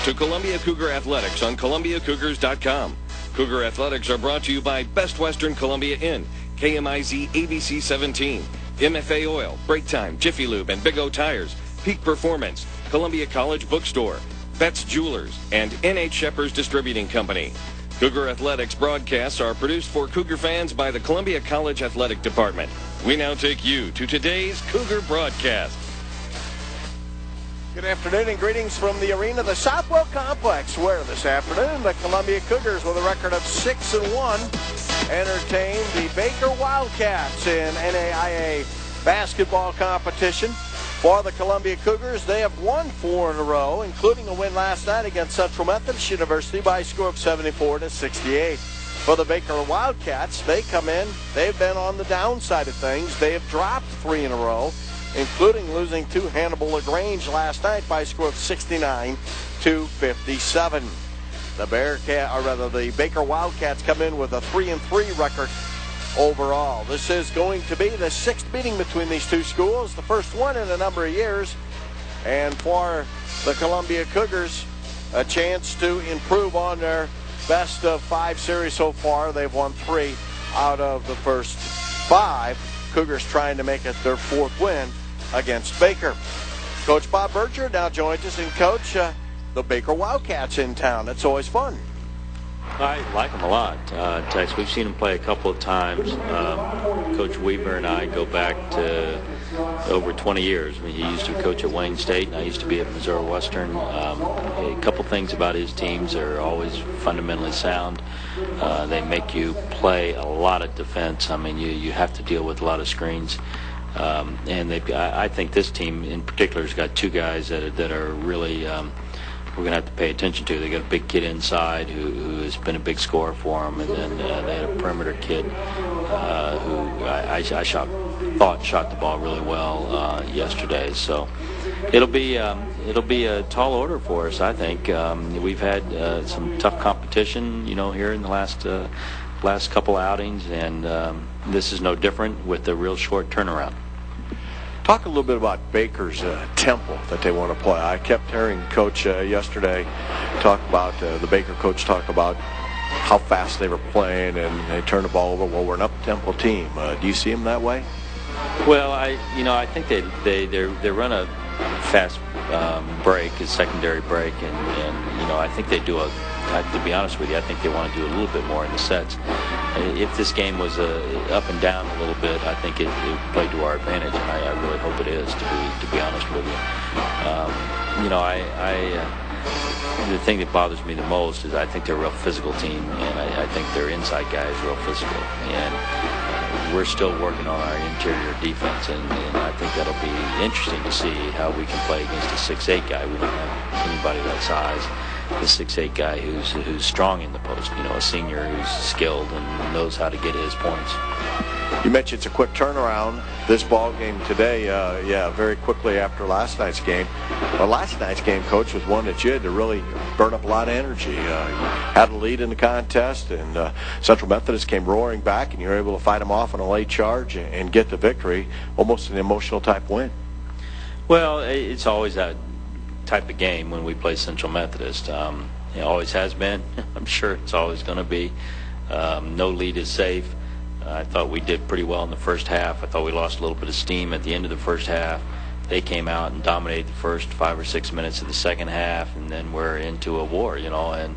to Columbia Cougar Athletics on ColumbiaCougars.com. Cougar Athletics are brought to you by Best Western Columbia Inn, KMIZ ABC 17, MFA Oil, Break Time, Jiffy Lube, and Big O Tires, Peak Performance, Columbia College Bookstore, Betts Jewelers, and N.H. Shepherds Distributing Company. Cougar Athletics broadcasts are produced for Cougar fans by the Columbia College Athletic Department. We now take you to today's Cougar broadcast. Good afternoon and greetings from the arena, the Southwell Complex, where this afternoon the Columbia Cougars, with a record of 6-1, entertain the Baker Wildcats in NAIA basketball competition. For the Columbia Cougars, they have won 4 in a row, including a win last night against Central Methodist University by a score of 74-68. For the Baker Wildcats, they come in, they've been on the downside of things. They have dropped 3 in a row, including losing to Hannibal LaGrange last night by a score of 69-57. The Baker Wildcats come in with a 3-3 record overall. This is going to be the 6th meeting between these two schools, the first one in a number of years. And for the Columbia Cougars, a chance to improve on their best of 5 series so far. They've won 3 out of the first 5. Cougars trying to make it their 4th win against Baker. Coach Bob Burchard now joins us, and Coach, the Baker Wildcats in town. It's always fun. I like them a lot, Tex. We've seen them play a couple of times. Coach Weaver and I go back to over 20 years. I mean, he used to coach at Wayne State, and I used to be at Missouri Western. A couple things about his teams are always fundamentally sound. They make you play a lot of defense. I mean, you have to deal with a lot of screens. And I think this team in particular has got 2 guys that are really we're going to have to pay attention to. They got a big kid inside who has been a big scorer for them, and then they had a perimeter kid who I thought shot the ball really well yesterday. So it'll be a tall order for us, I think. We've had some tough competition, here in the last couple outings, and this is no different with a real short turnaround. Talk a little bit about Baker's tempo that they want to play. I kept hearing Coach yesterday talk about, the Baker coach talk about how fast they were playing and they turned the ball over. Well, we're an up-tempo team. Do you see them that way? Well, I think they run a fast break, a secondary break, and I think they do to be honest with you, I think they want to do a little bit more in the sets. If this game was up and down a little bit, I think it played to our advantage, and I really hope it is, to be honest with you. The thing that bothers me the most is I think they're a real physical team, and I think their inside guy is real physical. And we're still working on our interior defense, and I think that'll be interesting to see how we can play against a 6'8" guy. We don't have anybody that size. The 6'8" guy who's strong in the post, a senior who's skilled and knows how to get his points. You mentioned it's a quick turnaround. This ball game today, very quickly after last night's game. Well, last night's game, Coach, was one that you had to really burn up a lot of energy. Had a lead in the contest, and Central Methodist came roaring back, and you were able to fight them off on a late charge and get the victory, almost an emotional type win. Well, it's always that type of game when we play Central Methodist. It always has been. I'm sure it's always going to be. No lead is safe. I thought we did pretty well in the first half. I thought we lost a little bit of steam at the end of the first half. They came out and dominated the first 5 or 6 minutes of the second half, and then we're into a war, and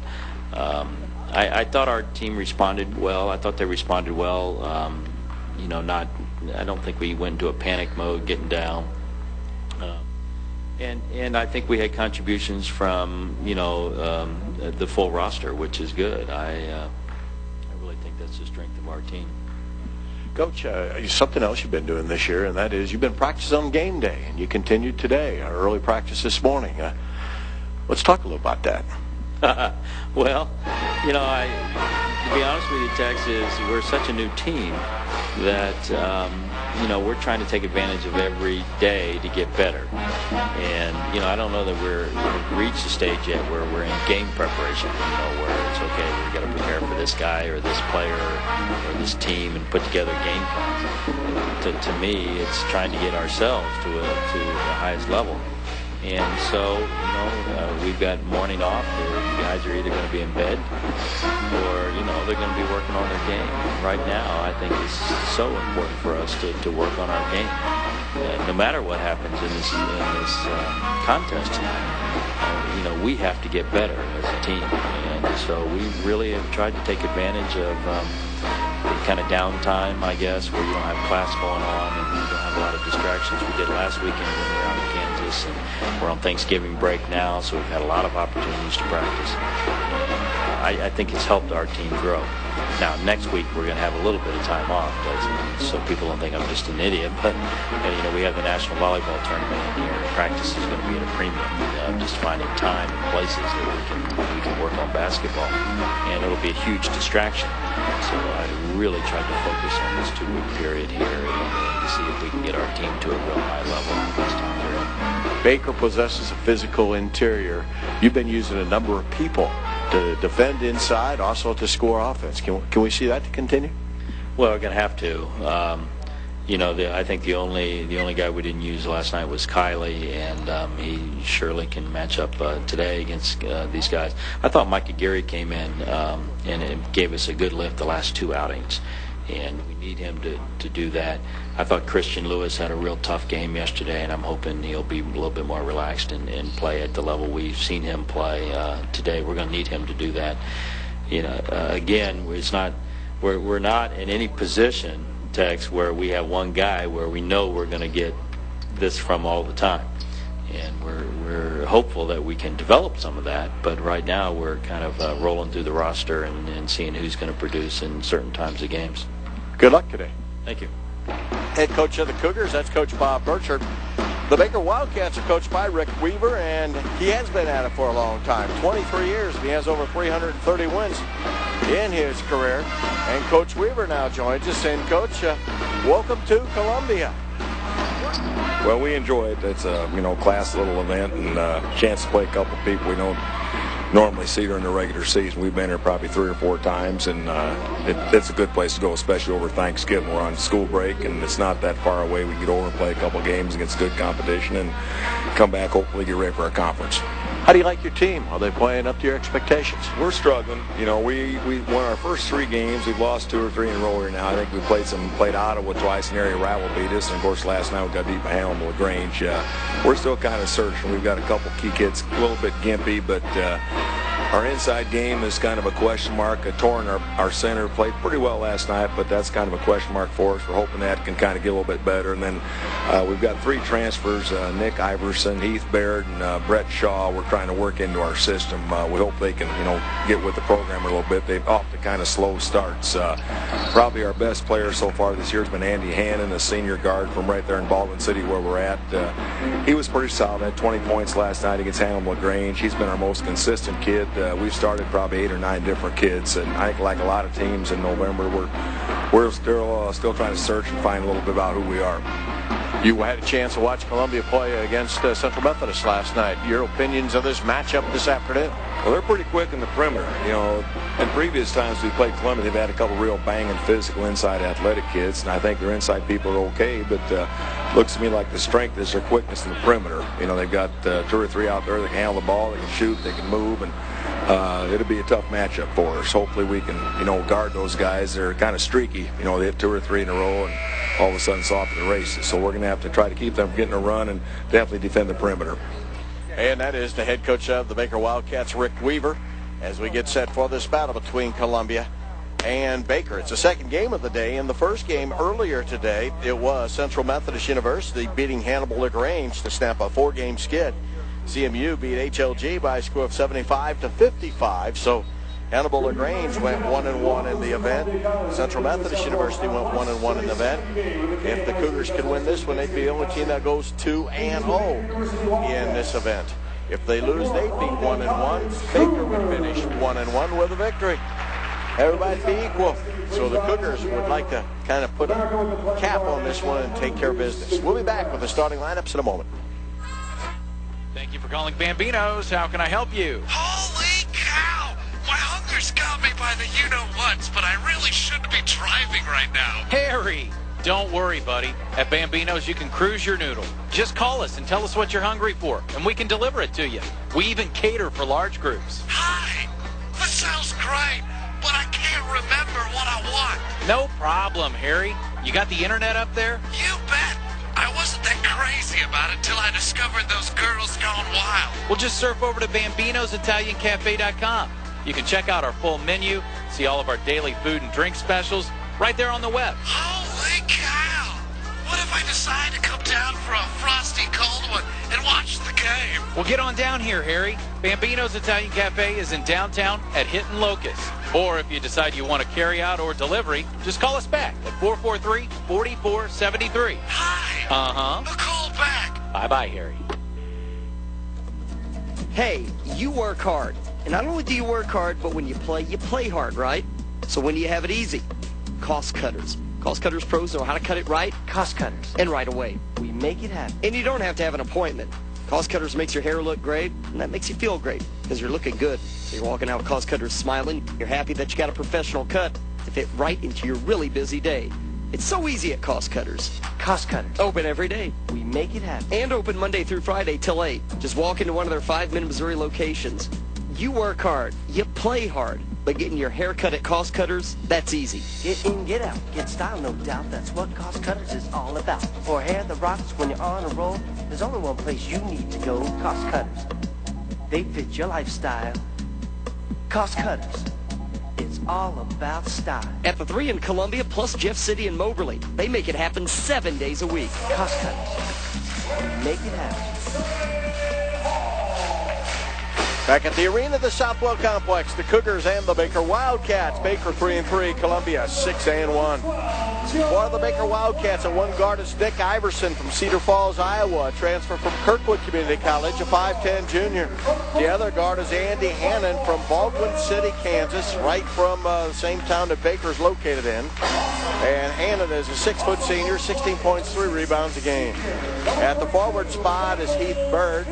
I thought our team responded well. I thought they responded well. I don't think we went into a panic mode getting down. And I think we had contributions from, the full roster, which is good. I really think that's the strength of our team. Coach, something else you've been doing this year, and that is you've been practicing on game day, and you continued today, our early practice this morning. Let's talk a little about that. Well, to be honest with you, Tex, we're such a new team that, we're trying to take advantage of every day to get better. And, I don't know that we've reached the stage yet where we're in game preparation, where it's okay, we've got to prepare for this guy or this player or this team and put together game plans. To me, it's trying to get ourselves to the highest level. And so, we've got morning off. The guys are either going to be in bed or, they're going to be working on their game. Right now, I think it's so important for us to work on our game. And no matter what happens in this contest tonight, we have to get better as a team. And so we really have tried to take advantage of the kind of downtime, I guess, where you don't have class going on and you don't have a lot of distractions. We did last weekend when we were out in Kansas, and we're on Thanksgiving break now, so we've had a lot of opportunities to practice. I think it's helped our team grow. Now, next week we're going to have a little bit of time off, so people don't think I'm just an idiot. But we have the National Volleyball Tournament in here, and practice is going to be at a premium. Just finding time and places that we can work on basketball, and it'll be a huge distraction. So I really tried to focus on this 2-week period here and to see if we can get our team to a real high level this time period. Baker possesses a physical interior. You've been using a number of people to defend inside, also to score offense. Can we see that to continue? Well, we're going to have to. I think the only guy we didn't use last night was Kylie, and he surely can match up today against these guys. I thought Mike Aguirre came in and it gave us a good lift the last 2 outings, and we need him to do that. I thought Christian Lewis had a real tough game yesterday, and I'm hoping he'll be a little bit more relaxed and play at the level we've seen him play today. We're going to need him to do that. Again, we're not in any position, Tex, where we have one guy where we know we're going to get this from all the time. And we're hopeful that we can develop some of that, but right now we're kind of rolling through the roster and seeing who's going to produce in certain times of games. Good luck today. Thank you. Head coach of the Cougars, that's Coach Bob Burchard. The Baker Wildcats are coached by Rick Weaver, and he has been at it for a long time, 23 years, and he has over 330 wins in his career. And Coach Weaver now joins us. And Coach, welcome to Columbia. Well, we enjoy it. It's a class little event and a chance to play a couple people we don't normally see during the regular season. We've been here probably 3 or 4 times, and it's a good place to go, especially over Thanksgiving. We're on school break, and it's not that far away. We can get over and play a couple games against good competition and come back, hopefully get ready for our conference. How do you like your team? Are they playing up to your expectations? We're struggling. We won our first 3 games. We've lost 2 or 3 in a row here now. I think we played Ottawa twice, and area rival beat us. And of course, last night we got beat by Hamilton LaGrange. We're still kind of searching. We've got a couple key kids, a little bit gimpy, but our inside game is kind of a question mark. Torn, our center, played pretty well last night, but that's kind of a question mark for us. We're hoping that can kind of get a little bit better. And then we've got 3 transfers, Nick Iverson, Heath Baird, and Brett Shaw. We're trying to work into our system. We hope they can, get with the program a little bit. They've off to kind of slow starts. Probably our best player so far this year has been Andy Hannon, a senior guard from right there in Baldwin City where we're at. He was pretty solid. Had 20 points last night against Hamilton LaGrange. He's been our most consistent kid. We've started probably 8 or 9 different kids, and I think like a lot of teams in November, we're still trying to search and find a little bit about who we are. You had a chance to watch Columbia play against Central Methodist last night. Your opinions of this matchup this afternoon? Well, they're pretty quick in the perimeter. In previous times we played Columbia, they've had a couple real banging physical inside athletic kids, and I think their inside people are okay, but looks to me like the strength is their quickness in the perimeter. They've got 2 or 3 out there that can handle the ball, they can shoot, they can move, and it'll be a tough matchup for us. Hopefully we can, guard those guys. They're kind of streaky. They hit 2 or 3 in a row, and all of a sudden it's off to the races. So we're going to have to try to keep them from getting a run and definitely defend the perimeter. And that is the head coach of the Baker Wildcats, Rick Weaver, as we get set for this battle between Columbia and Baker. It's the second game of the day. In the first game earlier today, it was Central Methodist University beating Hannibal LaGrange to snap a 4-game skid. CMU beat HLG by a score of 75-55. So Hannibal LaGrange went 1-1 in the event. Central Methodist University went 1-1 in the event. If the Cougars can win this one, they'd be the only team that goes 2-0 in this event. If they lose, they'd be 1-1. Baker would finish 1-1 with a victory. Everybody'd be equal. So the Cougars would like to kind of put a cap on this one and take care of business. We'll be back with the starting lineups in a moment. Thank you for calling Bambinos. How can I help you? Holy cow! My hunger's got me by the you-know-whats, but I really shouldn't be driving right now. Harry, don't worry, buddy. At Bambino's, you can cruise your noodle. Just call us and tell us what you're hungry for, and we can deliver it to you. We even cater for large groups. Hi! That sounds great, but I can't remember what I want. No problem, Harry. You got the internet up there? You bet! I wasn't that crazy about it till I discovered those girls gone wild. Well, just surf over to Bambino'sItalianCafe.com. You can check out our full menu, see all of our daily food and drink specials right there on the web. Holy cow! What if I decide to come down for a frosty cold one and watch the game? Well, get on down here, Harry. Bambino's Italian Cafe is in downtown at Hinton Locust. Or if you decide you want to carry out or delivery, just call us back at 443-4473. Hi! Uh-huh. A call back. Bye-bye, Harry. Hey, you work hard. And not only do you work hard, but when you play hard, right? So when do you have it easy? Cost Cutters. Cost Cutters pros know how to cut it right. Cost Cutters. And right away. We make it happen. And you don't have to have an appointment. Cost Cutters makes your hair look great, and that makes you feel great because you're looking good. So you're walking out with Cost Cutters smiling. You're happy that you got a professional cut to fit right into your really busy day. It's so easy at Cost Cutters. Cost Cutters. Open every day. We make it happen. And open Monday through Friday till 8. Just walk into one of their 5 Mid-Missouri locations. You work hard. You play hard. But getting your hair cut at Cost Cutters, that's easy. Get in, get out, get style, no doubt. That's what Cost Cutters is all about. For hair that rocks when you're on a roll, there's only one place you need to go, Cost Cutters. They fit your lifestyle. Cost Cutters. It's all about style. At the 3 in Columbia, plus Jeff City and Moberly. They make it happen 7 days a week. Cost Cutters. We make it happen. Back at the arena, the Southwell Complex, the Cougars and the Baker Wildcats. Baker 3-3, Columbia 6-1. For the Baker Wildcats, at one guard is Nick Iverson from Cedar Falls, Iowa, a transfer from Kirkwood Community College, a 5'10 junior. The other guard is Andy Hannon from Baldwin City, Kansas, right from the same town that Baker's located in. And Hannon is a 6-foot senior, 16 points, 3 rebounds a game. At the forward spot is Heath Bird.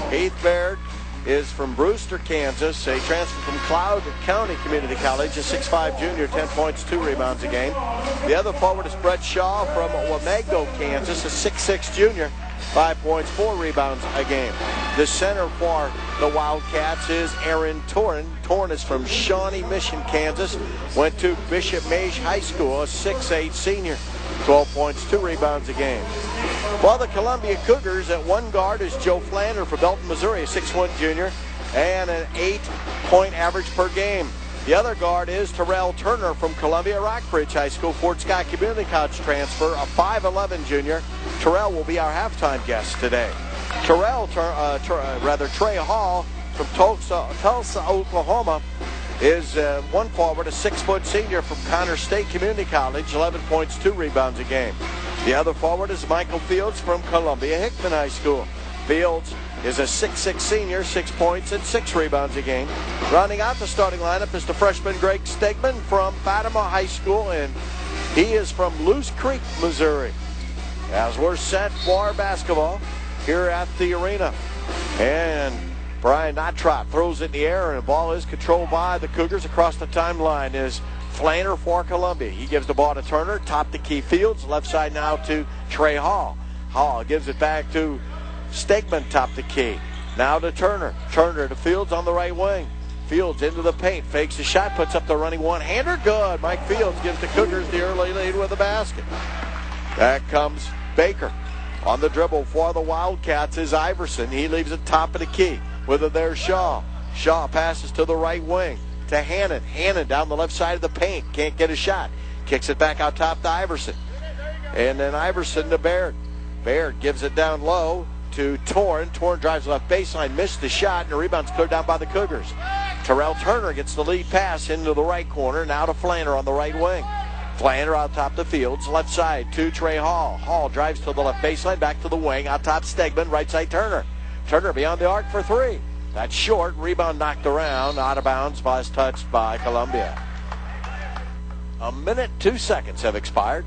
Heath Bird is from Brewster, Kansas, a transfer from Cloud County Community College, a 6'5 junior, 10 points, 2 rebounds a game. The other forward is Brett Shaw from Wamego, Kansas, a 6'6 junior, 5 points, 4 rebounds a game. The center for the Wildcats is Aaron Torn. Torn is from Shawnee Mission, Kansas, went to Bishop Mage High School, a 6'8 senior, 12 points, 2 rebounds a game. For the Columbia Cougars, at one guard is Joe Flander from Belton, Missouri, a 6'1 junior, and an 8-point average per game. The other guard is Terrell Turner from Columbia Rockbridge High School, Fort Scott Community College transfer, a 5'11 junior. Terrell will be our halftime guest today. Trey Hall from Tulsa, Oklahoma, is one forward, a 6-foot senior from Connor State Community College, 11 points, 2 rebounds a game. The other forward is Michael Fields from Columbia Hickman High School. Fields is a 6'6 senior, 6 points and 6 rebounds a game. Rounding out the starting lineup is the freshman Greg Stegman from Fatima High School, and he is from Loose Creek, Missouri. As we're set for basketball here at the arena. And Brian Knottrop throws it in the air, and the ball is controlled by the Cougars. Across the timeline is Flander for Columbia. He gives the ball to Turner, top to Key Fields, left side now to Trey Hall. Hall gives it back to Stegman, top to Key. Now to Turner. Turner to Fields on the right wing. Fields into the paint, fakes the shot, puts up the running one-hander. Good. Mike Fields gives the Cougars the early lead with a basket. Back comes Baker. On the dribble for the Wildcats is Iverson. He leaves it top of the key. With it there's Shaw. Shaw passes to the right wing to Hannon. Hannon down the left side of the paint. Can't get a shot. Kicks it back out top to Iverson. And then Iverson to Baird. Baird gives it down low to Torn. Torn drives left baseline, missed the shot, and the rebound's cleared down by the Cougars. Terrell Turner gets the lead pass into the right corner. Now to Flander on the right wing. Flander out top the Fields, left side to Trey Hall. Hall drives to the left baseline, back to the wing, out top Stegman, right side Turner. Turner beyond the arc for 3. That's short. Rebound knocked around, out of bounds, pass touched by Columbia. A minute, 2 seconds have expired.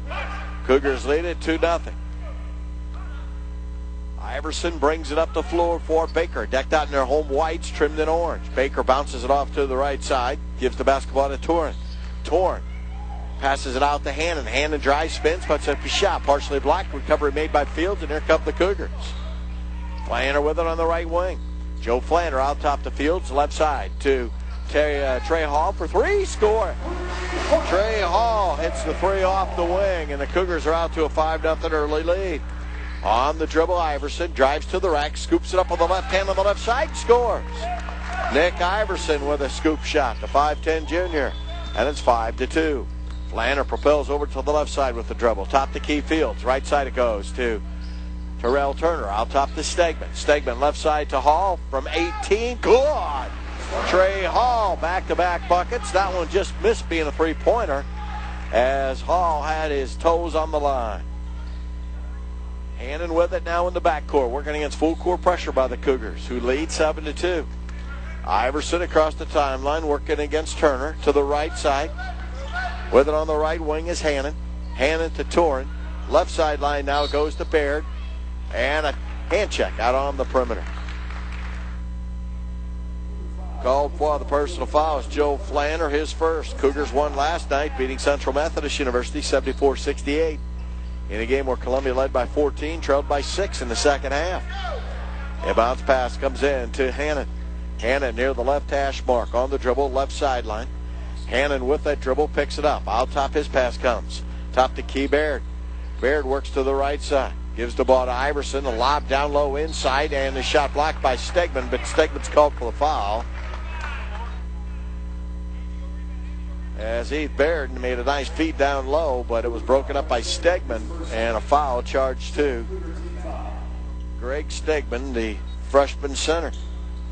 Cougars lead it 2-0. Iverson brings it up the floor for Baker, decked out in their home whites, trimmed in orange. Baker bounces it off to the right side, gives the basketball to Torn. Torn passes it out to Hannon. Hannon drives, spins, puts up a shot. Partially blocked. Recovery made by Fields, and here come the Cougars. Flanner with it on the right wing. Joe Flanner out top to Fields, left side to Trey Hall for three. Score. Trey Hall hits the three off the wing, and the Cougars are out to a 5-0 early lead. On the dribble, Iverson drives to the rack, scoops it up on the left hand on the left side, scores. Nick Iverson with a scoop shot, the 5'10 junior, and it's 5-2. Flanner propels over to the left side with the dribble. Top to Key Fields. Right side it goes to Terrell Turner. Out top to Stegman. Stegman left side to Hall from 18. Good. Trey Hall back-to-back buckets. That one just missed being a three-pointer as Hall had his toes on the line. Hannon with it now in the backcourt, working against full court pressure by the Cougars, who lead 7-2. Iverson across the timeline, working against Turner to the right side. With it on the right wing is Hannon. Hannon to Torin. Left sideline now goes to Baird. And a hand check out on the perimeter. Called for the personal foul is Joe Flanner, his first. Cougars won last night, beating Central Methodist University 74-68. In a game where Columbia led by 14, trailed by 6 in the second half. A bounce pass comes in to Hannon. Hannon near the left hash mark on the dribble, left sideline. Hannon with that dribble picks it up. Out top his pass comes. Top to Key Baird. Baird works to the right side. Gives the ball to Iverson. A lob down low inside, and the shot blocked by Stegman, but Stegman's called for the foul. As Heath Baird made a nice feed down low, but it was broken up by Stegman, and a foul charged to Greg Stegman, the freshman center.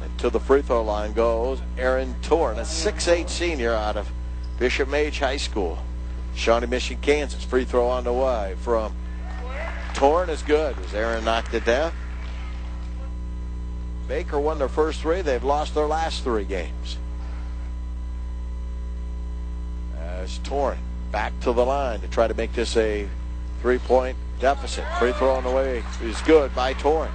And to the free throw line goes Aaron Torn, a 6'8 senior out of Bishop Mage High School, Shawnee Mission, Kansas. Free throw on the way from Torn is good as Aaron knocked it down. Baker won their first three. They've lost their last 3 games. As Torn back to the line to try to make this a 3-point deficit. Free throw on the way is good by Torn.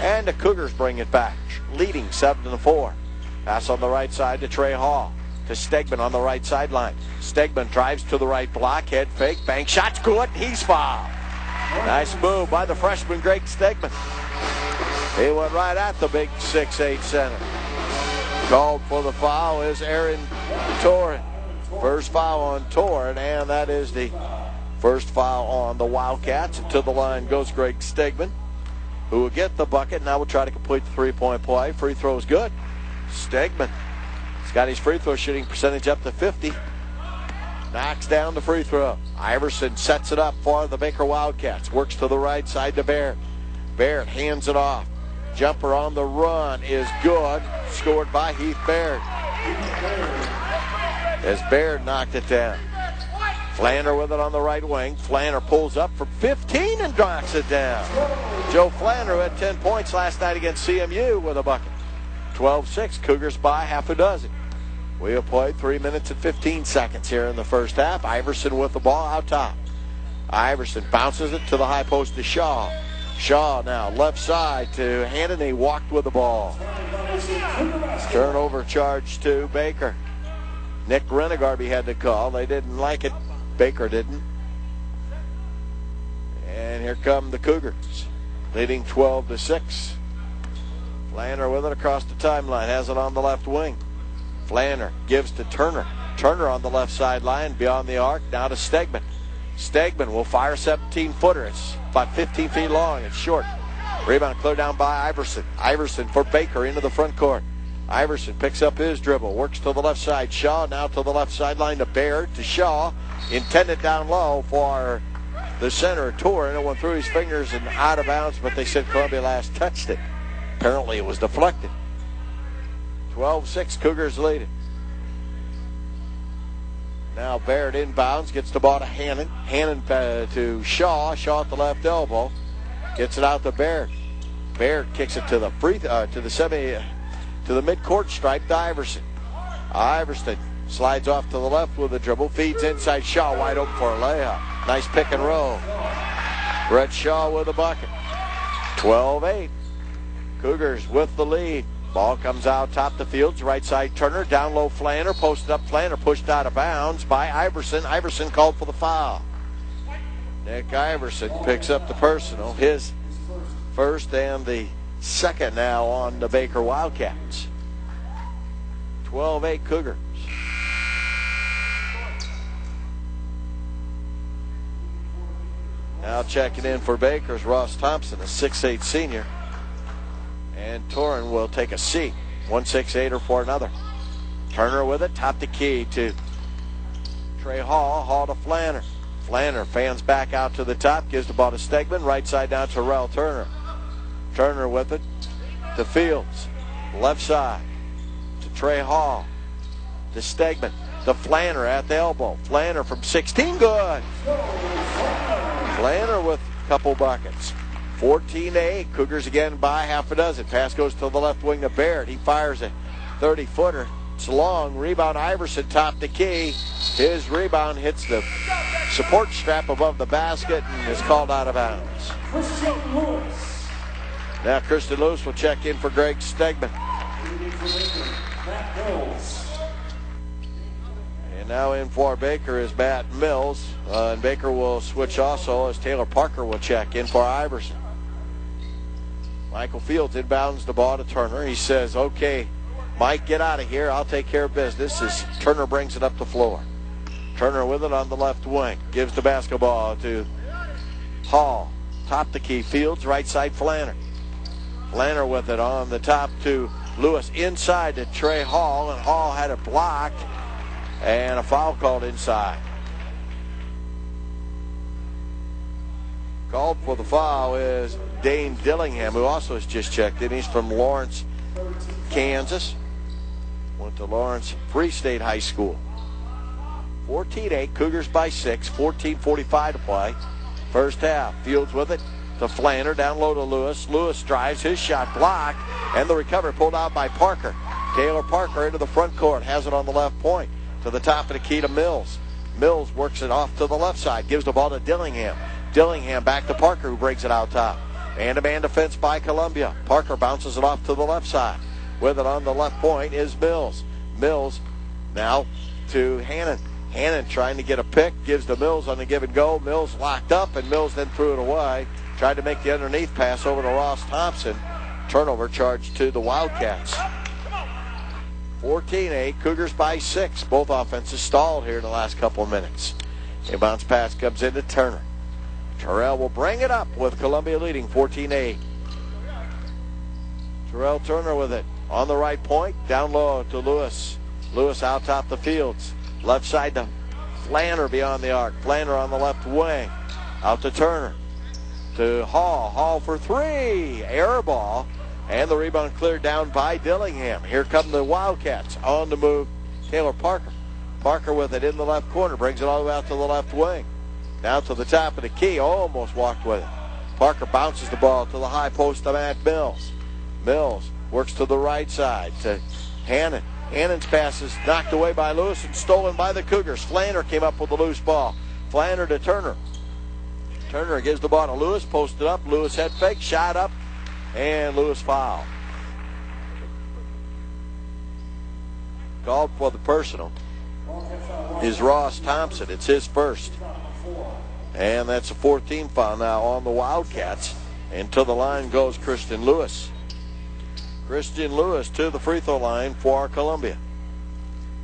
And the Cougars bring it back, leading 7-4. Pass on the right side to Trey Hall. To Stegman on the right sideline. Stegman drives to the right block, head fake, bank shot's good, he's fouled. Nice move by the freshman Greg Stegman. He went right at the big 6'8 center. Called for the foul is Aaron Torn. First foul on Torn, and that is the first foul on the Wildcats. And to the line goes Greg Stegman, who will get the bucket. Now we'll try to complete the 3-point play. Free throw is good. Stegman has got his free throw shooting percentage up to 50. Knocks down the free throw. Iverson sets it up for the Baker Wildcats. Works to the right side to Baird. Baird hands it off. Jumper on the run is good. Scored by Heath Baird. As Baird knocked it down. Flanner with it on the right wing. Flanner pulls up for 15 and knocks it down. Joe Flanner, who had 10 points last night against CMU, with a bucket. 12-6. Cougars by half a dozen. We have played 3 minutes and 15 seconds here in the first half. Iverson with the ball out top. Iverson bounces it to the high post to Shaw. Shaw now left side to Hannon. He walked with the ball. Turnover charge to Baker. Nick Renegarby had the call. They didn't like it. Baker didn't. And here come the Cougars, leading 12-6. Flanner with it across the timeline. Has it on the left wing. Flanner gives to Turner. Turner on the left sideline, beyond the arc. Now to Stegman. Stegman will fire a 17-footer. It's about 15 feet long. It's short. Rebound cleared down by Iverson. Iverson for Baker into the front court. Iverson picks up his dribble, works to the left side. Shaw now to the left sideline to Baird, to Shaw. Intended down low for the center, Torn. It went through his fingers and out of bounds, but they said Columbia last touched it. Apparently it was deflected. 12-6, Cougars lead it. Now Baird inbounds, gets the ball to Hannon. Hannon to Shaw. Shaw at the left elbow. Gets it out to Baird. Baird kicks it to the to the midcourt stripe to Iverson. Iverson slides off to the left with a dribble. Feeds inside. Shaw wide open for a layup. Nice pick and roll. Brett Shaw with a bucket. 12-8. Cougars with the lead. Ball comes out top the field. Right side Turner. Down low Flanner. Posted up Flanner. Pushed out of bounds by Iverson. Iverson called for the foul. Nick Iverson picks up the personal. His first and the second now on the Baker Wildcats. 12-8 Cougars. Now checking in for Baker's Ross Thompson, a 6'8 senior. And Torrin will take a seat. 1-6-8er for another. Turner with it, top the key to Trey Hall. Hall to Flanner. Flanner fans back out to the top, gives the ball to Stegman. Right side down to Terrell Turner. Turner with it to Fields. Left side to Trey Hall. To Stegman. To Flanner at the elbow. Flanner from 16, good. Flanner with a couple buckets. 14-8. Cougars again by half a dozen. Pass goes to the left wing to Barrett. He fires a 30-footer. It's long. Rebound Iverson top the key. His rebound hits the support strap above the basket and is called out of bounds. Now Christian Lewis will check in for Greg Stegman. And now in for Baker is Matt Mills. And Baker will switch also as Taylor Parker will check in for Iverson. Michael Fields inbounds the ball to Turner. He says, okay, Mike, get out of here. I'll take care of business as Turner brings it up the floor. Turner with it on the left wing. Gives the basketball to Hall. Top the key. Fields, right side Flanner. Flanner with it on the top to Lewis. Inside to Trey Hall, and Hall had it blocked. And a foul called inside. Called for the foul is Dane Dillingham, who also has just checked in. He's from Lawrence, Kansas. Went to Lawrence Free State High School. 14-8, Cougars by 6, 14:45 to play. First half. Fields with it to Flanner, down low to Lewis. Lewis drives, his shot blocked, and the recovery pulled out by Parker. Taylor Parker into the front court, has it on the left point. To the top of the key to Mills. Mills works it off to the left side, gives the ball to Dillingham. Dillingham back to Parker, who brings it out top. Man-to-man defense by Columbia. Parker bounces it off to the left side. With it on the left point is Mills. Mills now to Hannon. Hannon trying to get a pick, gives to Mills on the give and go. Mills locked up, and Mills then threw it away. Tried to make the underneath pass over to Ross Thompson. Turnover charge to the Wildcats. 14-8, Cougars by 6. Both offenses stalled here in the last couple of minutes. A bounce pass comes into Turner. Terrell will bring it up with Columbia leading 14-8. Terrell Turner with it on the right point. Down low to Lewis. Lewis out top the Fields. Left side to Flanner beyond the arc. Flanner on the left wing. Out to Turner. To Hall. Hall for three. Air ball. And the rebound cleared down by Dillingham. Here come the Wildcats. On the move, Taylor Parker. Parker with it in the left corner. Brings it all the way out to the left wing. Now to the top of the key. Almost walked with it. Parker bounces the ball to the high post of Matt Mills. Mills works to the right side to Hannon. Hannon's pass is knocked away by Lewis and stolen by the Cougars. Flanner came up with the loose ball. Flanner to Turner. Turner gives the ball to Lewis. Posted up. Lewis head fake. Shot up. And Lewis foul. Called for the personal is Ross Thompson. It's his first. And that's a 14 foul now on the Wildcats. And to the line goes Christian Lewis. Christian Lewis to the free throw line for Columbia.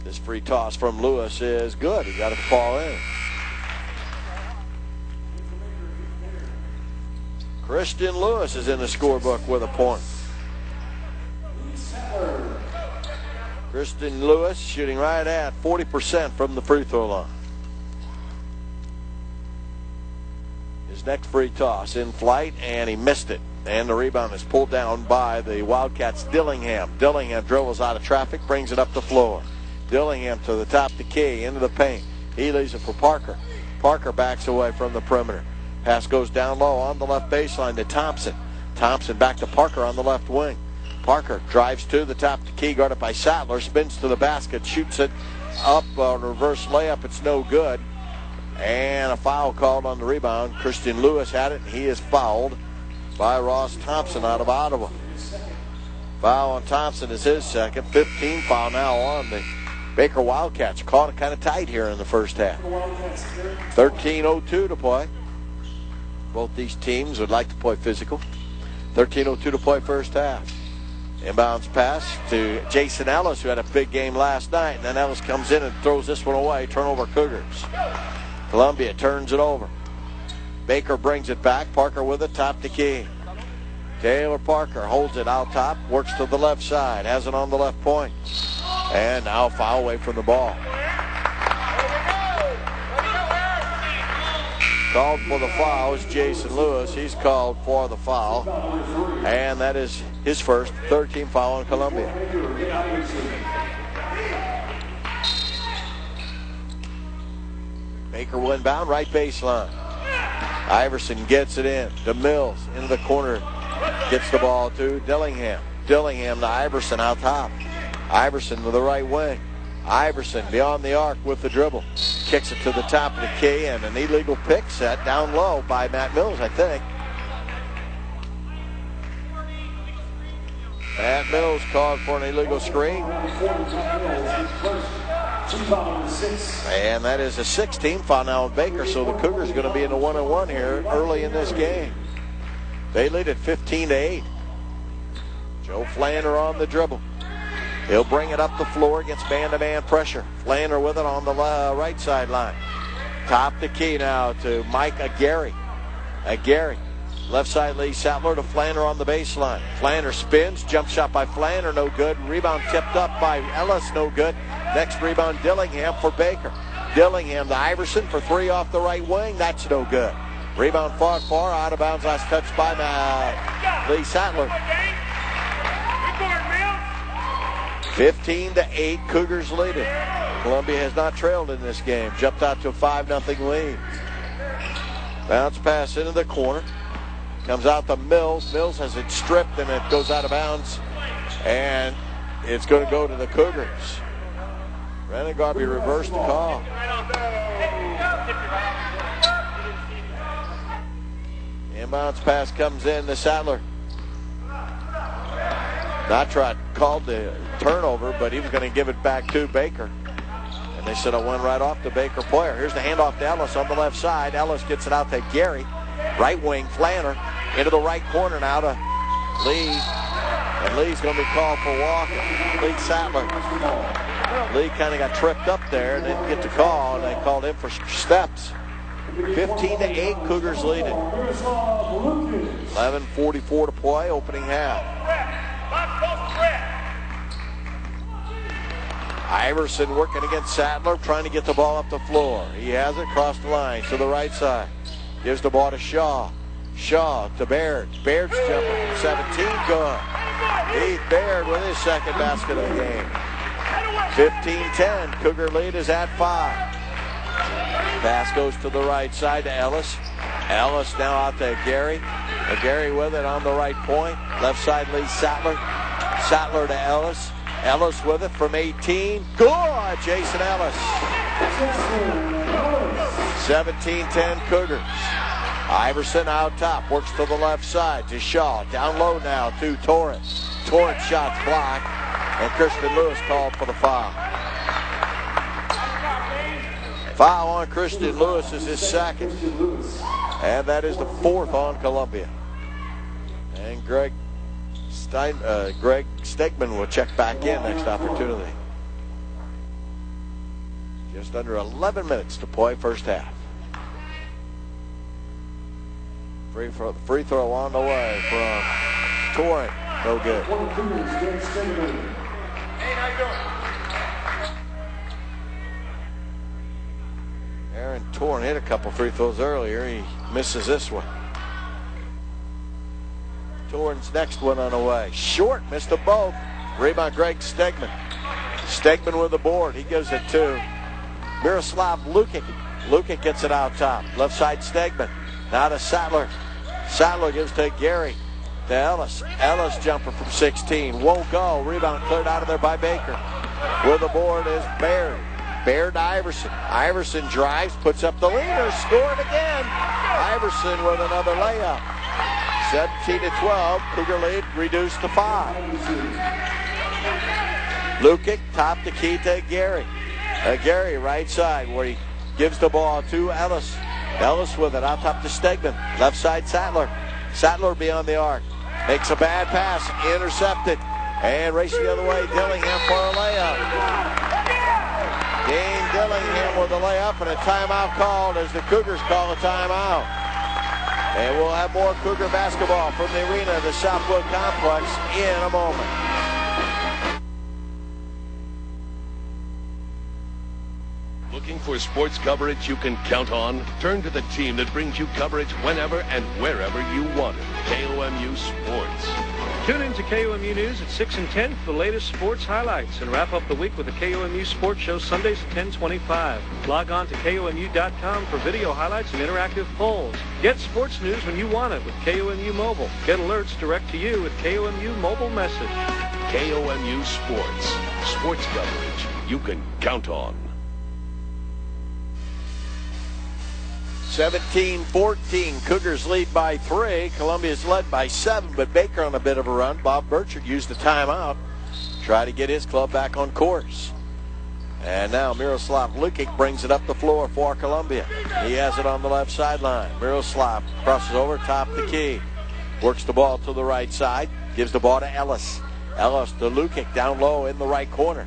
This free toss from Lewis is good. He got it to fall in. Christian Lewis is in the scorebook with a point. Christian Lewis shooting right at 40% from the free throw line. His next free toss in flight, and he missed it. And the rebound is pulled down by the Wildcats' Dillingham. Dillingham dribbles out of traffic, brings it up the floor. Dillingham to the top of the key, into the paint. He leaves it for Parker. Parker backs away from the perimeter. Pass goes down low on the left baseline to Thompson. Thompson back to Parker on the left wing. Parker drives to the top of the key, guarded by Sattler, spins to the basket, shoots it up on a reverse layup. It's no good. And a foul called on the rebound. Christian Lewis had it, and he is fouled by Ross Thompson out of Ottawa. Foul on Thompson is his second. 15 foul now on the Baker Wildcats. Caught it kind of tight here in the first half. 13:02 to play. Both these teams would like to play physical. 13:02 to play first half. Inbounds pass to Jason Ellis, who had a big game last night. And then Ellis comes in and throws this one away. Turnover Cougars. Columbia turns it over. Baker brings it back. Parker with it, top to key. Taylor Parker holds it out top, works to the left side, has it on the left point. And now foul away from the ball. Called for the foul is Jason Lewis. He's called for the foul. And that is his first, 13 foul on Columbia. Baker will inbound, right baseline. Iverson gets it in to Mills, into the corner. Gets the ball to Dillingham. Dillingham to Iverson out top. Iverson to the right wing. Iverson beyond the arc with the dribble. Kicks it to the top of the key, and an illegal pick set down low by Matt Mills, I think. Matt Mills called for an illegal screen. And that is a 16 foul now on Baker, so the Cougars are going to be in the 1-on-1 here early in this game. They lead at 15-8. Joe Flander on the dribble. He'll bring it up the floor against man-to-man pressure. Flander with it on the right sideline. Top the key now to Mike Aguirre. Aguirre. Left side Lee Sattler to Flander on the baseline. Flander spins. Jump shot by Flander, no good. Rebound tipped up by Ellis, no good. Next rebound, Dillingham for Baker. Dillingham to Iverson for three off the right wing. That's no good. Rebound far, out of bounds. Last touch by Lee Sattler. 15-8, Cougars lead it. Columbia has not trailed in this game. Jumped out to a 5-0 lead. Bounce pass into the corner. Comes out to Mills. Mills has it stripped and it goes out of bounds. And it's going to go to the Cougars. Brandon Garvey reversed the call. Inbounds pass comes in to Sattler. Notrot called the turnover, but he was going to give it back to Baker. And they said it went right off the Baker player. Here's the handoff to Ellis on the left side. Ellis gets it out to Gary. Right wing, Flanner. Into the right corner now to Lee. And Lee's going to be called for walking. Lee Sattler. Lee kind of got tripped up there and didn't get the call, and they called him for steps. 15-8, Cougars lead it. 11:44 to play, opening half. Iverson working against Sattler, trying to get the ball up the floor. He has it across the line to the right side. Gives the ball to Shaw. Shaw to Baird. Baird's jumping from 17, good. Heath Baird with his second basket of the game. 15-10, Cougar lead is at 5. Pass goes to the right side to Ellis. Ellis now out to Gary. Gary with it on the right point. Left side Lee Sattler. Sattler to Ellis. Ellis with it from 18. Good, Jason Ellis. 17-10 Cougars. Iverson out top. Works to the left side to Shaw. Down low now to Torrance. Torrance shots blocked. And Christian Lewis called for the foul. Foul on Christian Lewis is his second. And that is the fourth on Columbia. And Greg Stegman will check back in next opportunity. Just under 11 minutes to play first half. Free throw on the way from Torrent. No good. Aaron Torrent hit a couple free throws earlier. He misses this one. Torrent's next one on the way. Short, missed them both. Rebound, Greg Stegman. Stegman with the board. He gives it to Miroslav Lukic. Lukic gets it out top. Left side, Stegman. Now to Sattler. Sattler gives to Gary. To Ellis. Ellis jumper from 16. Won't go. Rebound cleared out of there by Baker. With the board is Baird. Baird to Iverson. Iverson drives, puts up the leader, scored again. Iverson with another layup. 17-12. Cougar lead reduced to 5. Lukic, top the key to Gary. Gary, right side, where he gives the ball to Ellis. Ellis with it, out top to Stegman. Left side, Sattler. Sattler beyond the arc. Makes a bad pass, intercepted. And racing the other way, Dillingham for a layup. Dean Dillingham with a layup and a timeout called as the Cougars call a timeout. And we'll have more Cougar basketball from the arena of the Southwood Complex in a moment. Looking for sports coverage you can count on? Turn to the team that brings you coverage whenever and wherever you want it. KOMU Sports. Tune in to KOMU News at 6 and 10 for the latest sports highlights and wrap up the week with the KOMU Sports Show Sundays at 10:25. Log on to KOMU.com for video highlights and interactive polls. Get sports news when you want it with KOMU Mobile. Get alerts direct to you with KOMU Mobile Message. KOMU Sports. Sports coverage you can count on. 17-14. Cougars lead by 3. Columbia's led by 7, but Baker on a bit of a run. Bob Burchard used the timeout. Try to get his club back on course. And now Miroslav Lukic brings it up the floor for Columbia. He has it on the left sideline. Miroslav crosses over, top the key. Works the ball to the right side. Gives the ball to Ellis. Ellis to Lukic down low in the right corner.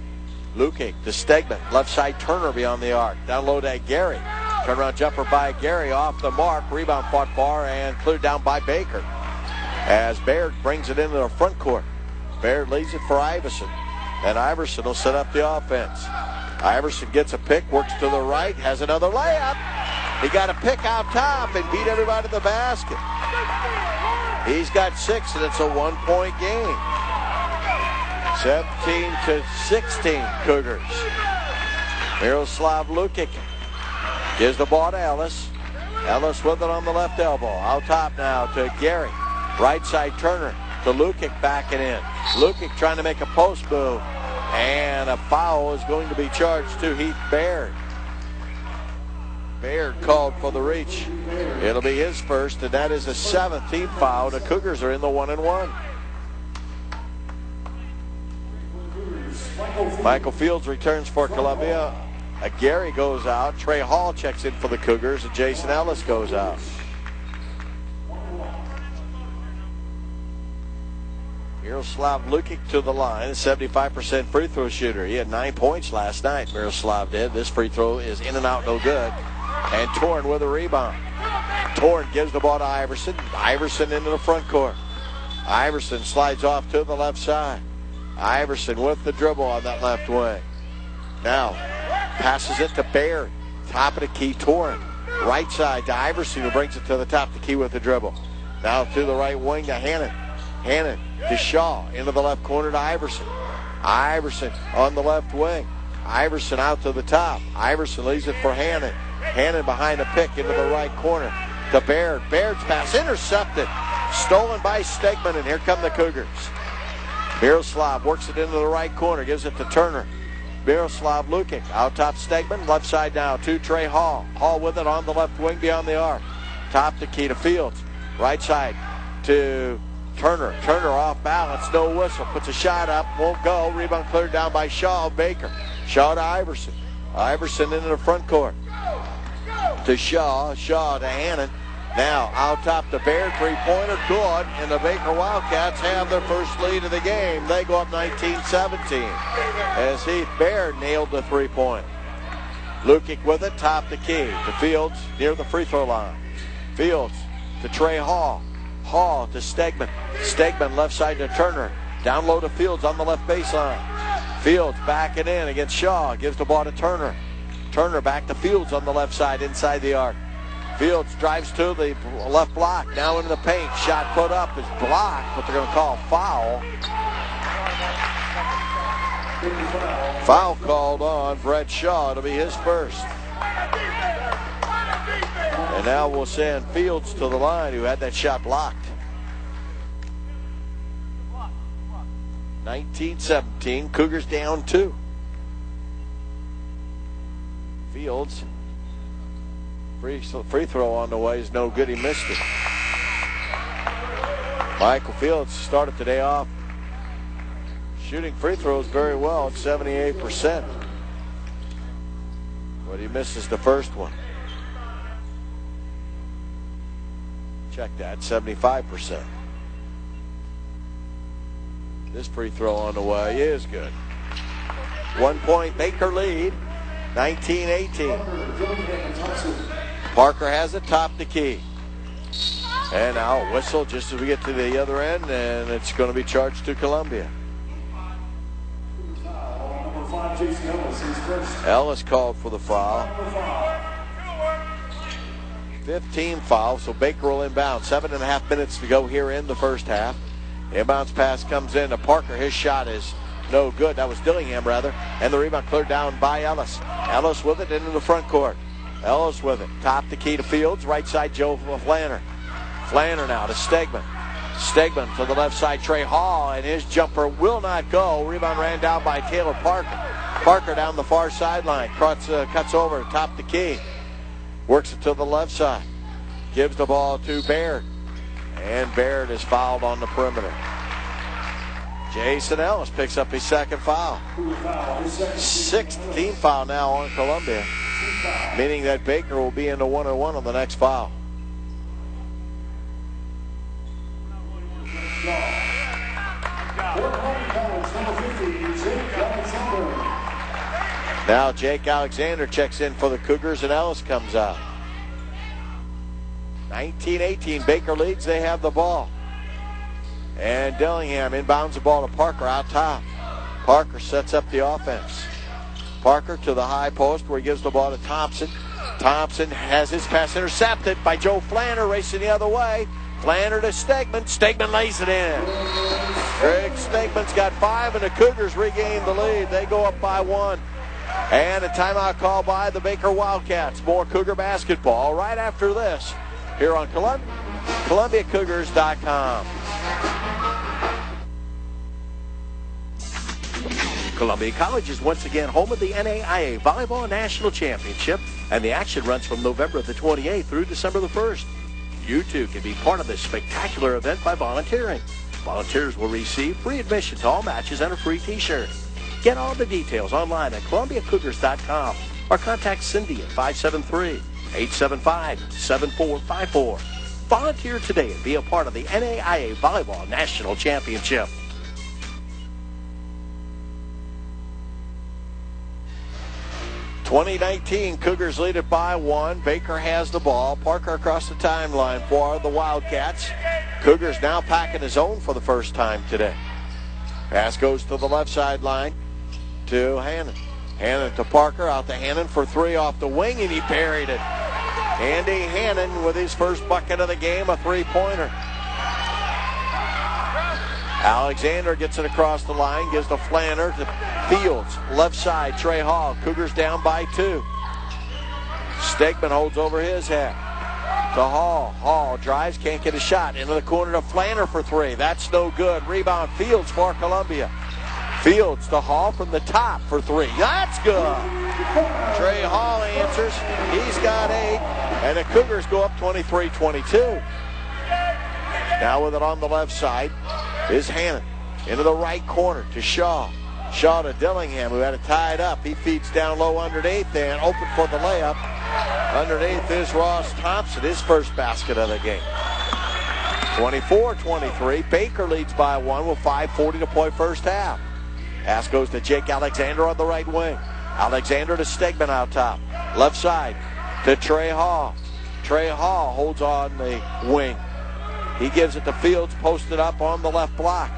Lukic to Stegman. Left side Turner beyond the arc. Down low to Gary. Turnaround jumper by Gary off the mark. Rebound fought far and cleared down by Baker. As Baird brings it into the front court. Baird leaves it for Iverson. And Iverson will set up the offense. Iverson gets a pick, works to the right, has another layup. He got a pick out top and beat everybody to the basket. He's got 6 and it's a 1-point game. 17-16 Cougars. Miroslav Lukic gives the ball to Ellis. Ellis with it on the left elbow. Out top now to Gary. Right side Turner to Lukic backing in. Lukic trying to make a post move. And a foul is going to be charged to Heath Baird. Baird called for the reach. It'll be his first, and that is a 7th team foul. The Cougars are in the 1-1. Michael Fields returns for Columbia. Gary goes out. Trey Hall checks in for the Cougars, and Jason Ellis goes out. Miroslav Lukic to the line, 75% free throw shooter. He had 9 points last night, Miroslav did. This free throw is in and out, no good. And Torn with a rebound. Torn gives the ball to Iverson. Iverson into the front court. Iverson slides off to the left side. Iverson with the dribble on that left wing. Now, passes it to Baird. Top of the key, Torn. Right side to Iverson, who brings it to the top of the key with the dribble. Now to the right wing to Hannon. Hannon to Shaw. Into the left corner to Iverson. Iverson on the left wing. Iverson out to the top. Iverson leaves it for Hannon. Hannon behind the pick into the right corner to Baird. Baird's pass intercepted. Stolen by Stegman, and here come the Cougars. Miroslav works it into the right corner. Gives it to Turner. Miroslav Lukic out top Stegman. Left side now to Trey Hall. Hall with it on the left wing beyond the arc. Top the key to Fields. Right side to Turner. Turner off balance. No whistle. Puts a shot up. Won't go. Rebound cleared down by Shaw. Baker. Shaw to Iverson. Iverson into the front court. To Shaw. Shaw to Hannon. Now out top to Baird. Three-pointer. Good. And the Baker Wildcats have their first lead of the game. They go up 19-17 as Heath Baird nailed the three-point. Lukic with it. Top the key to Fields near the free throw line. Fields to Trey Hall. Hall to Stegman. Stegman left side to Turner. Down low to Fields on the left baseline. Fields backing in against Shaw. Gives the ball to Turner. Turner back to Fields on the left side inside the arc. Fields drives to the left block. Now into the paint. Shot put up is blocked, but they're going to call foul. Foul called on Brett Shaw. It'll be his first. And now we'll send Fields to the line, who had that shot blocked. 19-17. Cougars down 2. Fields. Free throw on the way is no good. He missed it. Michael Fields started the day off shooting free throws very well at 78%. But he misses the first one. Check that, 75%. This free throw on the way is good. 1 point Baker lead, 19-18. Parker has it, top the key. And now a whistle just as we get to the other end, and it's going to be charged to Columbia. Ellis called for the foul. 15 fouls, so Baker will inbound. 7.5 minutes to go here in the first half. Inbounds pass comes in to Parker. His shot is no good. That was Dillingham, rather. And the rebound cleared down by Ellis. Ellis with it into the front court. Ellis with it. Top the key to Fields. Right side, Joe Flanner. Flanner now to Stegman. Stegman to the left side, Trey Hall, and his jumper will not go. Rebound ran down by Taylor Parker. Parker down the far sideline. Cuts over, top the key. Works it to the left side. Gives the ball to Baird. And Baird is fouled on the perimeter. Jason Ellis picks up his second foul. 6th team foul now on Columbia, meaning that Baker will be in the 1-on-1 on the next foul. Now Jake Alexander checks in for the Cougars, and Ellis comes out. 19-18, Baker leads. They have the ball. And Dillingham inbounds the ball to Parker out top. Parker sets up the offense. Parker to the high post where he gives the ball to Thompson. Thompson has his pass intercepted by Joe Flanner, racing the other way. Flanner to Stegman. Stegman lays it in. Greg Stegman's got 5, and the Cougars regain the lead. They go up by 1. And a timeout call by the Baker Wildcats. More Cougar basketball right after this here on ColumbiaCougars.com. Columbia College is once again home of the NAIA Volleyball National Championship, and the action runs from November the 28th through December the 1st. You too can be part of this spectacular event by volunteering. Volunteers will receive free admission to all matches and a free t-shirt. Get all the details online at ColumbiaCougars.com or contact Cindy at 573-875-7454. Volunteer today and be a part of the NAIA Volleyball National Championship. (2019) Cougars lead it by 1. Baker has the ball. Parker across the timeline for the Wildcats. Cougars now packing his own for the first time today. Pass goes to the left sideline to Hannon. Hannon to Parker, out to Hannon for 3 off the wing, and he buried it. Andy Hannon with his first bucket of the game, a 3-pointer. Alexander gets it across the line, gives the Flanner to Fields. Left side, Trey Hall. Cougars down by 2. Stegman holds over his head. To Hall. Hall drives, can't get a shot. Into the corner to Flanner for 3. That's no good. Rebound Fields for Columbia. Fields to Hall from the top for 3. That's good. Trey Hall answers. He's got 8. And the Cougars go up 23-22. Now with it on the left side is Hannon. Into the right corner to Shaw. Shaw to Dillingham, who had it tied up. He feeds down low underneath and open for the layup. Underneath is Ross Thompson, his first basket of the game. 24-23. Baker leads by 1 with 5:40 to play first half. Pass goes to Jake Alexander on the right wing. Alexander to Stegman out top. Left side to Trey Hall. Trey Hall holds on the wing. He gives it to Fields, posted up on the left block.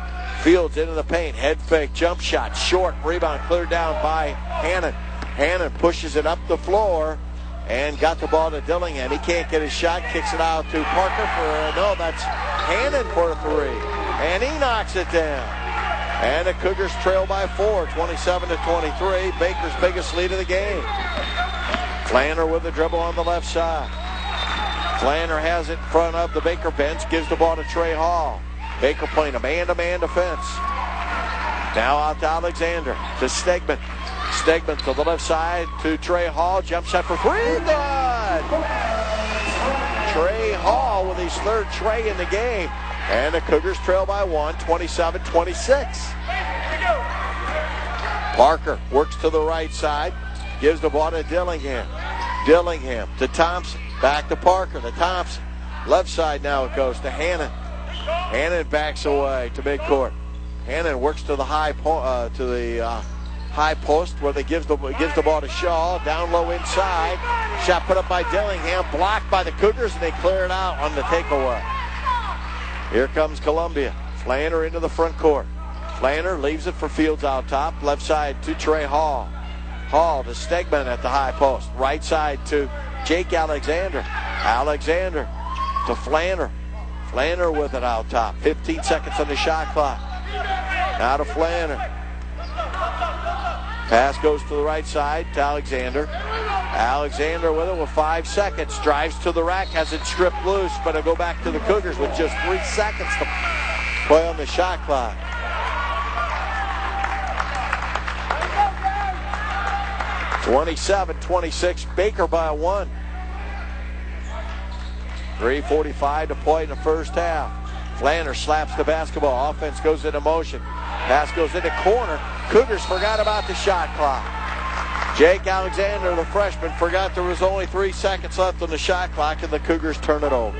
Fields into the paint, head fake, jump shot, short, rebound cleared down by Hannon. Hannon pushes it up the floor and got the ball to Dillingham. He can't get his shot, kicks it out to Parker no, that's Hannon for a 3. And he knocks it down. And the Cougars trail by 4, 27-23. Baker's biggest lead of the game. Flanner with the dribble on the left side. Flanner has it in front of the Baker bench, gives the ball to Trey Hall. Baker playing a man-to-man defense. Now out to Alexander, to Stegman. Stegman to the left side to Trey Hall. Jump shot for 3. Good! Trey Hall with his 3rd tray in the game. And the Cougars trail by 1, 27-26. Parker works to the right side, gives the ball to Dillingham. Dillingham to Thompson, back to Parker to Thompson. Left side now it goes to Hannon. Hannon backs away to midcourt. Hannon works to the high post where they gives the ball to Shaw. Down low inside. Shot put up by Dillingham, blocked by the Cougars, and they clear it out on the takeaway. Here comes Columbia. Flanner into the front court. Flanner leaves it for Fields out top. Left side to Trey Hall. Hall to Stegman at the high post. Right side to Jake Alexander. Alexander to Flanner. Flanner with it out top. 15 seconds on the shot clock. Now to Flanner. Pass goes to the right side to Alexander. Alexander with it with 5 seconds. Drives to the rack. Has it stripped loose, but it'll go back to the Cougars with just 3 seconds to play on the shot clock. 27-26, Baker by 1. 3:45 to play in the first half. Flanner slaps the basketball. Offense goes into motion. Pass goes into corner. Cougars forgot about the shot clock. Jake Alexander, the freshman, forgot there was only 3 seconds left on the shot clock, and the Cougars turn it over.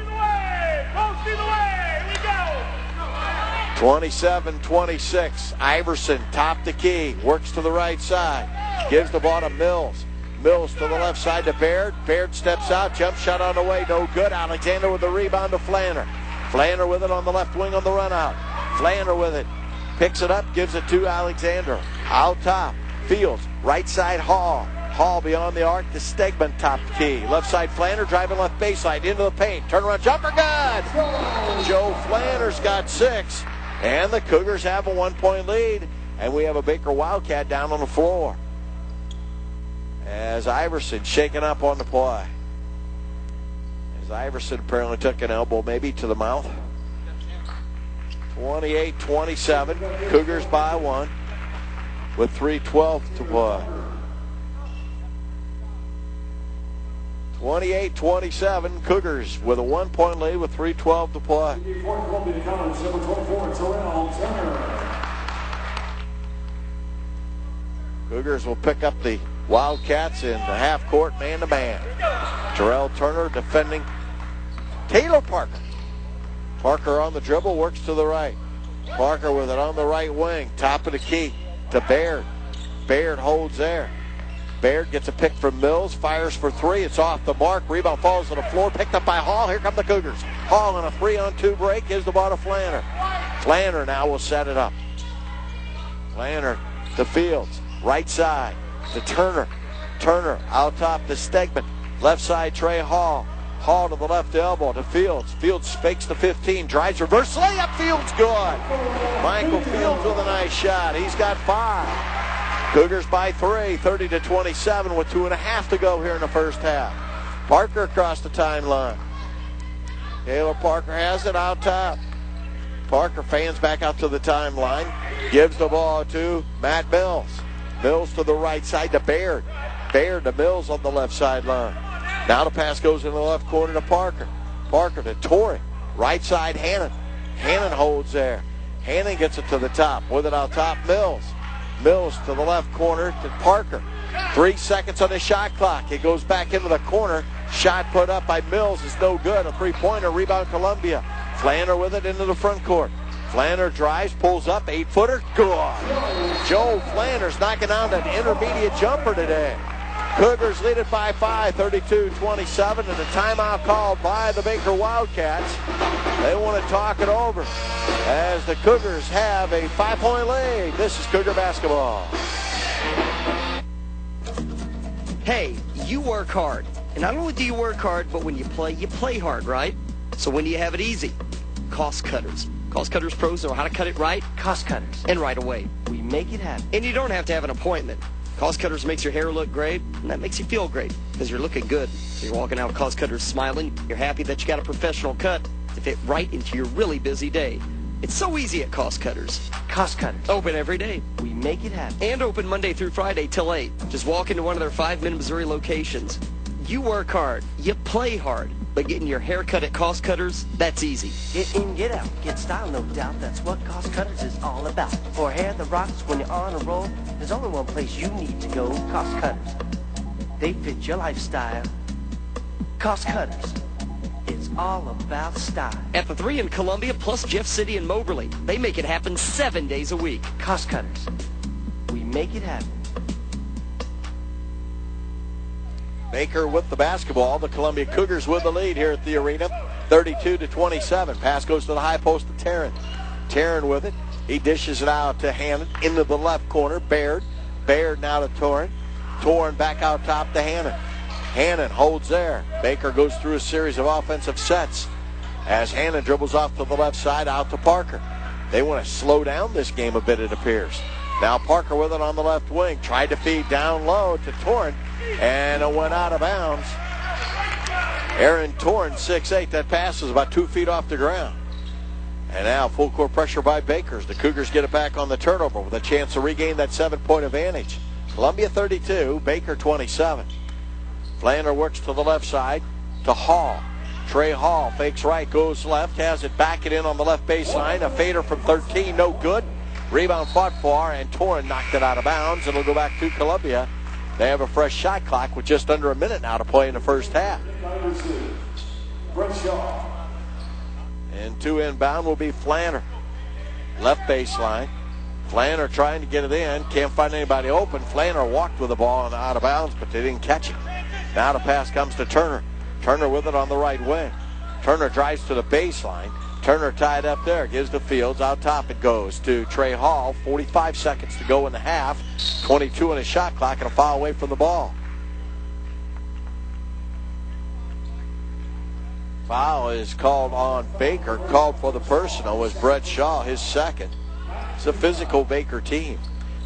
27-26. Iverson, top the key, works to the right side. Gives the ball to Mills. Mills to the left side to Baird. Baird steps out. Jump shot on the way. No good. Alexander with the rebound to Flanner. Flanner with it on the left wing on the run out. Flanner with it. Picks it up. Gives it to Alexander. Out top. Fields. Right side Hall. Hall beyond the arc to Stegman, top key. Left side Flanner driving left baseline into the paint. Turnaround jumper good. Joe Flanner's got 6. And the Cougars have a 1-point lead. And we have a Baker Wildcat down on the floor. As Iverson shaken up on the play. As Iverson apparently took an elbow maybe to the mouth. 28-27. Cougars by 1 with 3:12 to play. 28-27. Cougars with a 1-point lead with 3:12 to play. Cougars will pick up the Wildcats in the half court, man-to-man. Terrell Turner defending Taylor Parker. Parker on the dribble, works to the right. Parker with it on the right wing, top of the key to Baird. Baird holds there. Baird gets a pick from Mills, fires for 3. It's off the mark. Rebound falls to the floor, picked up by Hall. Here come the Cougars. Hall in a 3-on-2 break, gives the ball to Flanner. Flanner now will set it up. Flanner to Fields, right side to Turner. Turner out top to Stegman. Left side Trey Hall. Hall to the left elbow to Fields. Fields fakes the 15, drives reverse layup. Fields good. Michael Fields with a nice shot. He's got 5. Cougars by 3, 30-27 with 2.5 to go here in the first half. Parker across the timeline. Taylor Parker has it out top. Parker fans back out to the timeline. Gives the ball to Matt Mills. Mills to the right side to Baird. Baird to Mills on the left sideline. Now the pass goes in the left corner to Parker. Parker to Torrey. Right side Hannon. Hannon holds there. Hannon gets it to the top. With it out top, Mills. Mills to the left corner to Parker. 3 seconds on the shot clock. It goes back into the corner. Shot put up by Mills is no good. A 3-pointer. Rebound Columbia. Flanner with it into the front court. Flanner drives, pulls up, 8-footer. Good. Joe Flanner's knocking down an intermediate jumper today. Cougars lead it by 5, 32-27, and a timeout called by the Baker Wildcats. They want to talk it over as the Cougars have a 5-point lead. This is Cougar basketball. Hey, you work hard. And not only do you work hard, but when you play hard, right? So when do you have it easy? Cost Cutters. Cost Cutters pros know how to cut it right. Cost Cutters. And right away. We make it happen. And you don't have to have an appointment. Cost Cutters makes your hair look great, and that makes you feel great because you're looking good. So you're walking out with Cost Cutters smiling. You're happy that you got a professional cut to fit right into your really busy day. It's so easy at Cost Cutters. Cost Cutters. Open every day. We make it happen. And open Monday through Friday till 8. Just walk into one of their 5 Mid-Missouri locations. You work hard, you play hard, but getting your hair cut at Cost Cutters, that's easy. Get in, get out, get style, no doubt. That's what Cost Cutters is all about. For hair that rocks when you're on a roll, there's only one place you need to go, Cost Cutters. They fit your lifestyle. Cost Cutters. It's all about style. At the 3 in Columbia, plus Jeff City and Moberly, they make it happen 7 days a week. Cost Cutters. We make it happen. Baker with the basketball. The Columbia Cougars with the lead here at the arena, 32-27. Pass goes to the high post to Tarrant. Tarrant with it. He dishes it out to Hannon into the left corner. Baird now to Torrin. Torrin back out top to Hannon. Hannon holds there. Baker goes through a series of offensive sets as Hannon dribbles off to the left side out to Parker. They want to slow down this game a bit, it appears. Now Parker with it on the left wing. Tried to feed down low to Torrin, and it went out of bounds. Aaron Torrin, 6'8". That pass was about 2 feet off the ground. And now full court pressure by Bakers. The Cougars get it back on the turnover with a chance to regain that 7-point advantage. Columbia 32, Baker 27. Flander works to the left side to Hall. Trey Hall fakes right, goes left, has it back it in on the left baseline. A fader from 13, no good. Rebound fought for, and Torrin knocked it out of bounds. It'll go back to Columbia. They have a fresh shot clock with just under a minute now to play in the first half. And 2 inbound will be Flanner. Left baseline. Flanner trying to get it in. Can't find anybody open. Flanner walked with the ball and out of bounds, but they didn't catch it. Now the pass comes to Turner. Turner with it on the right wing. Turner drives to the baseline. Turner tied up there. Gives to Fields. Out top it goes to Trey Hall. 45 seconds to go in the half. 22 on his shot clock and a foul away from the ball. Foul is called on Baker. Called for the personal was Brett Shaw, his second. It's a physical Baker team.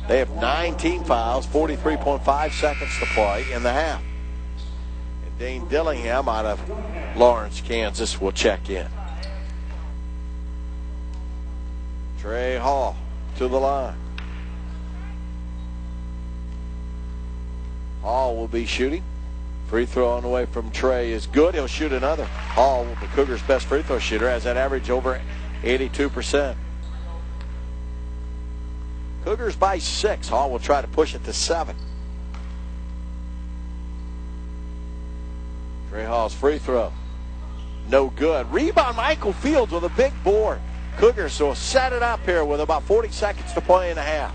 They have 9 team fouls, 43.5 seconds to play in the half. And Dane Dillingham out of Lawrence, Kansas will check in. Trey Hall to the line. Hall will be shooting. Free throw on the way from Trey is good. He'll shoot another. Hall, the Cougars' best free throw shooter, has that average over 82%. Cougars by 6. Hall will try to push it to 7. Trey Hall's free throw. No good. Rebound Michael Fields with a big board. Cougars will set it up here with about 40 seconds to play in the half.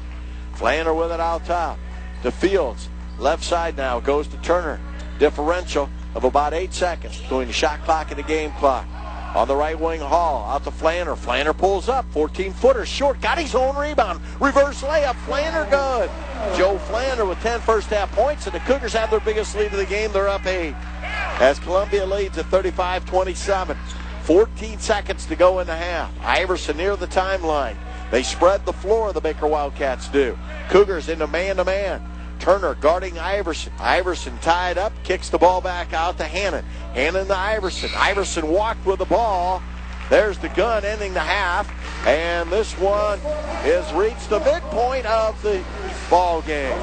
Flander with it out top to Fields. Left side now goes to Turner. Differential of about 8 seconds between the shot clock and the game clock. On the right wing, Hall out to Flander. Flander pulls up. 14-footer short. Got his own rebound. Reverse layup. Flander good. Joe Flander with 10 first half points, and the Cougars have their biggest lead of the game. They're up 8. As Columbia leads at 35-27. 14 seconds to go in the half. Iverson near the timeline. They spread the floor, the Baker Wildcats do. Cougars into man-to-man. Turner guarding Iverson. Iverson tied up, kicks the ball back out to Hannon. Hannon to Iverson. Iverson walked with the ball. There's the gun ending the half. And this one has reached the midpoint of the ball game.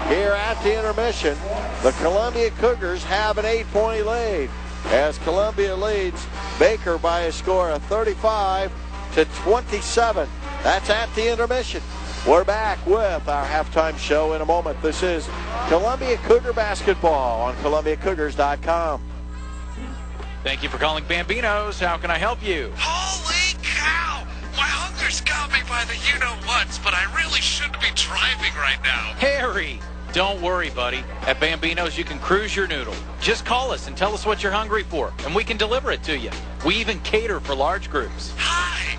Here at the intermission, the Columbia Cougars have an 8-point lead as Columbia leads Baker by a score of 35-27. That's at the intermission. We're back with our halftime show in a moment. This is Columbia Cougar Basketball on ColumbiaCougars.com. Thank you for calling Bambinos. How can I help you? Holy cow! My hunger's got me by the you-know-whats, but I really shouldn't be driving right now. Harry! Don't worry, buddy. At Bambinos, you can cruise your noodle. Just call us and tell us what you're hungry for, and we can deliver it to you. We even cater for large groups. Hi!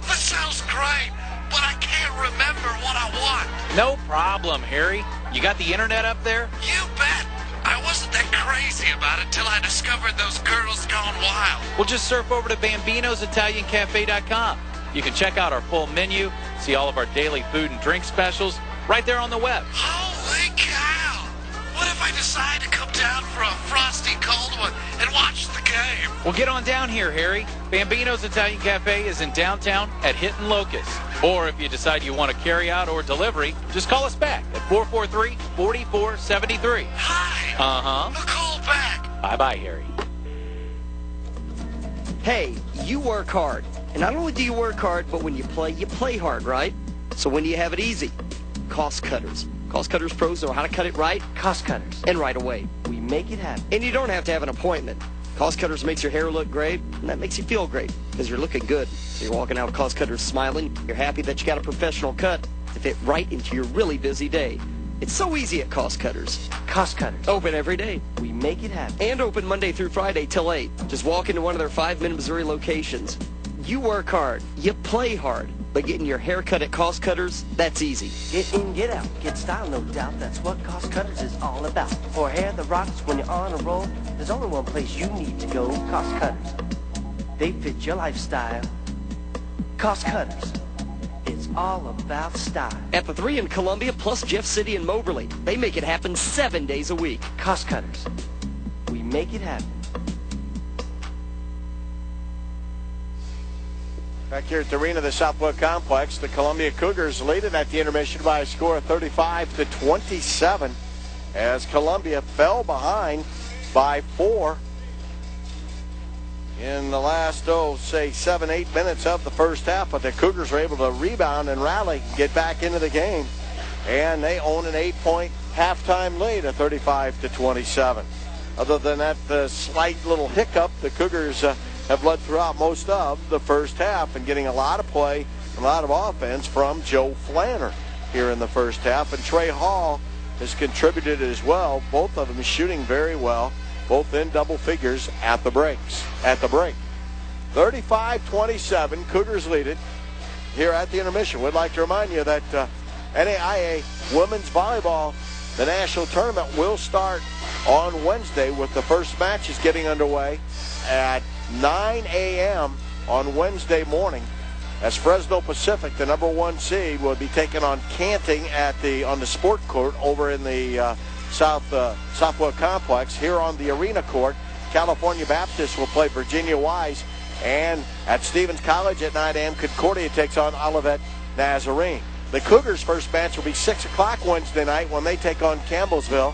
This sounds great, but I can't remember what I want. No problem, Harry. You got the internet up there? You bet. I wasn't that crazy about it till I discovered those girls gone wild. Well, just surf over to Bambino'sItalianCafe.com. You can check out our full menu, see all of our daily food and drink specials right there on the web. Holy cow! What if I decide to come down for a frosty cold one and watch the game? Well, get on down here, Harry. Bambino's Italian Cafe is in downtown at Hinton Locust. Or if you decide you want to carry out or delivery, just call us back at 443-4473. Hi! Uh-huh. A call back. Bye-bye, Harry. Hey, you work hard. And not only do you work hard, but when you play hard, right? So when do you have it easy? Cost Cutters. Cost Cutters pros know how to cut it right. Cost Cutters. And right away. We make it happen. And you don't have to have an appointment. Cost Cutters makes your hair look great, and that makes you feel great because you're looking good. So you're walking out with Cost Cutters smiling. You're happy that you got a professional cut to fit right into your really busy day. It's so easy at Cost Cutters. Cost Cutters. Open every day. We make it happen. And open Monday through Friday till 8. Just walk into one of their 5 Mid-Missouri locations. You work hard. You play hard. But getting your hair cut at Cost Cutters, that's easy. Get in, get out, get style, no doubt. That's what Cost Cutters is all about. For hair that rocks when you're on a roll, there's only one place you need to go, Cost Cutters. They fit your lifestyle. Cost Cutters. It's all about style. At the 3 in Columbia, plus Jeff City and Moberly. They make it happen 7 days a week. Cost Cutters. We make it happen. Back here at the arena of the Southwood Complex, the Columbia Cougars lead it at the intermission by a score of 35-27 as Columbia fell behind by 4 in the last, 7-8 minutes of the first half. But the Cougars were able to rebound and rally, get back into the game, and they own an 8-point halftime lead at 35-27. Other than that slight little hiccup, the Cougars have led throughout most of the first half and getting a lot of play, a lot of offense from Joe Flanner here in the first half. And Trey Hall has contributed as well. Both of them shooting very well, both in double figures at the break. 35-27, Cougars lead it here at the intermission. We'd like to remind you that NAIA women's volleyball, the national tournament, will start on Wednesday with the first matches getting underway at 9 a.m. on Wednesday morning, as Fresno Pacific, the #1 seed, will be taking on Canting on the sport court over in the Southwood Complex. Here on the arena court, California Baptist will play Virginia Wise, and at Stevens College at 9 a.m., Concordia takes on Olivet Nazarene. The Cougars' first match will be 6 o'clock Wednesday night when they take on Campbellsville,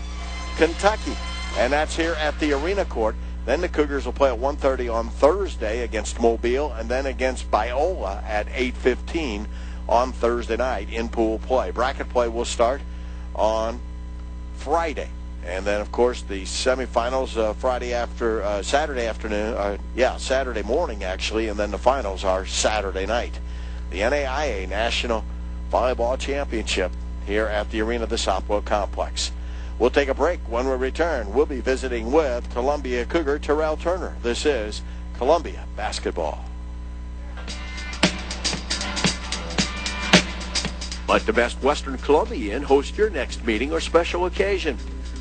Kentucky, and that's here at the arena court. Then the Cougars will play at 1:30 on Thursday against Mobile, and then against Biola at 8:15 on Thursday night in pool play. Bracket play will start on Friday. And then, of course, the semifinals Saturday morning, actually, and then the finals are Saturday night. The NAIA National Volleyball Championship here at the arena of the Southwood Complex. We'll take a break. When we return, we'll be visiting with Columbia Cougar Terrell Turner. This is Columbia Basketball. Let the Best Western Columbia Inn host your next meeting or special occasion.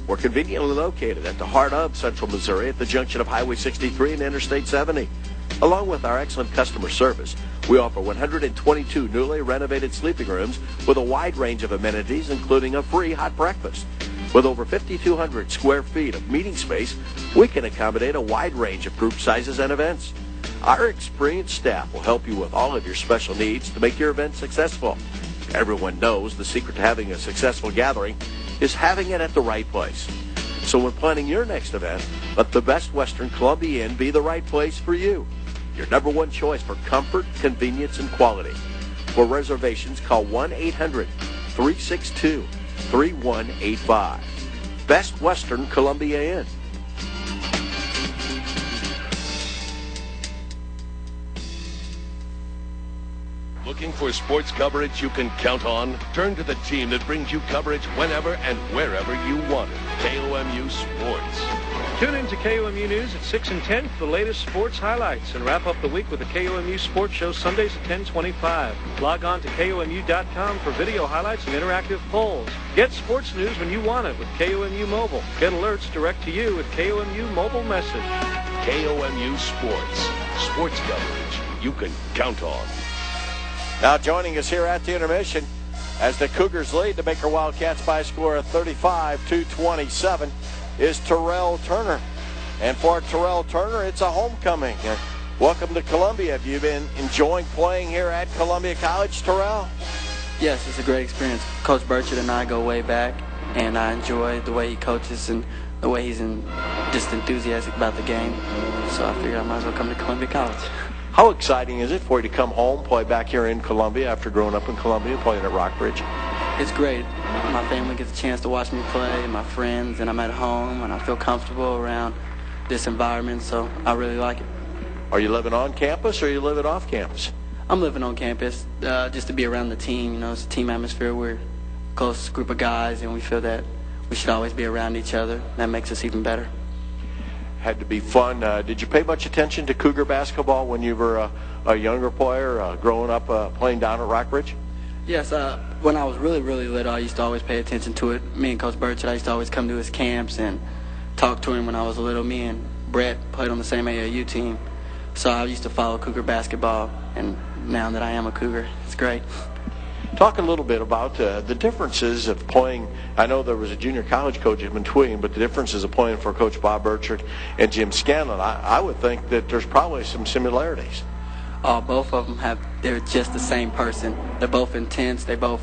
We're conveniently located at the heart of Central Missouri at the junction of Highway 63 and Interstate 70. Along with our excellent customer service, we offer 122 newly renovated sleeping rooms with a wide range of amenities, including a free hot breakfast. With over 5,200 square feet of meeting space, we can accommodate a wide range of group sizes and events. Our experienced staff will help you with all of your special needs to make your event successful. Everyone knows the secret to having a successful gathering is having it at the right place. So when planning your next event, let the Best Western Columbia Inn be the right place for you. Your #1 choice for comfort, convenience, and quality. For reservations, call 1-800-362-3185. Best Western Columbia Inn. Looking for sports coverage you can count on? Turn to the team that brings you coverage whenever and wherever you want it. KOMU Sports. Tune in to KOMU News at 6 and 10 for the latest sports highlights, and wrap up the week with the KOMU Sports Show Sundays at 10:25. Log on to KOMU.com for video highlights and interactive polls. Get sports news when you want it with KOMU Mobile. Get alerts direct to you with KOMU Mobile Message. KOMU Sports. Sports coverage you can count on. Now joining us here at the intermission as the Cougars lead the Baker Wildcats by a score of 35-27 is Terrell Turner. And for Terrell Turner, it's a homecoming. Welcome to Columbia. Have you been enjoying playing here at Columbia College, Terrell? Yes, it's a great experience. Coach Burchard and I go way back, and I enjoy the way he coaches and the way he's just enthusiastic about the game. So I figured I might as well come to Columbia College. How exciting is it for you to come home, play back here in Columbia after growing up in Columbia, playing at Rockbridge? It's great. My family gets a chance to watch me play, my friends, and I'm at home, and I feel comfortable around this environment, so I really like it. Are you living on campus or are you living off campus? I'm living on campus just to be around the team. You know, it's a team atmosphere. We're a close group of guys, and we feel that we should always be around each other. That makes us even better. Had to be fun. Did you pay much attention to Cougar basketball when you were a younger player, growing up playing down at Rockbridge? Yes, when I was really, really little, I used to always pay attention to it. Me and Coach Burchard, I used to always come to his camps and talk to him when I was little. Me and Brett played on the same AAU team, so I used to follow Cougar basketball, and now that I am a Cougar, it's great. Talk a little bit about the differences of playing. I know there was a junior college coach in between, but the differences of playing for Coach Bob Burchard and Jim Scanlon, I would think that there's probably some similarities. Both of them they're just the same person. They're both intense, they both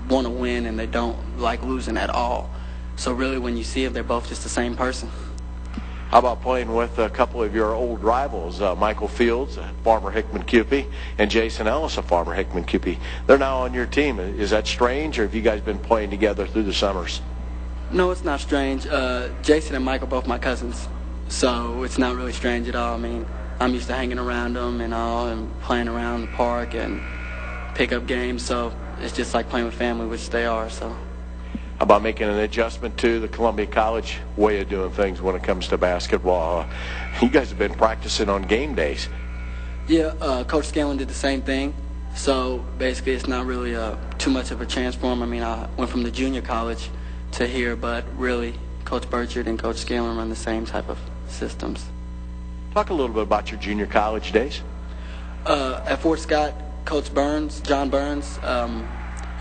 want to win, and they don't like losing at all. So really when you see them, they're both just the same person. How about playing with a couple of your old rivals, Michael Fields, former Hickman Cupey, and Jason Ellis, a former Hickman Cupey? They're now on your team. Is that strange, or have you guys been playing together through the summers? No, it's not strange. Jason and Mike are both my cousins, so it's not really strange at all. I mean, I'm used to hanging around them and all, and playing around the park and pickup games, so it's just like playing with family, which they are. So. How about making an adjustment to the Columbia College way of doing things when it comes to basketball? You guys have been practicing on game days. Yeah, Coach Scanlon did the same thing. So basically it's not really too much of a transform. I mean, I went from the junior college to here, but really Coach Burchard and Coach Scanlon run the same type of systems. Talk a little bit about your junior college days. At Fort Scott, Coach Burns, John Burns,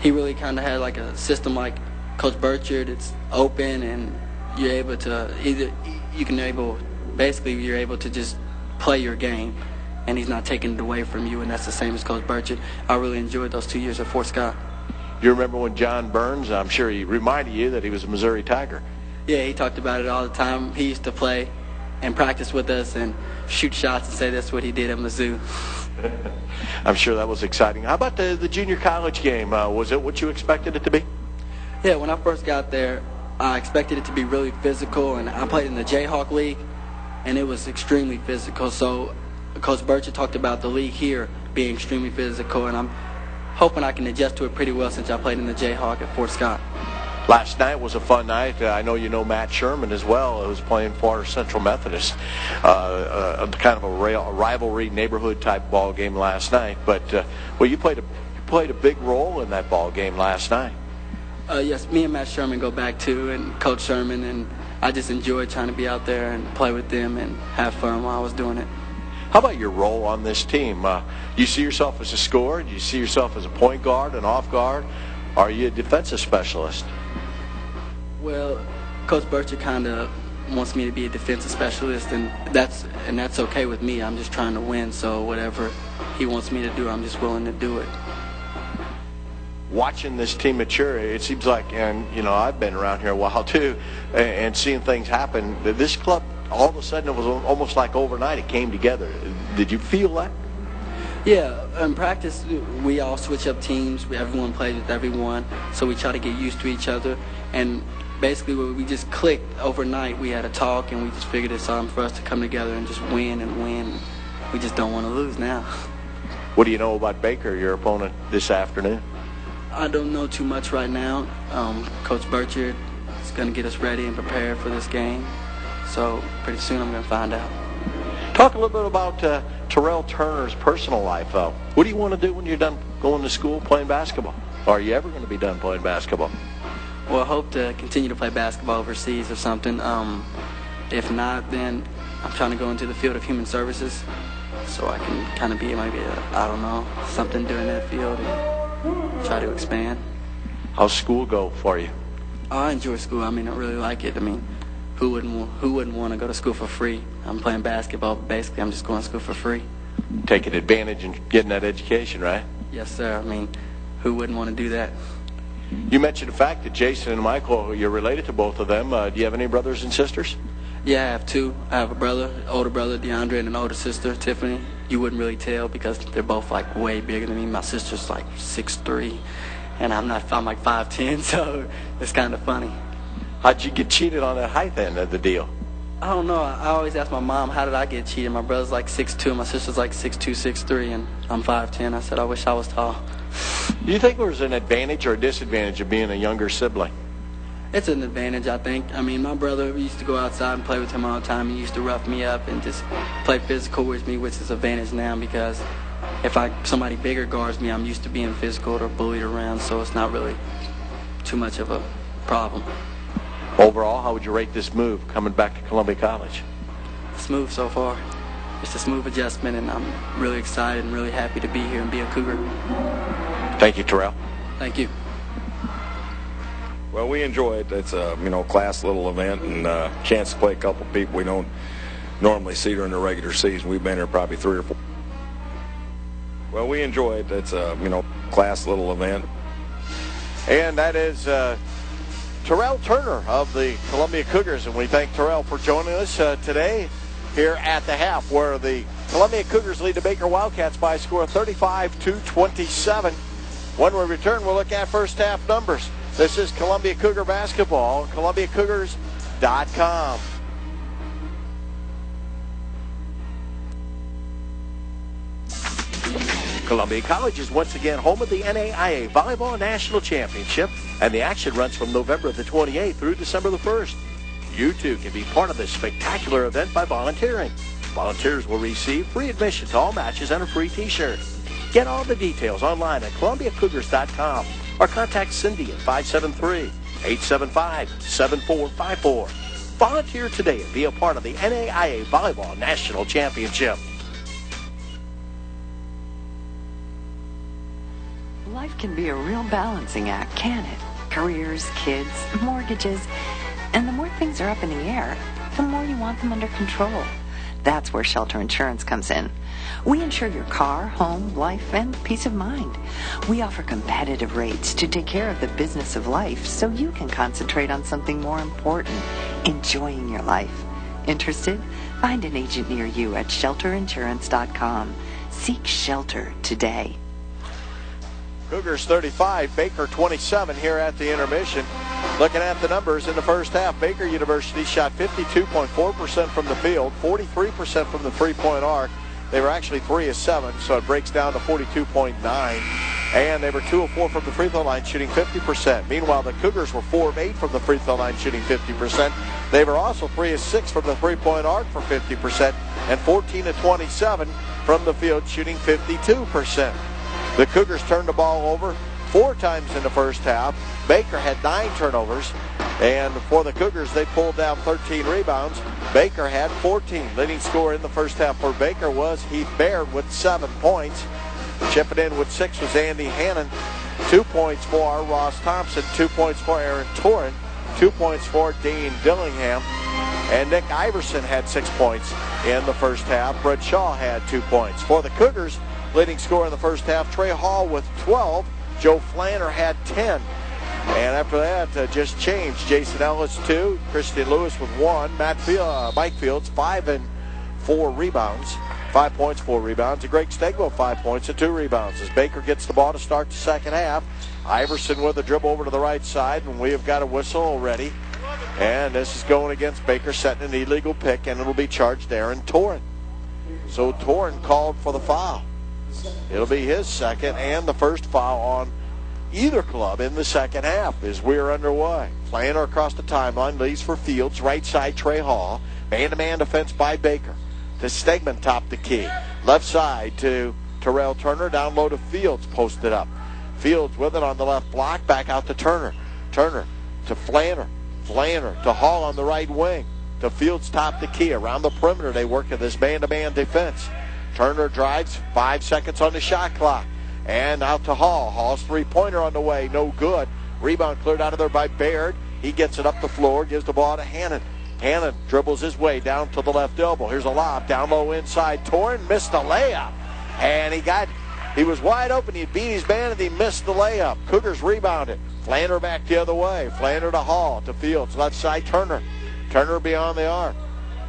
he really kind of had like a system like Coach Burchard. It's open, and you're able to you're able to just play your game, and he's not taking it away from you, and that's the same as Coach Burchard. I really enjoyed those 2 years at Fort Scott. You remember when John Burns, I'm sure he reminded you that he was a Missouri Tiger. Yeah, he talked about it all the time. He used to play and practice with us and shoot shots and say that's what he did at Mizzou. I'm sure that was exciting. How about the junior college game? Was it what you expected it to be? Yeah, when I first got there, I expected it to be really physical, and I played in the Jayhawk League, and it was extremely physical. So Coach Burchard talked about the league here being extremely physical, and I'm hoping I can adjust to it pretty well since I played in the Jayhawk at Fort Scott. Last night was a fun night. I know you know Matt Sherman as well, who was playing for Central Methodist. Kind of a rivalry neighborhood-type ball game last night. But, well, you played a big role in that ball game last night. Yes, me and Matt Sherman go back too, and Coach Sherman, and I just enjoyed trying to be out there and play with them and have fun while I was doing it. How about your role on this team? Do you see yourself as a scorer? Do you see yourself as a point guard, an off guard? Are you a defensive specialist? Well, Coach Burchard kind of wants me to be a defensive specialist, and that's okay with me. I'm just trying to win, so whatever he wants me to do, I'm just willing to do it. Watching this team mature, it seems like, and you know, I've been around here a while too, and seeing things happen. This club, all of a sudden, it was almost like overnight it came together. Did you feel that? Yeah, in practice, we all switch up teams. Everyone plays with everyone, so we try to get used to each other. And basically, we just clicked overnight. We had a talk, and we just figured it's time for us to come together and just win and win. We just don't want to lose now. What do you know about Baker, your opponent, this afternoon? I don't know too much right now. Coach Burchard is going to get us ready and prepared for this game. So pretty soon I'm going to find out. Talk a little bit about Terrell Turner's personal life. What do you want to do when you're done going to school playing basketball? Or are you ever going to be done playing basketball? Well, I hope to continue to play basketball overseas or something. If not, then I'm trying to go into the field of human services so I can kind of be maybe, something doing that field and try to expand. How's school go for you? I enjoy school. I mean, I really like it. I mean, who wouldn't want to go to school for free? I'm playing basketball, but basically I'm just going to school for free. Taking advantage and getting that education, right? Yes, sir. I mean, who wouldn't want to do that? You mentioned the fact that Jason and Michael, you're related to both of them. Do you have any brothers and sisters? Yeah, I have two. I have a brother, older brother, DeAndre, and an older sister, Tiffany. You wouldn't really tell because they're both like way bigger than me. My sister's like 6'3", and I'm like 5'10", so it's kind of funny. How'd you get cheated on that height end of the deal? I don't know. I always ask my mom, how did I get cheated? My brother's like 6'2", my sister's like 6'2", 6'3", and I'm 5'10". I said, I wish I was tall. Do you think there's an advantage or a disadvantage of being a younger sibling? It's an advantage, I think. I mean, my brother, we used to go outside and play with him all the time. He used to rough me up and just play physical with me, which is an advantage now because if somebody bigger guards me, I'm used to being physical or bullied around, so it's not really too much of a problem. Overall, how would you rate this move coming back to Columbia College? Smooth so far. It's a smooth adjustment, and I'm really excited and really happy to be here and be a Cougar. Thank you, Terrell. Thank you. Well, we enjoy it. It's a class little event and a chance to play a couple people we don't normally see during the regular season. We've been here probably 3 or 4. Well, we enjoy it. It's a class little event. And that is Terrell Turner of the Columbia Cougars, and we thank Terrell for joining us today here at the half, where the Columbia Cougars lead the Baker Wildcats by a score of 35-27. When we return, we'll look at first half numbers. This is Columbia Cougar Basketball, ColumbiaCougars.com. Columbia College is once again home of the NAIA Volleyball National Championship, and the action runs from November the 28th through December the 1st. You too can be part of this spectacular event by volunteering. Volunteers will receive free admission to all matches and a free t-shirt. Get all the details online at ColumbiaCougars.com or contact Cindy at 573-875-7454. Volunteer today and be a part of the NAIA Volleyball National Championship. Life can be a real balancing act, can it? Careers, kids, mortgages, and the more things are up in the air, the more you want them under control. That's where Shelter Insurance comes in. We insure your car, home, life, and peace of mind. We offer competitive rates to take care of the business of life so you can concentrate on something more important, enjoying your life. Interested? Find an agent near you at shelterinsurance.com. Seek shelter today. Cougars 35, Baker 27 here at the intermission. Looking at the numbers in the first half, Baker University shot 52.4% from the field, 43% from the three-point arc. They were actually 3 of 7, so it breaks down to 42.9. And they were 2 of 4 from the free throw line, shooting 50%. Meanwhile, the Cougars were 4 of 8 from the free throw line, shooting 50%. They were also 3 of 6 from the three-point arc for 50%, and 14 of 27 from the field, shooting 52%. The Cougars turned the ball over 4 times in the first half. Baker had 9 turnovers, and for the Cougars, they pulled down 13 rebounds. Baker had 14. Leading scorer in the first half for Baker was Heath Baird with 7 points. Chipping in with 6 was Andy Hannon. 2 points for Ross Thompson, 2 points for Aaron Torin, 2 points for Dean Dillingham, and Nick Iverson had 6 points in the first half. Brett Shaw had 2 points. For the Cougars, leading scorer in the first half, Trey Hall with 12. Joe Flanner had 10. And after that, just changed. Jason Ellis, 2. Christian Lewis with 1. Mike Fields, 5 and 4 rebounds. 5 points, 4 rebounds. And Greg Stegmo, 5 points and 2 rebounds. As Baker gets the ball to start the second half, Iverson with a dribble over to the right side, and we have got a whistle already. And this is going against Baker, setting an illegal pick, and it'll be charged Aaron Torin. So Torin called for the foul. It'll be his second and the first foul on either club in the second half as we're underway. Flanner across the timeline, leaves for Fields. Right side, Trey Hall. Man-to-man defense by Baker. To Stegman, top the key. Left side to Terrell Turner. Down low to Fields, posted up. Fields with it on the left block. Back out to Turner. Turner to Flanner. Flanner to Hall on the right wing. To Fields, top the key. Around the perimeter, they work in this man-to-man defense. Turner drives, 5 seconds on the shot clock. And out to Hall. Hall's three-pointer on the way, no good. Rebound cleared out of there by Baird. He gets it up the floor, gives the ball to Hannon. Hannon dribbles his way down to the left elbow. Here's a lob, down low inside. Torin missed a layup. And he was wide open. He beat his man and he missed the layup. Cougars rebounded. Flanner back the other way. Flanner to Hall, to Fields. Left side, Turner. Turner beyond the arc.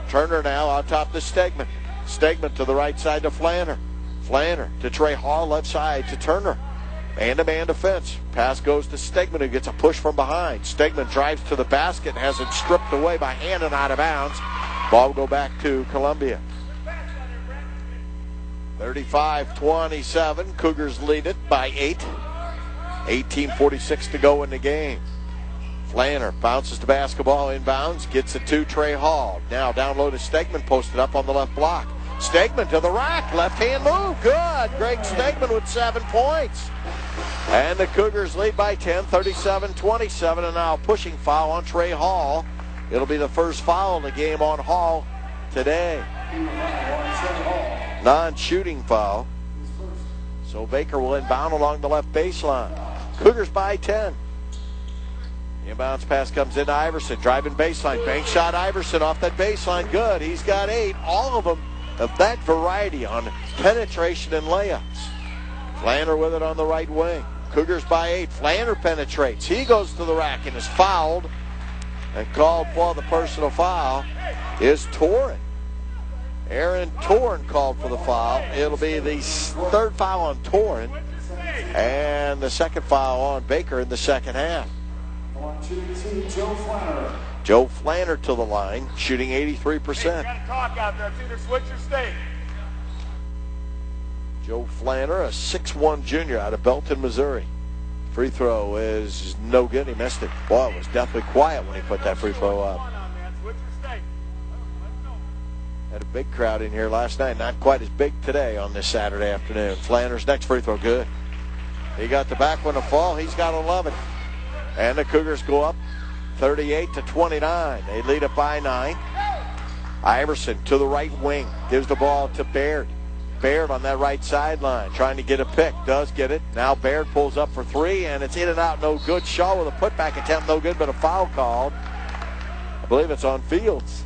Turner now on top to Stegman. Stegman to the right side to Flanner. Flanner to Trey Hall, left side to Turner. Man-to-man defense. Pass goes to Stegman, who gets a push from behind. Stegman drives to the basket and has it stripped away by hand and out of bounds. Ball will go back to Columbia. 35-27. Cougars lead it by 8. 18:46 to go in the game. Flanner bounces to basketball inbounds, gets it to Trey Hall. Now down low to Stegman, posted up on the left block. Stegman to the rack, left-hand move, good. Greg Stegman with 7 points. And the Cougars lead by 10, 37-27, and now pushing foul on Trey Hall. It'll be the first foul in the game on Hall today. Non-shooting foul. So Baker will inbound along the left baseline. Cougars by 10. Inbounds pass comes into Iverson, driving baseline. Bank shot Iverson off that baseline. Good. He's got 8. All of them of that variety on penetration and layups. Flanner with it on the right wing. Cougars by 8. Flanner penetrates. He goes to the rack and is fouled. And called for the personal foul is Torren. Aaron Torren called for the foul. It'll be the third foul on Torren and the second foul on Baker in the second half. Joe Flanner to the line, shooting 83%. Talk out there. It's either switch or stay. Joe Flanner, a 6'1 junior out of Belton, Missouri. Free throw is no good. He missed it. Boy, it was definitely quiet when he put that free throw up. Had a big crowd in here last night. Not quite as big today on this Saturday afternoon. Flanner's next free throw, good. He got the back one to fall. He's got 11. And the Cougars go up 38-29. They lead it by 9. Iverson to the right wing. Gives the ball to Baird. Baird on that right sideline trying to get a pick. Does get it. Now Baird pulls up for 3, and it's in and out. No good. Shaw with a putback attempt. No good, but a foul called. I believe it's on Fields.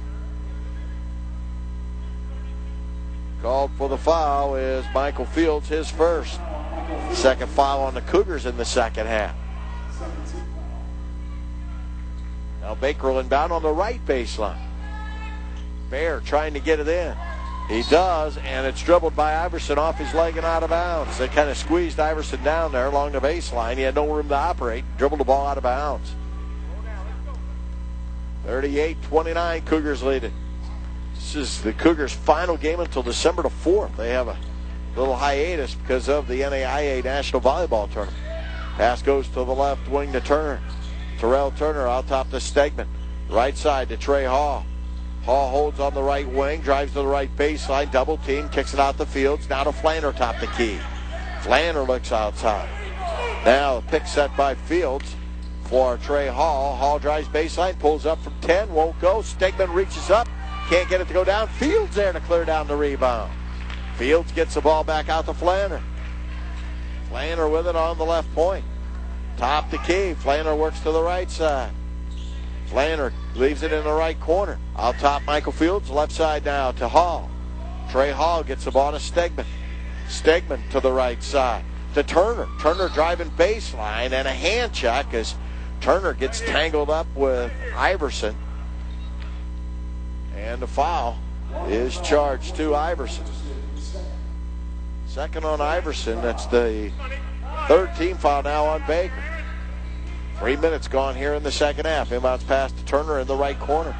Called for the foul is Michael Fields, his first. Second foul on the Cougars in the second half. Now Baker will inbound on the right baseline. Baird trying to get it in. He does, and it's dribbled by Iverson off his leg and out of bounds. They kind of squeezed Iverson down there along the baseline. He had no room to operate. Dribbled the ball out of bounds. 38-29, Cougars lead it. This is the Cougars' final game until December the 4th. They have a little hiatus because of the NAIA National Volleyball Tournament. Pass goes to the left wing to Turner. Terrell Turner out top to Stegman. Right side to Trey Hall. Hall holds on the right wing, drives to the right baseline, double team, kicks it out the Fields. Now to Flanner top the key. Flanner looks outside. Now a pick set by Fields for Trey Hall. Hall drives baseline, pulls up from 10, won't go. Stegman reaches up, can't get it to go down. Fields there to clear down the rebound. Fields gets the ball back out to Flanner. Flanner with it on the left point. Top the key. Flanner works to the right side. Flanner leaves it in the right corner. Out top, Michael Fields. Left side now to Hall. Trey Hall gets the ball to Stegman. Stegman to the right side to Turner. Turner driving baseline, and a hand check as Turner gets tangled up with Iverson. And the foul is charged to Iverson. Second on Iverson. That's the third team foul now on Baker. 3 minutes gone here in the second half. Inbounds pass to Turner in the right corner.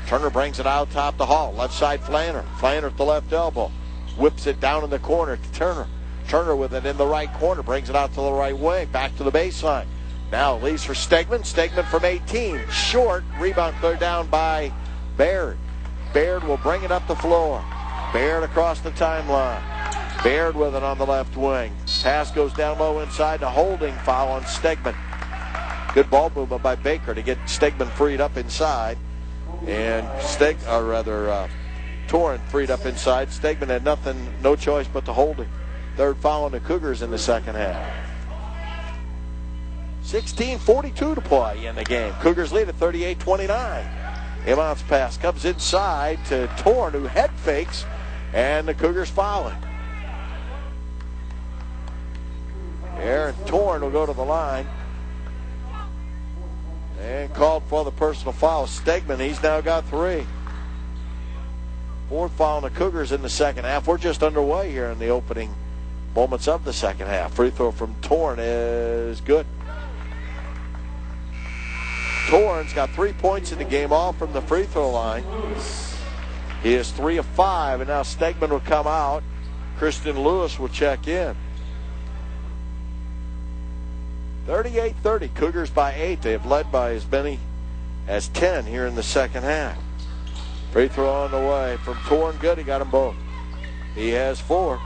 Turner brings it out top to Hall. Left side Flanner. Flanner at the left elbow. Whips it down in the corner to Turner. Turner with it in the right corner. Brings it out to the right wing. Back to the baseline. Now leaves for Stegman. Stegman from 18. Short. Rebound cleared down by Baird. Baird will bring it up the floor. Baird across the timeline. Baird with it on the left wing. Pass goes down low inside. A holding foul on Stegman. Good ball movement by Baker to get Stegman freed up inside. And Torren freed up inside. Stegman had no choice but to hold him. Third foul on the Cougars in the second half. 16:42 to play in the game. Cougars lead at 38-29. Inbounds pass comes inside to Torren, who head fakes, and the Cougars foul it. Aaron Torren will go to the line. And called for the personal foul. Stegman, he's now got 3. 4th foul on the Cougars in the second half. We're just underway here in the opening moments of the second half. Free throw from Torn is good. Torn's got 3 points in the game, all from the free throw line. He is 3 of 5, and now Stegman will come out. Kristen Lewis will check in. 38-30, Cougars by 8. They have led by as many as 10 here in the second half. Free throw on the way from Torn. Good, he got them both. He has 4,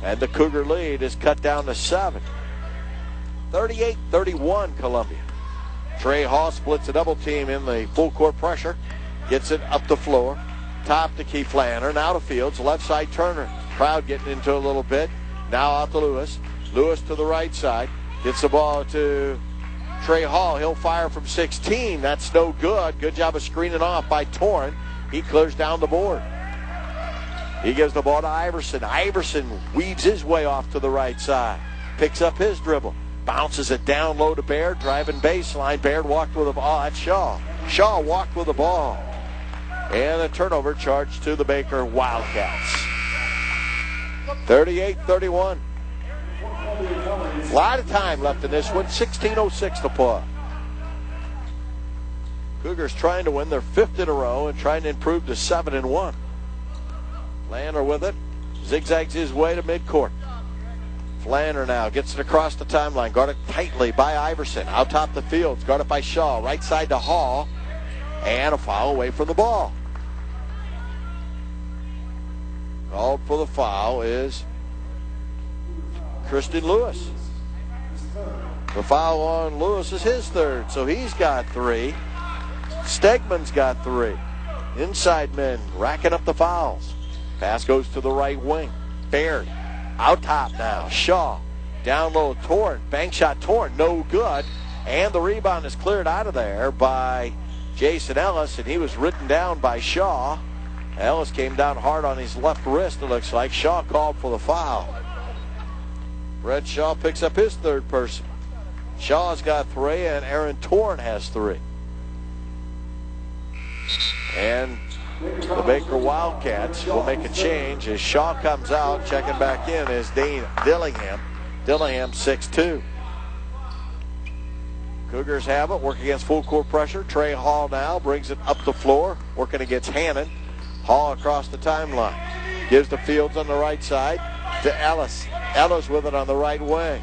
and the Cougar lead is cut down to 7. 38-31, Columbia. Trey Hall splits a double team in the full court pressure. Gets it up the floor. Top to Keith Flanner. Now to Fields. Left side Turner. Crowd getting into a little bit. Now out to Lewis. Lewis to the right side. Gets the ball to Trey Hall. He'll fire from 16. That's no good. Good job of screening off by Torn. He clears down the board. He gives the ball to Iverson. Iverson weaves his way off to the right side. Picks up his dribble. Bounces it down low to Baird. Driving baseline. Baird walked with the ball. That's Shaw. Shaw walked with the ball. And a turnover charge to the Baker Wildcats. 38-31. A lot of time left in this one. 16:06 to play. Cougars trying to win their 5th in a row and trying to improve to 7-1. Flanner with it. Zigzags his way to midcourt. Flanner now gets it across the timeline. Guarded tightly by Iverson. Out top the Fields. Guarded by Shaw. Right side to Hall. And a foul away from the ball. Called for the foul is Kristen Lewis. The foul on Lewis is his 3rd, so he's got 3. Stegman's got 3. Inside men racking up the fouls. Pass goes to the right wing. Baird out top now. Shaw down low. Torn. Bank shot Torn. No good. And the rebound is cleared out of there by Jason Ellis, and he was ridden down by Shaw. Ellis came down hard on his left wrist, it looks like. Shaw called for the foul. Brett Shaw picks up his 3rd person. Shaw's got 3, and Aaron Torn has 3. And the Baker Wildcats will make a change as Shaw comes out. Checking back in is Dane Dillingham. Dillingham 6'2". Cougars have it, work against full court pressure. Trey Hall now brings it up the floor, working against Hannon. Hall across the timeline. Gives the Fields on the right side to Ellis. Ellis with it on the right wing.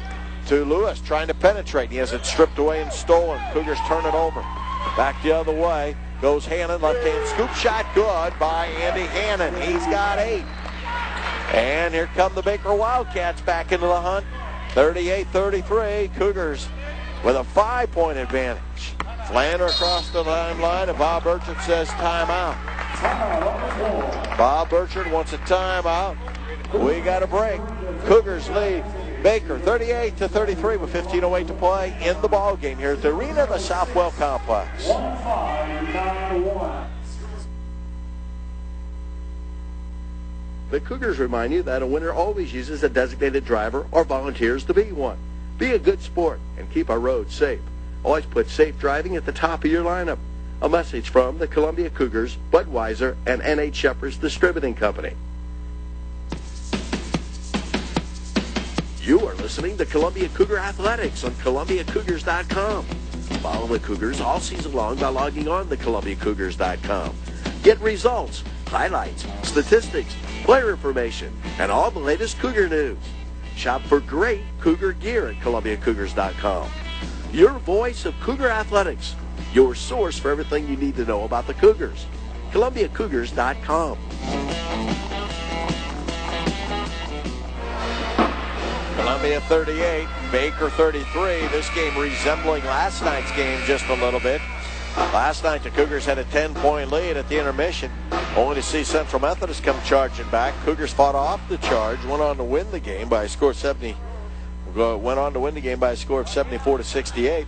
To Lewis, trying to penetrate. He has it stripped away and stolen. Cougars turn it over. Back the other way goes Hannon. Left-hand scoop shot good by Andy Hannon. He's got 8. And here come the Baker Wildcats back into the hunt. 38-33. Cougars with a 5-point advantage. Flanner across the timeline, and Bob Burchard says timeout. Bob Burchard wants a timeout. We got a break. Cougars lead Baker 38-33 with 15:08 to play in the ball game here at the arena of the Southwell Complex. The Cougars remind you that a winner always uses a designated driver or volunteers to be one. Be a good sport and keep our roads safe. Always put safe driving at the top of your lineup. A message from the Columbia Cougars, Budweiser, and N.H. Shepherds Distributing Company. You are listening to Columbia Cougar Athletics on ColumbiaCougars.com. Follow the Cougars all season long by logging on to ColumbiaCougars.com. Get results, highlights, statistics, player information, and all the latest Cougar news. Shop for great Cougar gear at ColumbiaCougars.com. Your voice of Cougar Athletics. Your source for everything you need to know about the Cougars. ColumbiaCougars.com. Columbia 38, Baker 33. This game resembling last night's game just a little bit. Last night the Cougars had a 10-point lead at the intermission, only to see Central Methodist come charging back. Cougars fought off the charge, went on to win the game by a score of 74-68.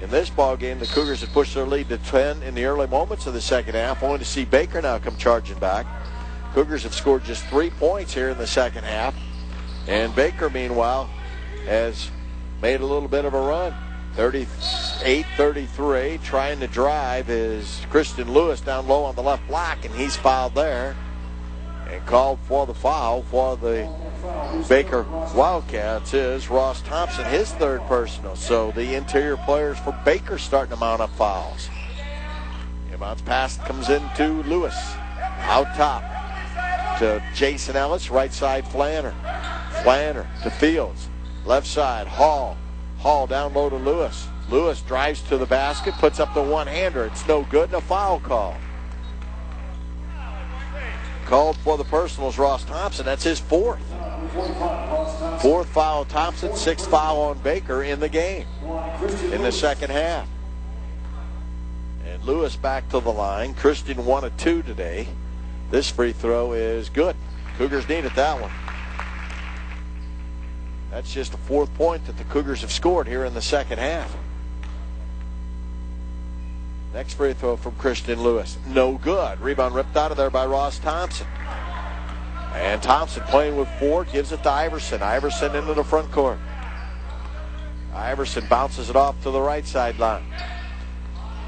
In this ball game, the Cougars had pushed their lead to 10 in the early moments of the second half, only to see Baker now come charging back. Cougars have scored just 3 points here in the second half, and Baker, meanwhile, has made a little bit of a run. 8:33. Trying to drive is Christian Lewis down low on the left block, and he's fouled there. And called for the foul for the Baker Wildcats is Ross Thompson, his third personal. So the interior players for Baker starting to mount up fouls. Inbounds pass comes into Lewis. Out top to Jason Ellis, right side Flanner. Flanner to Fields. Left side, Hall. Hall down low to Lewis. Lewis drives to the basket, puts up the one-hander. It's no good, and a foul call. Called for the personals, Ross Thompson. That's his fourth. Fourth foul Thompson, sixth foul on Baker in the game in the second half. And Lewis back to the line. Christian 1 of 2 today. This free throw is good. Cougars needed that one. That's just the fourth point that the Cougars have scored here in the second half. Next free throw from Christian Lewis. No good. Rebound ripped out of there by Ross Thompson. And Thompson playing with 4, gives it to Iverson. Iverson into the front court. Iverson bounces it off to the right sideline.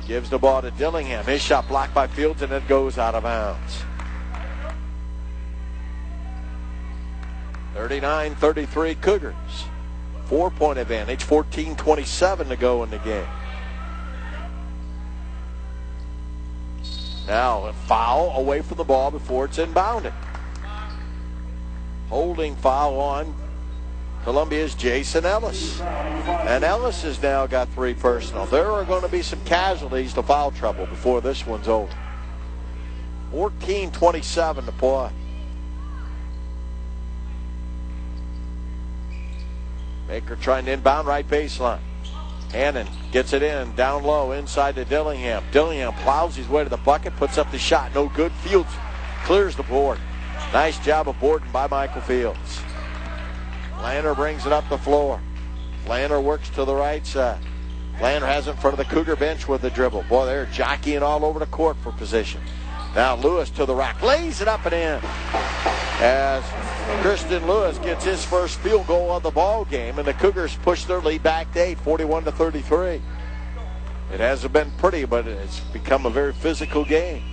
Gives the ball to Dillingham. His shot blocked by Fields, and it goes out of bounds. 39-33 Cougars. 4-point advantage. 14:27 to go in the game. Now a foul away from the ball before it's inbounded. Holding foul on Columbia's Jason Ellis. And Ellis has now got 3 personal. There are going to be some casualties to foul trouble before this one's over. 14:27 to play. Baker trying to inbound right baseline. Hannon gets it in, down low, inside to Dillingham. Dillingham plows his way to the bucket, puts up the shot. No good. Fields clears the board. Nice job of boarding by Michael Fields. Flanner brings it up the floor. Flanner works to the right side. Flanner has it in front of the Cougar bench with the dribble. Boy, they're jockeying all over the court for position. Now Lewis to the rack. Lays it up and in. As Christian Lewis gets his first field goal of the ball game, and the Cougars push their lead back to 8, 41-33. It hasn't been pretty, but it's become a very physical game.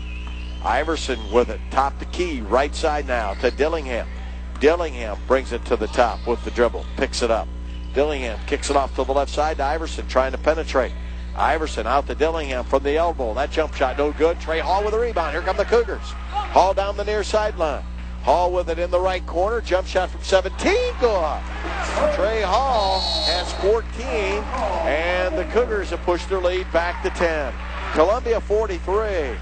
Iverson with it, top to key, right side now to Dillingham. Dillingham brings it to the top with the dribble, picks it up. Dillingham kicks it off to the left side to Iverson, trying to penetrate. Iverson out to Dillingham from the elbow. That jump shot no good. Trey Hall with a rebound. Here come the Cougars. Hall down the near sideline. Hall with it in the right corner. Jump shot from 17. Good. Trey Hall has 14, and the Cougars have pushed their lead back to 10. Columbia 43,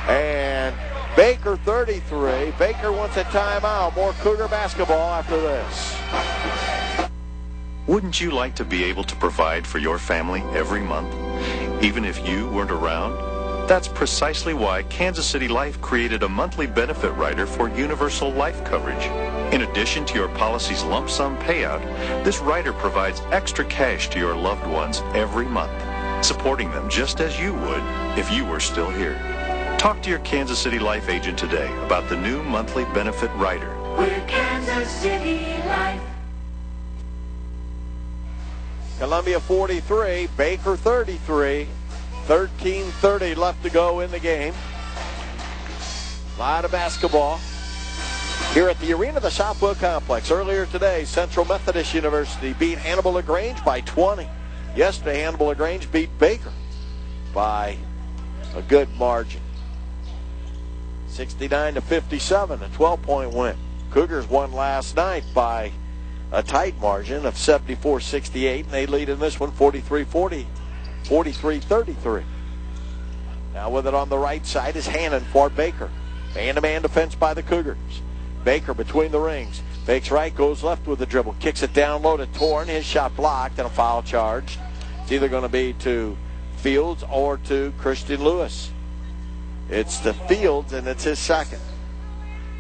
and Baker 33. Baker wants a timeout. More Cougar basketball after this. Wouldn't you like to be able to provide for your family every month, even if you weren't around? That's precisely why Kansas City Life created a monthly benefit rider for universal life coverage. In addition to your policy's lump sum payout, this rider provides extra cash to your loved ones every month, supporting them just as you would if you were still here. Talk to your Kansas City Life agent today about the new monthly benefit rider. We're Kansas City Life. Columbia 43, Baker 33. 13:30 left to go in the game. A lot of basketball here at the arena of the Southwell Complex. Earlier today, Central Methodist University beat Hannibal LaGrange by 20. Yesterday, Hannibal LaGrange beat Baker by a good margin. 69-57, a 12-point win. Cougars won last night by a tight margin of 74-68, and they lead in this one 43-40. 43-33. Now with it on the right side is Hannon for Baker. Man-to-man defense by the Cougars. Baker between the rings. Fakes right, goes left with the dribble. Kicks it down low to Torn. His shot blocked and a foul charged. It's either going to be to Fields or to Christian Lewis. It's to Fields, and it's his second.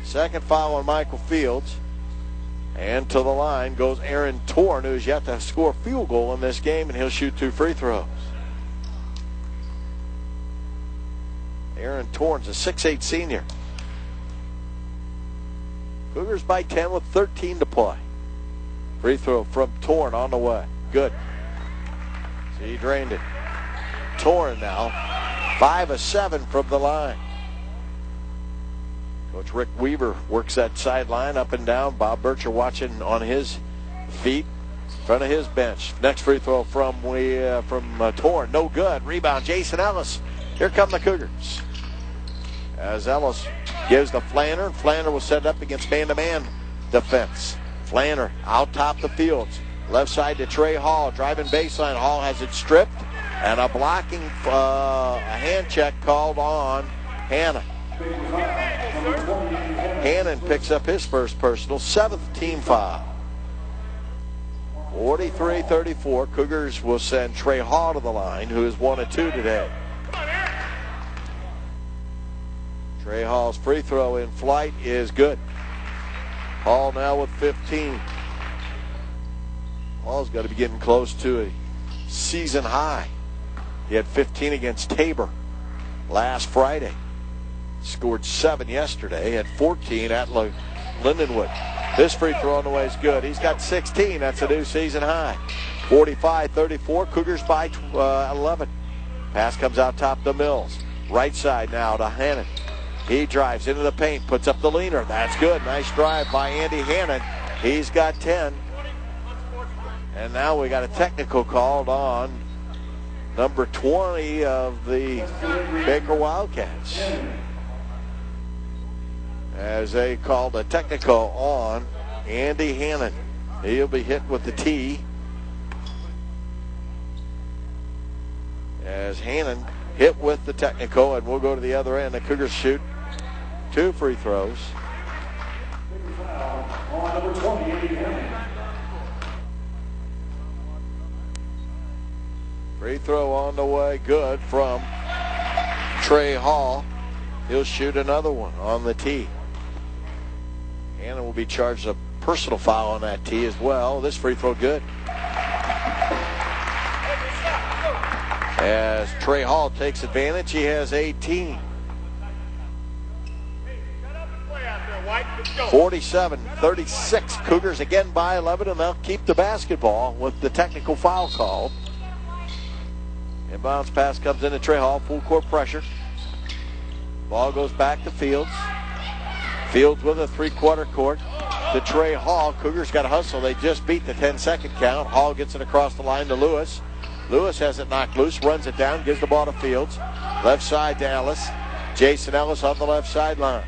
Second foul on Michael Fields. And to the line goes Aaron Torn, who's yet to score a field goal in this game, and he'll shoot 2 free throws. Aaron Torn's a 6'8 senior. Cougars by 10 with 13 to play. Free throw from Torn on the way. Good. So he drained it. Torren now. 5 of 7 from the line. Coach Rick Weaver works that sideline up and down. Bob Burchard watching on his feet in front of his bench. Next free throw from Torren. No good. Rebound, Jason Ellis. Here come the Cougars. As Ellis gives to Flanner, and Flanner will set it up against man-to-man defense. Flanner out top the fields. Left side to Trey Hall. Driving baseline. Hall has it stripped. And a blocking a hand check called on Hanna. Hannon picks up his first personal, 7th team foul. 43-34. Cougars will send Trey Hall to the line, who is 1 of 2 today. Trey Hall's free throw in flight is good. Hall now with 15. Hall's got to be getting close to a season high. He had 15 against Tabor last Friday. Scored 7 yesterday, had 14 at Lindenwood. This free throw on the way is good. He's got 16. That's a new season high. 45-34. Cougars by 11. Pass comes out top to Mills. Right side now to Hannon. He drives into the paint, puts up the leaner. That's good. Nice drive by Andy Hannon. He's got 10. And now we got a technical called on number 20 of the Baker Wildcats, as they called a technical on Andy Hannon. He'll be hit with the tee. As Hannon hit with the technical, and we'll go to the other end. The Cougars shoot 2 free throws. Free throw on the way, good from Trey Hall. He'll shoot another one on the tee. Hannon will be charged a personal foul on that tee as well. This free throw good. As Trey Hall takes advantage, he has 18. 47-36. Cougars again by 11, and they'll keep the basketball with the technical foul called. Inbounds pass comes into Trey Hall, full court pressure. Ball goes back to Fields. Fields with a 3-quarter court to Trey Hall. Cougars got to hustle. They just beat the 10-second count. Hall gets it across the line to Lewis. Lewis has it knocked loose, runs it down, gives the ball to Fields. Left side to Ellis. Jason Ellis on the left sideline.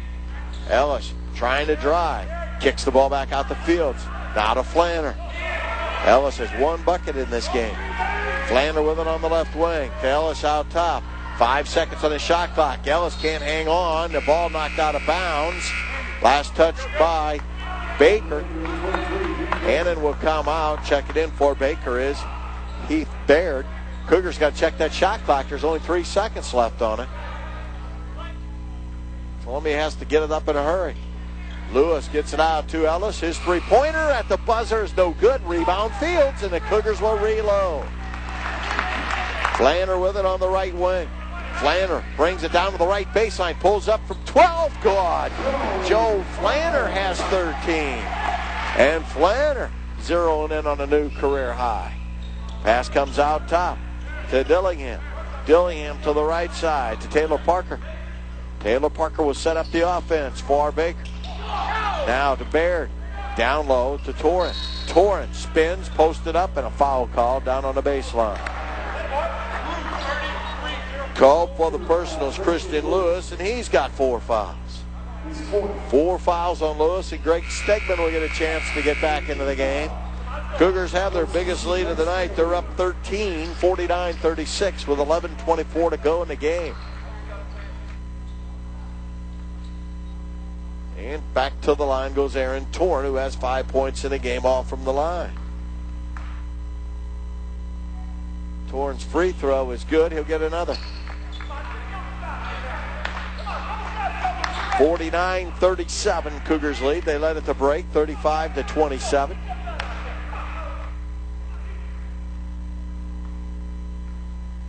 Ellis trying to drive. Kicks the ball back out to Fields. Now to Flanner. Ellis has 1 bucket in this game. Flanner with it on the left wing. To Ellis out top. 5 seconds on the shot clock. Ellis can't hang on. The ball knocked out of bounds. Last touch by Baker. Hannon will come out. Check it in for Baker is Heath Baird. Cougars got to check that shot clock. There's only 3 seconds left on it. Columbia has to get it up in a hurry. Lewis gets it out to Ellis. His 3-pointer at the buzzer is no good. Rebound Fields, and the Cougars will reload. Flanner with it on the right wing. Flanner brings it down to the right baseline. Pulls up from 12. Good. Joe Flanner has 13. And Flanner zeroing in on a new career high. Pass comes out top to Dillingham. Dillingham to the right side to Taylor Parker. Taylor Parker will set up the offense for Baker. Now to Baird. Down low to Torren. Torren spins, posted up, and a foul call down on the baseline. Called for the personals, Christian Lewis, and he's got 4 fouls. 4 fouls on Lewis, and Greg Stegman will get a chance to get back into the game. Cougars have their biggest lead of the night. They're up 13, 49-36 with 11:24 to go in the game. And back to the line goes Aaron Torren, who has 5 points in the game off from the line. Torren's free throw is good. He'll get another. 49-37 Cougars lead. They led at the break, 35-27.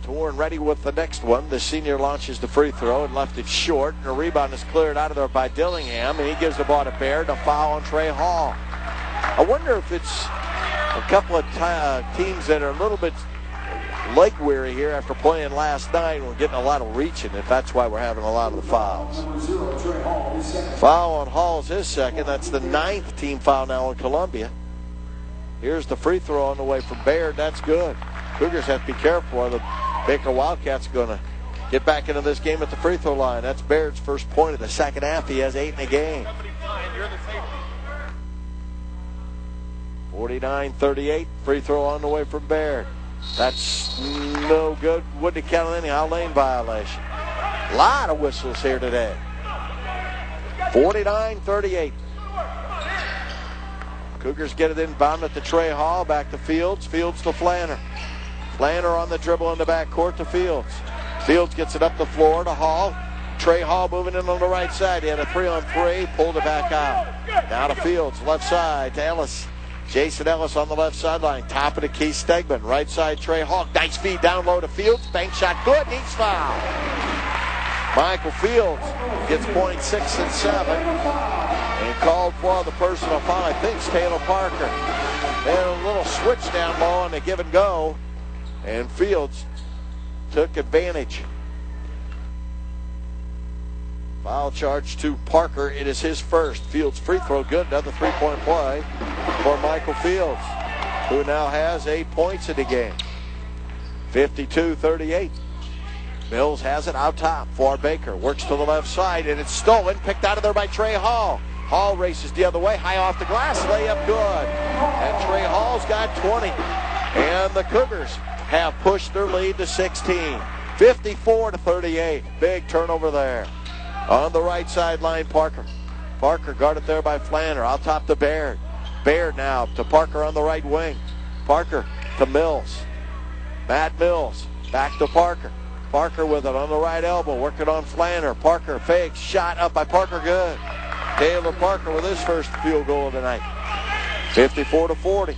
Torren ready with the next one. The senior launches the free throw and left it short. And a rebound is cleared out of there by Dillingham, and he gives the ball to Baird. A foul on Trey Hall. I wonder if it's a couple of teams that are a little bit leg weary here after playing last night. We're getting a lot of reaching, and that's why we're having a lot of the fouls. Foul on Hall is his second. That's the 9th team foul now in Columbia. Here's the free throw on the way from Baird. That's good. Cougars have to be careful, or the Baker Wildcats are going to get back into this game at the free throw line. That's Baird's first point of the second half. He has 8 in the game. 49-38. Free throw on the way from Baird. That's no good. Wouldn't count anyhow. Lane violation. A lot of whistles here today. 49-38. Cougars get it inbound at the Trey Hall. Back to Fields. Fields to Flanner. Flanner on the dribble in the backcourt to Fields. Fields gets it up the floor to Hall. Trey Hall moving in on the right side. He had a 3-on-3. Pulled it back out. Now to Fields. Left side to Ellis. Jason Ellis on the left sideline. Top of the key, Stegman. Right side, Trey Hall. Nice feed down low to Fields. Bank shot good. Needs foul. Michael Fields gets points 6 and 7. And called for the personal foul. I think it's Taylor Parker. They had a little switch down low on the give and go. And Fields took advantage. Foul charge to Parker. It is his first. Fields free throw good. Another three-point play for Michael Fields, who now has 8 points in the game. 52-38. Mills has it out top for Baker. Works to the left side, and it's stolen. Picked out of there by Trey Hall. Hall races the other way. High off the glass. Layup good. And Trey Hall's got 20. And the Cougars have pushed their lead to 16. 54-38. Big turnover there. On the right sideline, Parker. Parker guarded there by Flanner. Out top to Baird. Baird now to Parker on the right wing. Parker to Mills. Matt Mills back to Parker. Parker with it on the right elbow. Working on Flanner. Parker fakes. Shot up by Parker. Good. Taylor Parker with his first field goal of the night. 54-40.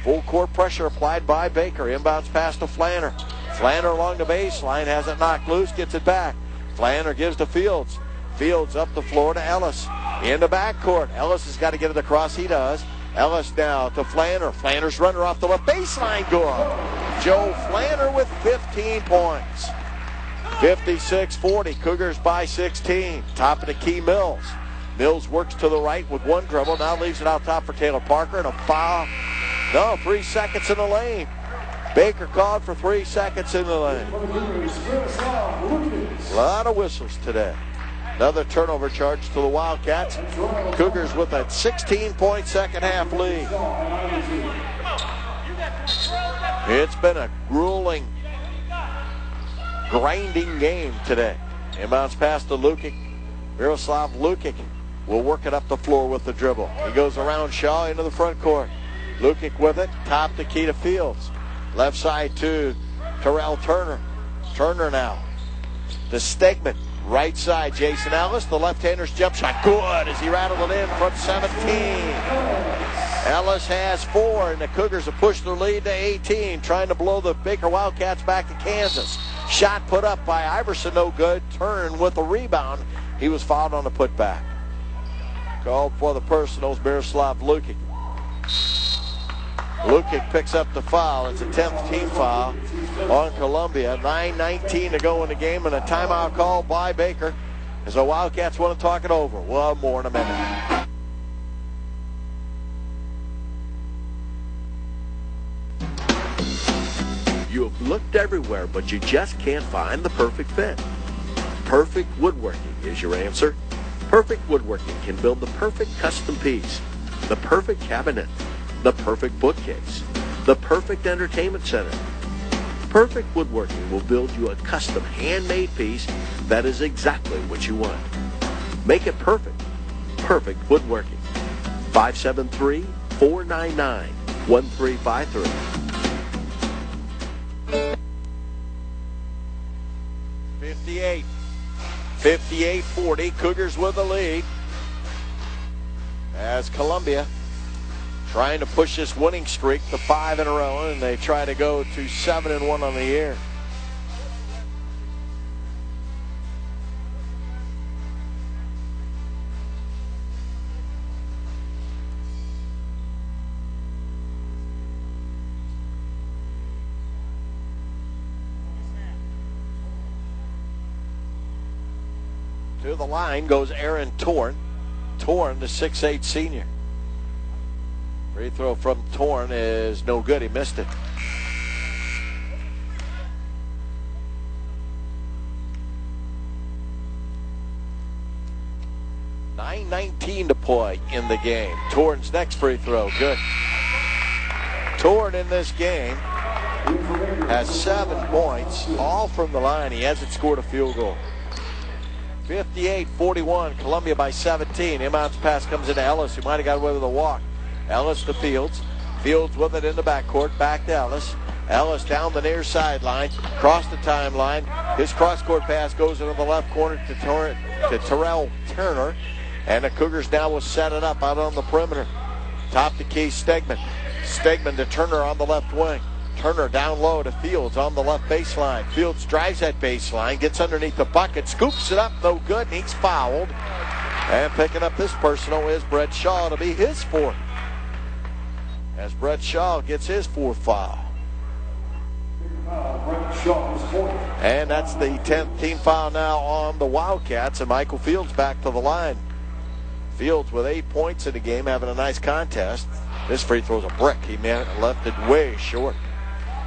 Full court pressure applied by Baker. Inbounds pass to Flanner. Flanner along the baseline. Has it knocked loose. Gets it back. Flanner gives to Fields. Fields up the floor to Ellis. In the backcourt. Ellis has got to get it across. He does. Ellis now to Flanner. Flanner's runner off the left baseline. Good. Joe Flanner with 15 points. 56-40. Cougars by 16. Top of the key, Mills. Mills works to the right with one dribble. Now leaves it out top for Taylor Parker. And a foul. No, 3 seconds in the lane. Baker called for 3 seconds in the lane. A lot of whistles today. Another turnover charge to the Wildcats. Cougars with a 16-point second half lead. It's been a grueling, grinding game today. Inbounds pass to Lukic. Miroslav Lukic will work it up the floor with the dribble. He goes around Shaw into the front court. Lukic with it. Top to Keita Fields. Left side to Terrell Turner. Turner now to Stegman. Right side, Jason Ellis. The left-hander's jump shot. Good as he rattled it in from 17. Ellis has 4, and the Cougars have pushed their lead to 18, trying to blow the Baker Wildcats back to Kansas. Shot put up by Iverson, no good. Turn with a rebound. He was fouled on the putback. Called for the personals, Miroslav Lukic. Lukic picks up the foul. It's a 10th team foul on Columbia. 9:19 to go in the game, and a timeout call by Baker as the Wildcats want to talk it over. Well, more in a minute. You have looked everywhere, but you just can't find the perfect fit. Perfect Woodworking is your answer. Perfect Woodworking can build the perfect custom piece, the perfect cabinet, the perfect bookcase, the perfect entertainment center. Perfect Woodworking will build you a custom handmade piece that is exactly what you want. Make it perfect. Perfect Woodworking. 573-499-1353. .58. 58-40. Cougars with the lead as Columbia trying to push this winning streak to 5 in a row, and they try to go to 7-1 on the year. To the line goes Aaron Torn. Torn, the 6'8 senior. Free throw from Torn is no good. He missed it. .9:19 to play in the game. Torn's next free throw, good. Torn in this game has 7 points, all from the line. He hasn't scored a field goal. 58-41, Columbia by 17. Inbounds pass comes into Ellis, who might have got away with a walk. Ellis to Fields. Fields with it in the backcourt, back to Ellis. Ellis down the near sideline, across the timeline. His cross-court pass goes into the left corner to Terrell Turner. And the Cougars now will set it up out on the perimeter. Top the key, Stegman. Stegman to Turner on the left wing. Turner down low to Fields on the left baseline. Fields drives that baseline, gets underneath the bucket, scoops it up, no good, and he's fouled. And picking up this personal is Brett Shaw to be his 4th. As Brett Shaw gets his 4th foul. And that's the 10th team foul now on the Wildcats, and Michael Fields back to the line. Fields with 8 points in the game, having a nice contest. This free throw's a brick. He left it way short.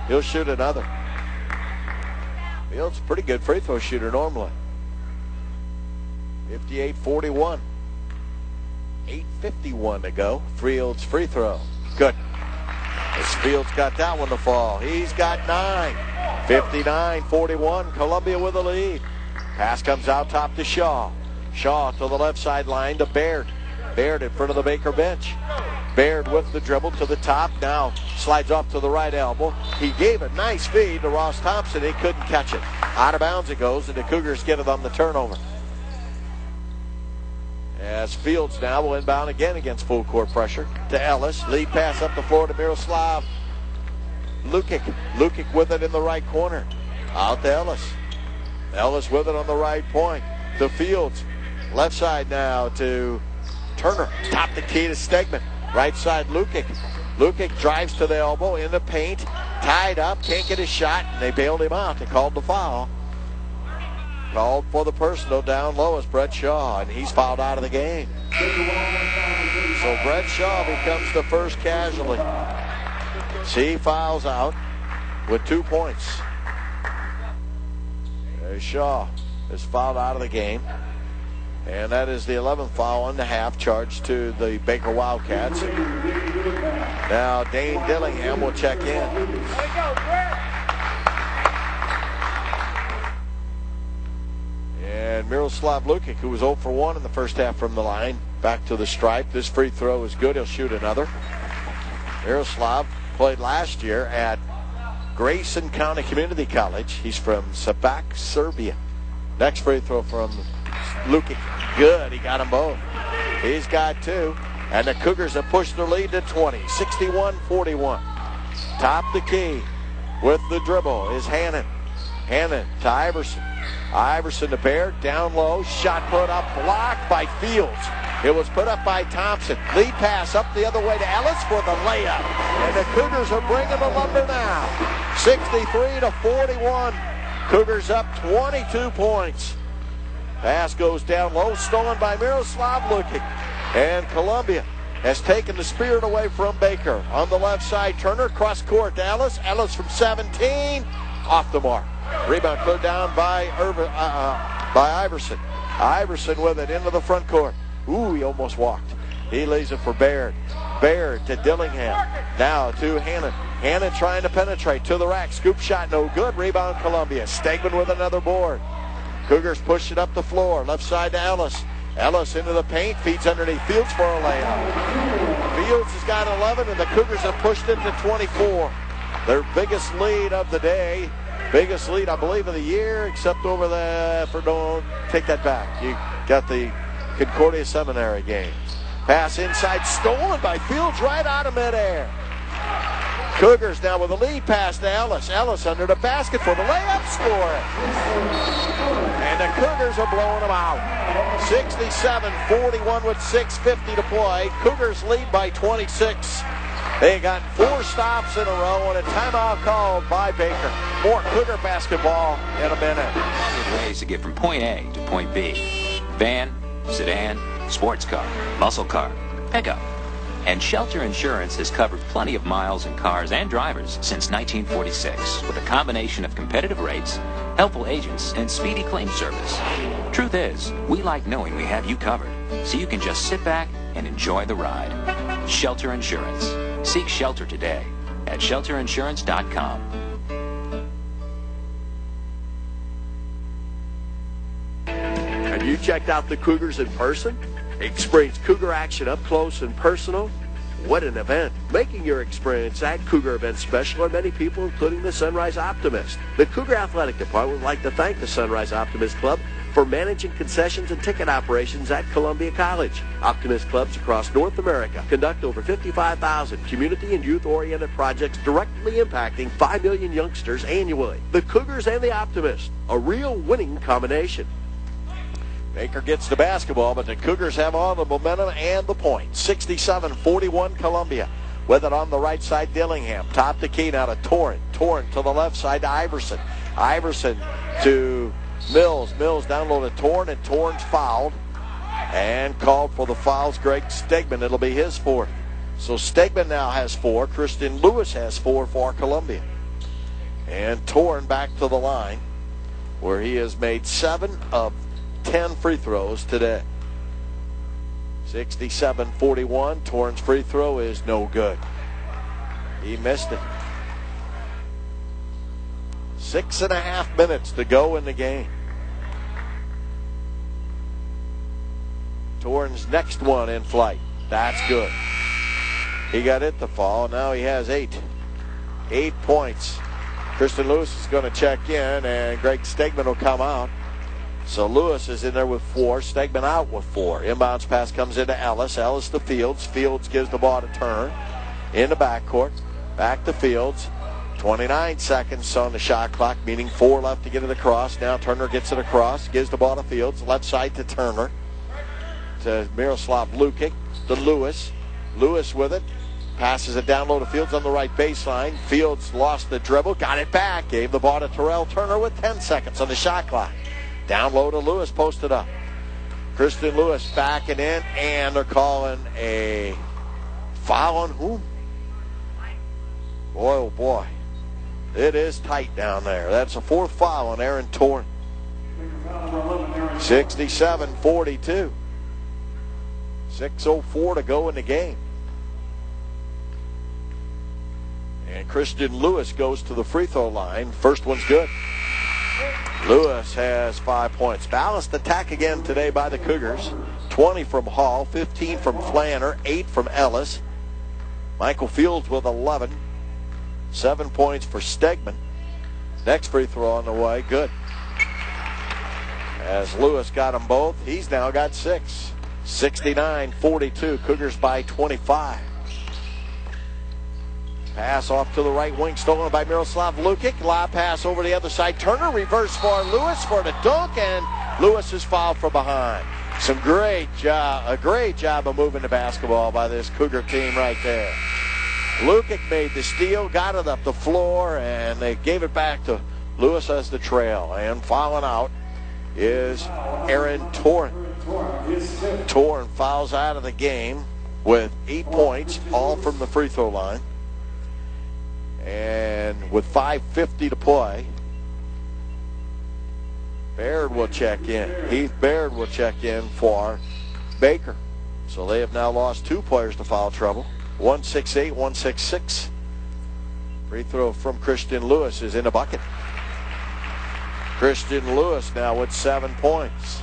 He'll shoot another. Fields a pretty good free throw shooter normally. 58-41. 8:51 to go. Fields free throw. Good. As Fields got that one to fall. He's got 9. 59-41. Columbia with the lead. Pass comes out top to Shaw. Shaw to the left sideline to Baird. Baird in front of the Baker bench. Baird with the dribble to the top. Now slides off to the right elbow. He gave a nice feed to Ross Thompson. He couldn't catch it. Out of bounds it goes, and the Cougars get it on the turnover. As Fields now will inbound again against full court pressure to Ellis. Lead pass up the floor to Miroslav Lukic. Lukic with it in the right corner. Out to Ellis. Ellis with it on the right point to Fields. Left side now to Turner. Top the key to Stegman. Right side, Lukic. Lukic drives to the elbow in the paint. Tied up, can't get his shot, and they bailed him out. They called the foul. Called for the personal down low is Brett Shaw, and he's fouled out of the game. So Brett Shaw becomes the first casualty. He fouls out with 2 points. Shaw is fouled out of the game. And that is the 11th foul on the half, charged to the Baker Wildcats. Now Dane Dillingham will check in. And Miroslav Lukic, who was 0 for 1 in the first half from the line, back to the stripe. This free throw is good. He'll shoot another. Miroslav played last year at Grayson County Community College. He's from Sabac, Serbia. Next free throw from Lukic. Good. He got them both. He's got 2. And the Cougars have pushed their lead to 20. 61-41. Top the key with the dribble is Hannon. Hannon to Iverson. Iverson to Baird. Down low. Shot put up. Blocked by Fields. It was put up by Thompson. Lead pass up the other way to Ellis for the layup. And the Cougars are bringing the lumber now. 63-41. Cougars up 22 points. Pass goes down low, stolen by Miroslav Lukic. And Columbia has taken the spirit away from Baker. On the left side, Turner, cross court to Ellis. Ellis from 17, off the mark. Rebound cleared down by Iverson. Iverson with it into the front court. Ooh, he almost walked. He lays it for Baird. Baird to Dillingham. Now to Hannon. Hannon trying to penetrate to the rack. Scoop shot, no good. Rebound Columbia. Stegman with another board. Cougars push it up the floor. Left side to Ellis. Ellis into the paint. Feeds underneath Fields for a layup. Fields has got 11, and the Cougars have pushed it to 24. Their biggest lead of the day. Biggest lead, I believe, of the year, except over the, take that back. You got the Concordia Seminary game. Pass inside, stolen by Fields right out of midair. Cougars now with a lead pass to Ellis. Ellis under the basket for the layup, score it. And the Cougars are blowing them out. 67-41 with 6:50 to play. Cougars lead by 26. They got 4 stops in a row and a timeout called by Baker. More Cougar basketball in a minute. Ways to get from point A to point B. Van, sedan, sports car, muscle car, pickup. And Shelter Insurance has covered plenty of miles in cars and drivers since 1946 with a combination of competitive rates, helpful agents, and speedy claim service. Truth is, we like knowing we have you covered, so you can just sit back and enjoy the ride. Shelter Insurance. Seek shelter today at shelterinsurance.com. Have you checked out the Cougars in person? Experience Cougar action up close and personal? What an event. Making your experience at Cougar event special are many people, including the Sunrise Optimist. The Cougar Athletic Department would like to thank the Sunrise Optimist Club for managing concessions and ticket operations at Columbia College. Optimist clubs across North America conduct over 55,000 community and youth-oriented projects directly impacting 5 million youngsters annually. The Cougars and the Optimist, a real winning combination. Baker gets the basketball, but the Cougars have all the momentum and the point. 67-41 Columbia. With it on the right side, Dillingham. Top to key now to Torrent. Torrent to the left side to Iverson. Iverson to Mills. Mills down low to Torrent, and Torrent's fouled. And called for the fouls, Greg Stegman. It'll be his fourth. So Stegman now has 4. Christian Lewis has 4 for Columbia. And Torrent back to the line, where he has made 7 of 10 free throws today. 67-41. Torrent's free throw is no good. He missed it. 6.5 minutes to go in the game. Torrent's next one in flight. That's good. He got it to fall. Now he has 8. 8 points. Christian Lewis is going to check in, and Greg Stegman will come out. So Lewis is in there with 4. Stegman out with 4. Inbounds pass comes into Ellis. Ellis to Fields. Fields gives the ball to Turner. In the backcourt. Back to Fields. 29 seconds on the shot clock, meaning 4 left to get it across. Now Turner gets it across. Gives the ball to Fields. Left side to Turner. To Miroslav Lukic. To Lewis. Lewis with it. Passes it down low to Fields on the right baseline. Fields lost the dribble. Got it back. Gave the ball to Terrell Turner with 10 seconds on the shot clock. Down low to Lewis, posted up. Christian Lewis backing in, and they're calling a foul on whom? Boy, oh boy. It is tight down there. That's a 4th foul on Aaron Torrent. 67-42. 6:04 to go in the game. And Christian Lewis goes to the free throw line. First one's good. Lewis has 5 points. Balanced attack again today by the Cougars. 20 from Hall, 15 from Flanner, 8 from Ellis. Michael Fields with 11. 7 points for Stegman. Next free throw on the way. Good. As Lewis got them both, he's now got 6. 69-42. Cougars by 25. Pass off to the right wing, stolen by Miroslav Lukic. Lob pass over the other side. Turner reverse for Lewis for the dunk, and Lewis is fouled from behind. A great job of moving the basketball by this Cougar team right there. Lukic made the steal, got it up the floor, and they gave it back to Lewis as the trail. And fouling out is Aaron Torrent. Torrent fouls out of the game with 8 points, all from the free throw line. And with 5:50 to play, Baird will check in. Heath Baird will check in for Baker. So they have now lost 2 players to foul trouble. 168, 166. Free throw from Christian Lewis is in the bucket. Christian Lewis now with 7 points.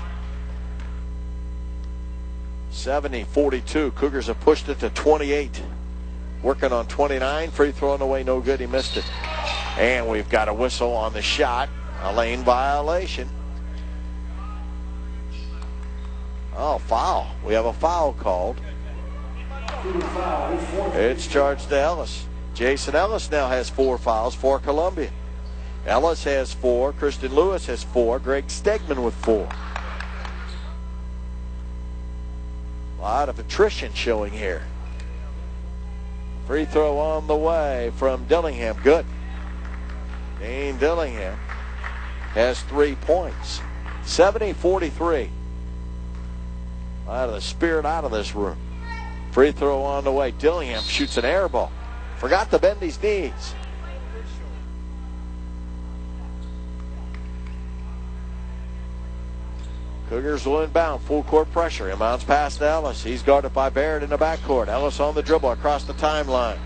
70-42. Cougars have pushed it to 28. Working on 29. Free throw on the way, no good. He missed it. And we've got a whistle on the shot. A lane violation. Oh, foul. We have a foul called. It's charged to Ellis. Jason Ellis now has 4 fouls for Columbia. Ellis has 4. Christian Lewis has 4. Greg Stegman with 4. A lot of attrition showing here. Free throw on the way from Dillingham. Good. Dane Dillingham has 3 points. 70-43. Out of the spirit out of this room. Free throw on the way. Dillingham shoots an air ball. Forgot to bend his knees. Cougars will inbound. Full court pressure. Inbounds past Ellis. He's guarded by Barrett in the backcourt. Ellis on the dribble across the timeline.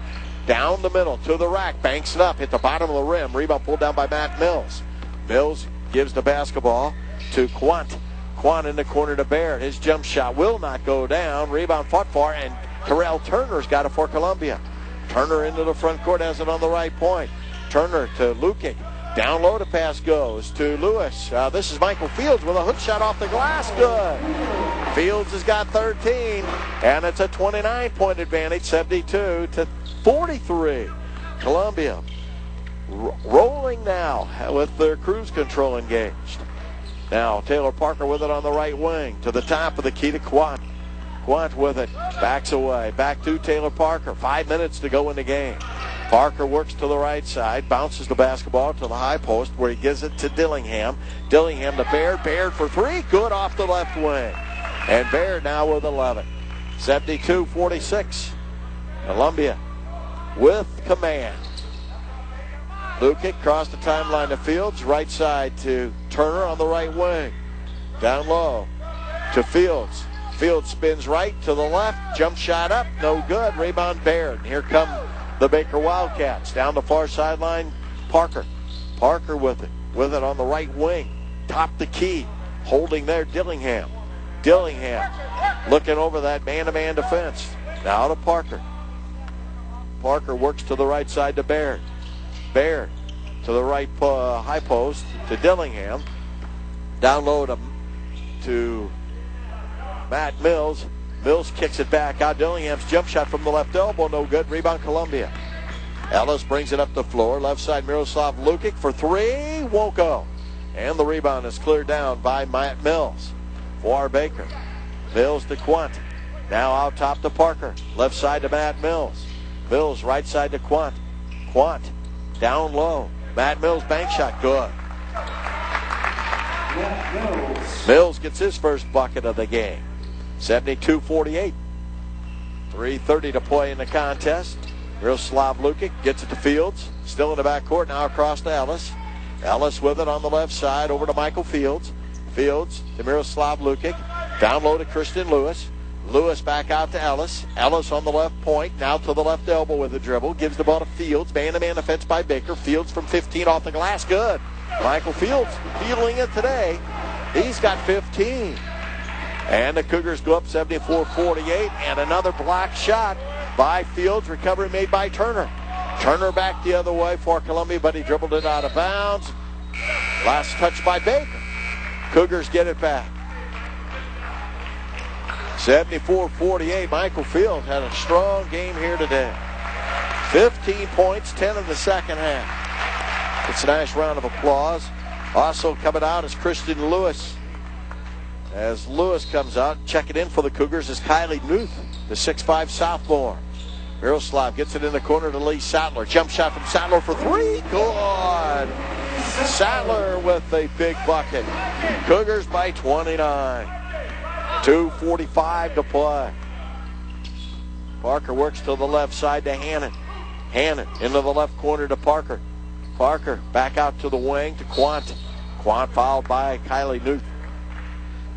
Down the middle to the rack. Banks it up. Hit the bottom of the rim. Rebound pulled down by Matt Mills. Mills gives the basketball to Quant. Quant in the corner to Barrett. His jump shot will not go down. Rebound fought for, and Terrell Turner's got it for Columbia. Turner into the front court, has it on the right point. Turner to Lukic. Down low, the pass goes to Lewis. This is Michael Fields with a hook shot off the glass. Good. Fields has got 13, and it's a 29-point advantage, 72-43. Columbia rolling now with their cruise control engaged. Now Taylor Parker with it on the right wing. To the top of the key to Quant. Quant with it. Backs away. Back to Taylor Parker. 5 minutes to go in the game. Parker works to the right side. Bounces the basketball to the high post where he gives it to Dillingham. Dillingham to Baird. Baird for three. Good off the left wing. And Baird now with 11. 72-46. Columbia with command. Lukic across the timeline to Fields. Right side to Turner on the right wing. Down low to Fields. Fields spins right to the left. Jump shot up. No good. Rebound Baird. And here come the Baker Wildcats. Down the far sideline, Parker. Parker with it. With it on the right wing. Top the key. Holding there, Dillingham. Dillingham looking over that man-to-man defense. Now to Parker. Parker works to the right side to Baird. Baird to the right high post to Dillingham. Down low to Matt Mills. Mills kicks it back out. Dillingham's jump shot from the left elbow, no good. Rebound Columbia. Ellis brings it up the floor. Left side Miroslav Lukic for three. Won't go. And the rebound is cleared down by Matt Mills. For Baker. Mills to Quant. Now out top to Parker. Left side to Matt Mills. Mills right side to Quant. Quant down low. Matt Mills bank shot. Good. Mills gets his first bucket of the game. 72-48. 3:30 to play in the contest. Miroslav Lukic gets it to Fields. Still in the backcourt. Now across to Ellis. Ellis with it on the left side. Over to Michael Fields. Fields to Miroslav Lukic. Down low to Christian Lewis. Lewis back out to Ellis. Ellis on the left point. Now to the left elbow with a dribble. Gives the ball to Fields. Man-to-man defense by Baker. Fields from 15 off the glass. Good. Michael Fields feeling it today. He's got 15. And the Cougars go up 74-48. And another block shot by Fields. Recovery made by Turner. Turner back the other way for Columbia, but he dribbled it out of bounds. Last touch by Baker. Cougars get it back. 74-48. Michael Fields had a strong game here today. 15 points, 10 in the second half. It's a nice round of applause. Also coming out is Christian Lewis. As Lewis comes out, checking in for the Cougars is Kylie Nuth, the 6'5 sophomore. Miroslav gets it in the corner to Lee Sattler. Jump shot from Sattler for three. Good. Sattler with a big bucket. Cougars by 29. 2:45 to play. Parker works to the left side to Hannon. Hannon into the left corner to Parker. Parker back out to the wing to Quant. Quant fouled by Kylie Nuth.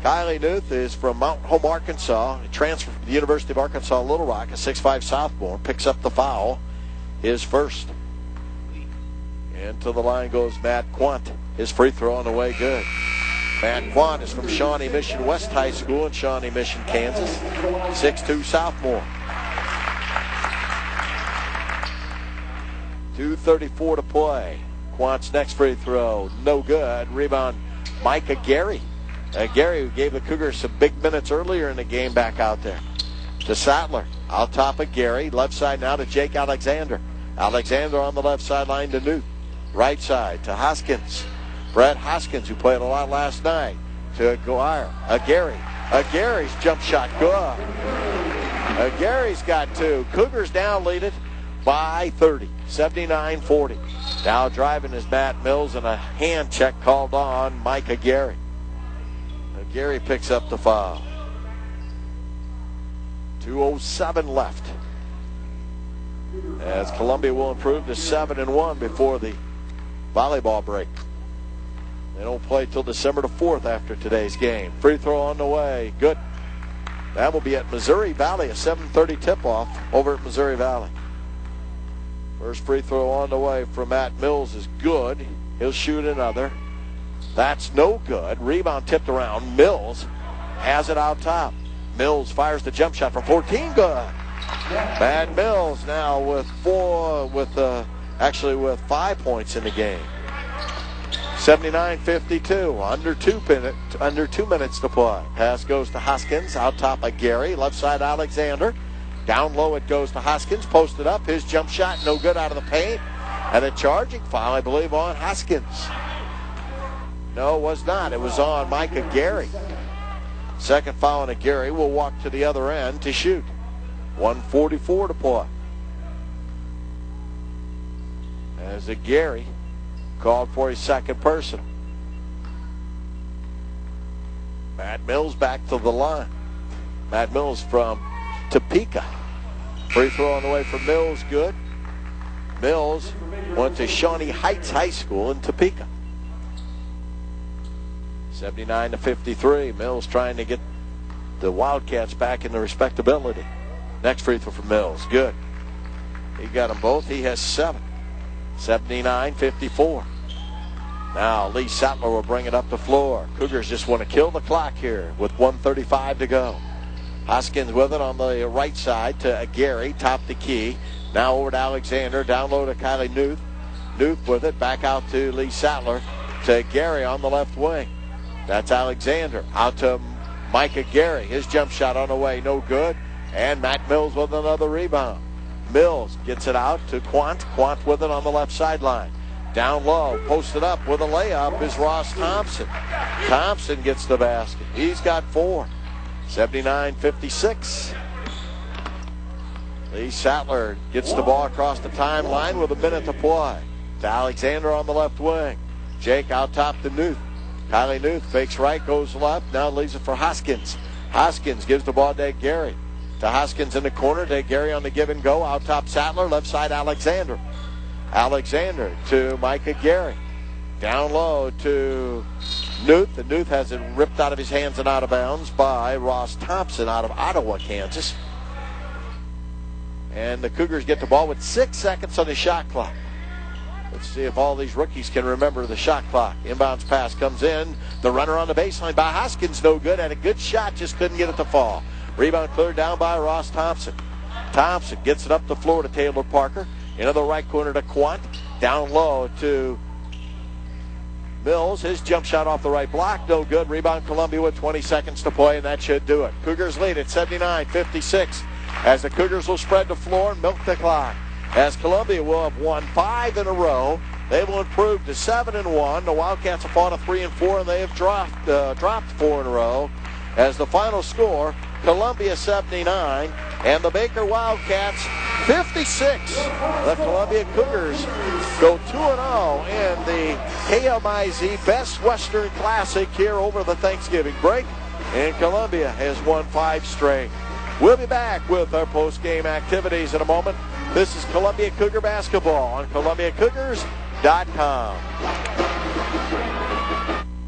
Kylie Nuth is from Mount Home, Arkansas. He transferred from the University of Arkansas Little Rock, a 6'5 sophomore. Picks up the foul, his first. And to the line goes Matt Quant. His free throw on the way, good. Matt Quant is from Shawnee Mission West High School in Shawnee Mission, Kansas. 6'2 sophomore. 2:34 to play. Quant's next free throw, no good. Rebound, Micah Gary. Gary, who gave the Cougars some big minutes earlier in the game, back out there. To Sattler, out top of Gary. Left side now to Jake Alexander. Alexander on the left sideline to Newt. Right side to Hoskins. Brett Hoskins, who played a lot last night, to Guire. Gary's jump shot, good. Gary's got two. Cougars now lead it by 30, 79-40. Now driving is Matt Mills, and a hand check called on Micah Gary. Gary picks up the foul. 2:07 left. As Columbia will improve to 7-1 before the volleyball break. They don't play till December the 4th after today's game. Free throw on the way. Good. That will be at Missouri Valley, a 7:30 tip-off over at Missouri Valley. First free throw on the way from Matt Mills is good. He'll shoot another. That's no good. Rebound tipped around. Mills has it out top. Mills fires the jump shot from 14. Good. Matt Mills now with 5 points in the game. 79-52. Under 2 minutes to play. Pass goes to Hoskins. Out top of Gary. Left side Alexander. Down low it goes to Hoskins. Posted up. His jump shot no good out of the paint. And a charging foul, I believe, on Hoskins. No, it was not. It was on Micah Gary. Second foul on Gary. Will walk to the other end to shoot. 1:44 to play. As a Gary called for his second personal. Matt Mills back to the line. Matt Mills from Topeka. Free throw on the way from Mills, good. Mills went to Shawnee Heights High School in Topeka. 79-53. Mills trying to get the Wildcats back into respectability. Next free throw from Mills, good. He got them both. He has 7. 79-54. Now Lee Sattler will bring it up the floor. Cougars just want to kill the clock here with 1:35 to go. Hoskins with it on the right side to Gary, top the key. Now over to Alexander, down low to Kylie Newth. Newth with it, back out to Lee Sattler, to Gary on the left wing. That's Alexander. Out to Micah Gary. His jump shot on the way, no good. And Matt Mills with another rebound. Mills gets it out to Quant. Quant with it on the left sideline. Down low, posted up with a layup is Ross Thompson. Thompson gets the basket. He's got 4. 79-56. Lee Sattler gets the ball across the timeline with a minute to play. To Alexander on the left wing. Jake out top to Newth. Kylie Newth fakes right, goes left, now leaves it for Hoskins. Hoskins gives the ball to Gary. To Hoskins in the corner, to Gary on the give and go. Out top Sattler, left side Alexander. Alexander to Micah Gary. Down low to Newth. And Newth has it ripped out of his hands and out of bounds by Ross Thompson out of Ottawa, Kansas. And the Cougars get the ball with 6 seconds on the shot clock. Let's see if all these rookies can remember the shot clock. Inbounds pass comes in. The runner on the baseline by Hoskins, no good. Had a good shot, just couldn't get it to fall. Rebound cleared down by Ross Thompson. Thompson gets it up the floor to Taylor Parker. Into the right corner to Quant. Down low to Mills. His jump shot off the right block, no good. Rebound Columbia with 20 seconds to play, and that should do it. Cougars lead at 79-56 as the Cougars will spread the floor and milk the clock. As Columbia will have won 5 in a row, they will improve to 7-1. The Wildcats have fought a 3-4, and they have dropped 4 in a row. As the final score, Columbia 79 and the Baker Wildcats 56. The Columbia Cougars go 2-0 in the KMIZ Best Western Classic here over the Thanksgiving break. And Columbia has won 5 straight. We'll be back with our post-game activities in a moment. This is Columbia Cougar Basketball on ColumbiaCougars.com.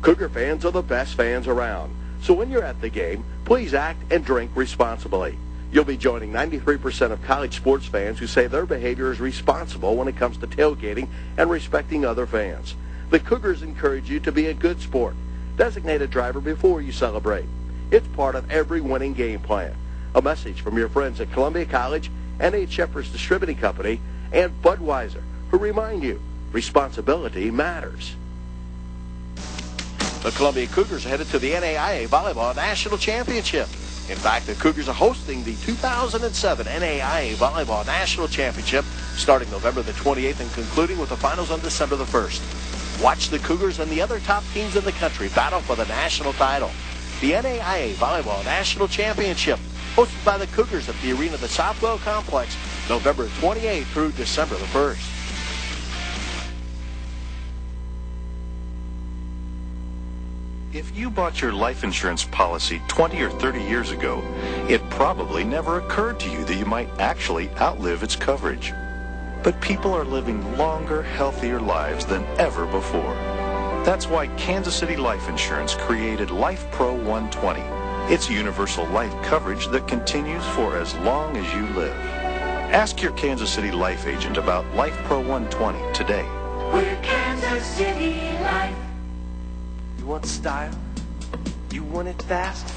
Cougar fans are the best fans around. So when you're at the game, please act and drink responsibly. You'll be joining 93% of college sports fans who say their behavior is responsible when it comes to tailgating and respecting other fans. The Cougars encourage you to be a good sport. Designate a driver before you celebrate. It's part of every winning game plan. A message from your friends at Columbia College, N.H. Shepard's Distributing Company, and Budweiser, who remind you, responsibility matters. The Columbia Cougars are headed to the NAIA Volleyball National Championship. In fact, the Cougars are hosting the 2007 NAIA Volleyball National Championship starting November the 28th and concluding with the finals on December the 1st. Watch the Cougars and the other top teams in the country battle for the national title. The NAIA Volleyball National Championship, hosted by the Cougars at the arena of the Southwell Complex, November 28th through December the 1st. If you bought your life insurance policy 20 or 30 years ago, it probably never occurred to you that you might actually outlive its coverage. But people are living longer, healthier lives than ever before. That's why Kansas City Life Insurance created Life Pro 120. It's universal life coverage that continues for as long as you live. Ask your Kansas City Life agent about Life Pro 120 today. We're Kansas City Life. You want style? You want it fast?